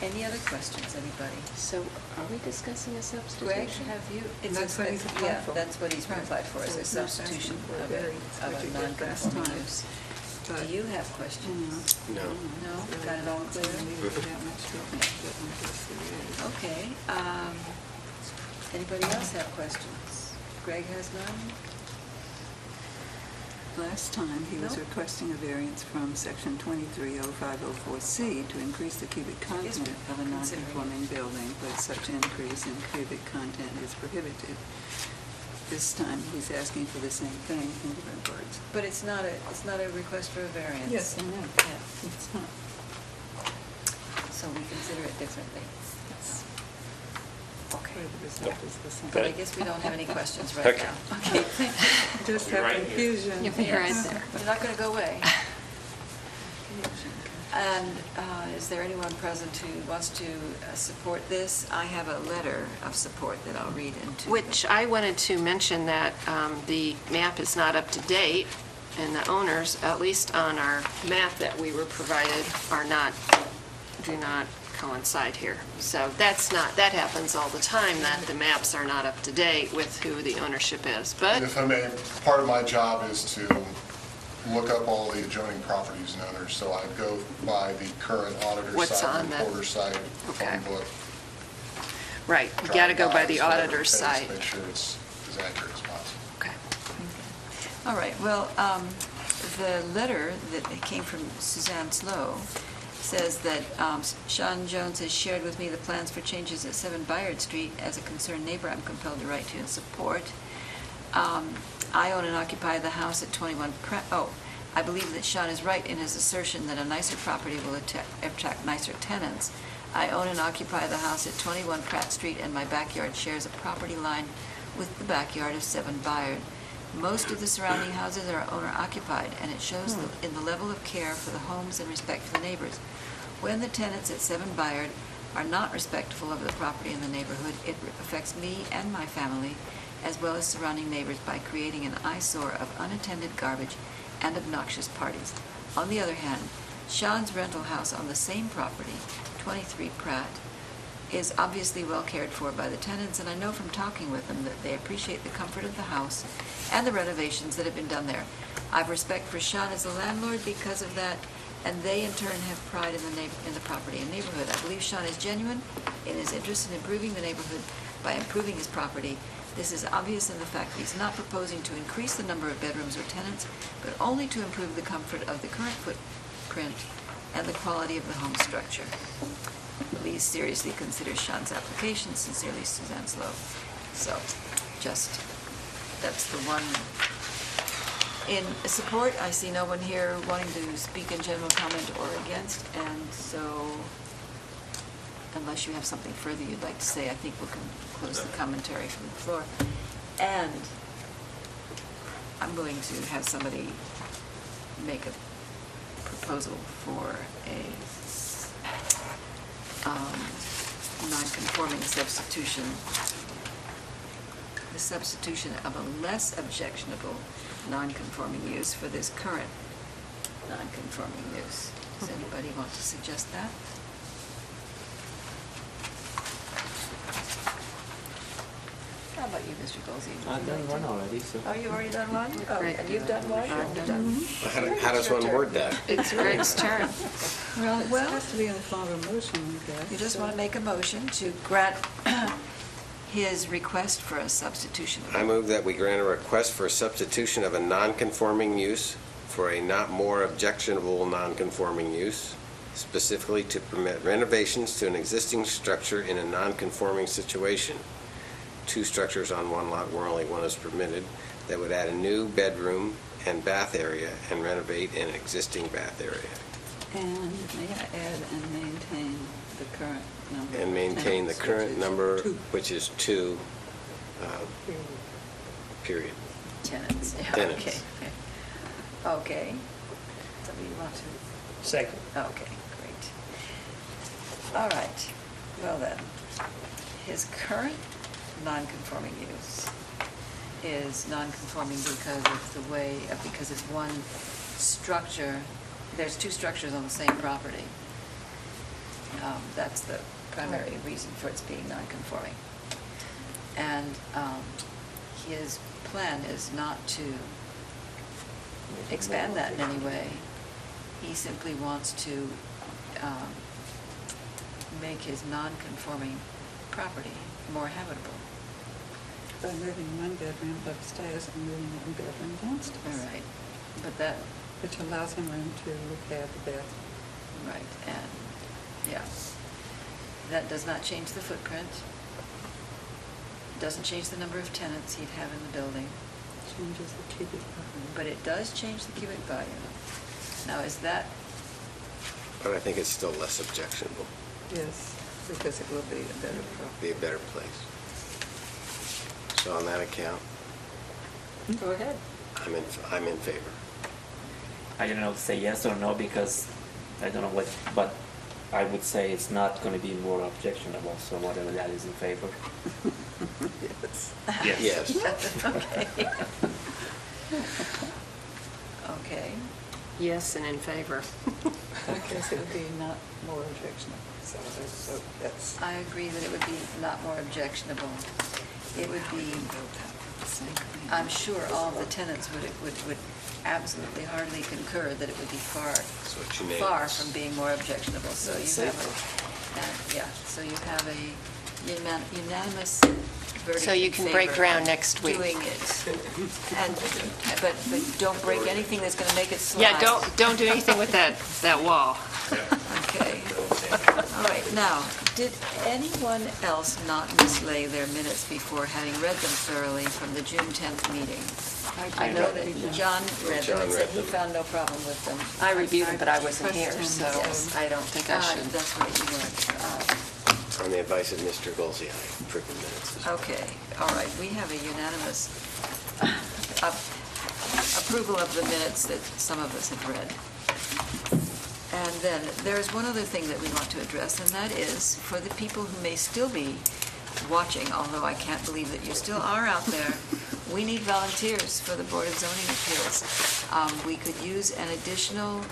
Any other questions, anybody? So are we discussing a substitution? Greg, have you? That's what he's applied for. Yeah, that's what he's Right. applied for, is So a it's not asking substitution for a of variance, a which you did last non-conforming time. use. But- Do you have questions? No. No? Got it all clear? Okay. Anybody else have questions? Greg has none? Last time, he was No. requesting a variance from section 230504C to increase the cubic Yes, content of a we're considering non-conforming building, but such increase in cubic content is prohibited. This time, he's asking for the same thing in different words. But it's not a request for a variance. Yes, I know. Yeah. It's not. So we consider it differently. Yes. Okay. The result is the same. But I guess we don't have any questions right Okay. now. Okay, thank you. Just You're have right here. confusion. You'll be right there. You're not going to go away. And is there anyone present who wants to support this? I have a letter of support that I'll read into. Which I wanted to mention that the map is not up to date, and the owners, at least on our map that we were provided, do not coincide here. So that happens all the time, that the maps are not up to date with who the ownership is. But If I may, part of my job is to look up all the adjoining properties and owners, so I go by the current auditor's What's site, on that? recorder's site, Okay. phone book. right, you got to go by the drive by, auditor's so whatever it site. takes to make sure it's as accurate as possible. Okay. All right, well, the letter that came from Suzanne Slow says that Sean Jones has shared with me the plans for changes at 7 Bayard Street. As a concerned neighbor, I'm compelled to write to you in support. I own and occupy the house at 21 Pratt. Oh, I believe that Sean is right in his assertion that a nicer property will attract nicer tenants. I own and occupy the house at 21 Pratt Street, and my backyard shares a property line with the backyard of 7 Bayard. Most of the surrounding houses are owner-occupied, and it shows in the level of care for the homes and respect for the neighbors. When the tenants at 7 Bayard are not respectful of the property in the neighborhood, it affects me and my family, as well as surrounding neighbors, by creating an eyesore of unattended garbage and obnoxious parties. On the other hand, Sean's rental house on the same property, 23 Pratt, is obviously well cared for by the tenants, and I know from talking with them that they appreciate the comfort of the house and the renovations that have been done there. I have respect for Sean as a landlord because of that, and they in turn have pride in the property and neighborhood. I believe Sean is genuine in his interest in improving the neighborhood by improving his property. This is obvious in the fact that he's not proposing to increase the number of bedrooms or tenants, but only to improve the comfort of the current footprint and the quality of the home structure. Please seriously consider Sean's application. Sincerely, Suzanne Slow. So, that's the one. In support, I see no one here wanting to speak in general comment or against, and so unless you have something further you'd like to say, I think we can close the commentary from the floor. And I'm going to have somebody make a proposal for a non-conforming substitution, the substitution of a less objectionable non-conforming use for this current non-conforming use. Does anybody want to suggest that? How about you, Mr. Golsey? I've done one already, so. Oh, you've already done one? Oh, and you've done one? I've done. How does one word that? It's Greg's turn. It has to be in the form of a motion, I guess. You just want to make a motion to grant his request for a substitution. I move that we grant a request for a substitution of a non-conforming use for a not more objectionable non-conforming use, specifically to permit renovations to an existing structure in a non-conforming situation. 2 structures on one lot where only one is permitted, that would add a new bedroom and bath area and renovate an existing bath area. And may I add, and maintain the current number? And maintain the current number, which is 2, period. Tenants. Yeah, Tenants. Okay. Okay. Somebody want to? Second. Okay, great. All right. Well then, his current non-conforming use is non-conforming because of the way, because it's one structure. There's 2 structures on the same property. That's the primary reason for its being non-conforming. And his plan is not to expand that in any way. He simply wants to make his non-conforming property more habitable. By moving 1 bedroom upstairs and moving 1 bedroom downstairs. All right. But that, Which allows him room to repair the bathroom. right, and, yeah. That does not change the footprint. Doesn't change the number of tenants he'd have in the building, Changes the cubic volume. but it does change the cubic volume. Now, is that, But I think it's still less objectionable, Yes, because it will be a better be a better place. So on that account, go ahead. I'm in favor. I don't know if to say yes or no because I don't know what, but I would say it's not going to be more objectionable, so whatever that is in favor. Yes. Yes. Yes. Okay. Okay. Yes, and in favor. I guess it would be not more objectionable, so that's. I agree that it would be not more objectionable. It would be, I'm sure all of the tenants would absolutely heartily concur that it would be far what you named. from being more objectionable. So you have so you have a unanimous verdict So you in can break favor ground of next week. Doing it. But don't break anything that's going to make it slide. Yeah, don't do anything with that wall. Okay. All right, now, did anyone else not mislay their minutes before having read them thoroughly from the June 10th meeting? I know that John read them and said he found no problem with them. I reviewed them, but I wasn't here, so Yes. I don't think I should. That's right, you were. On the advice of Mr. Golsey, I approve the minutes as well. Okay, all right, we have a unanimous approval of the minutes that some of us have read. And then there is one other thing that we want to address, and that is for the people who may still be watching, although I can't believe that you still are out there, we need volunteers for the Board of Zoning Appeals. We could use an additional,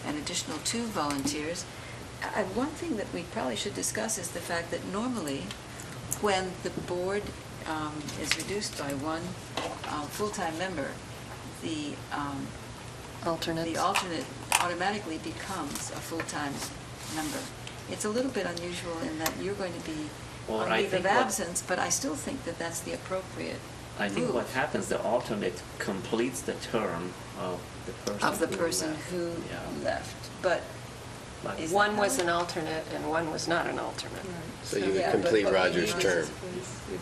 an additional two volunteers. One thing that we probably should discuss is the fact that normally, when the board is reduced by one full-time member, the Alternate. automatically becomes a full-time member. It's a little bit unusual in that you're going to be Well, on I leave of think what- absence, but I still think that that's the appropriate I think move what happens, the alternate completes the term of the person. of the person left. who Yeah. left. But But- is One that was how- an alternate and one was not an alternate. So you Yeah, would but complete what we Roger's need term, is-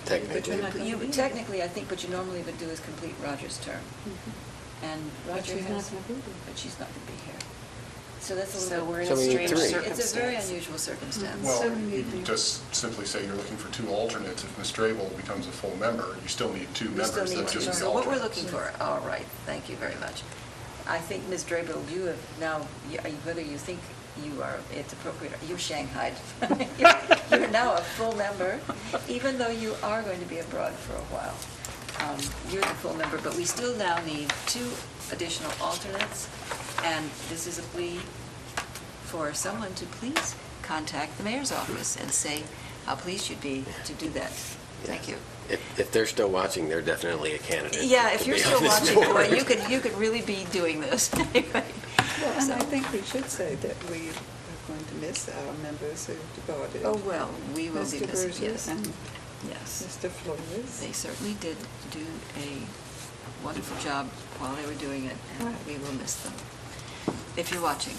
technically. You would technically, I think, what you normally would do is complete Roger's term. And Roger has, but she's not going to be here. So that's a So little we're bit. in So a we need strange three. circumstance. It's a very unusual circumstance. Well, you can just simply say you're looking for two alternates. If Ms. Drabel becomes a full member, you still need two We members. still need That's to just the know what we're alternates. looking for. All right, thank you very much. I think, Ms. Drabel, you have now, whether you think you are, it's appropriate, you're shanghaied. You're now a full member, even though you are going to be abroad for a while. You're the full member, but we still now need two additional alternates, and this is a plea for someone to please contact the mayor's office and say how pleased you'd be to do that. Thank you. If they're still watching, they're definitely a candidate. Yeah, to if you're be still on this watching, board. boy, you could really be doing this. Anyway. Well, and I So- think we should say that we are going to miss our members who departed. Oh, well, we will be Mr. missing, Burgess yes. and Yes. Mr. Flores. They certainly did do a wonderful job while they were doing it, and Right. we will miss them. If you're watching.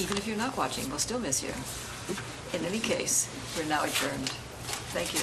Even if you're not watching, we'll still miss you. In any case, we're now adjourned. Thank you.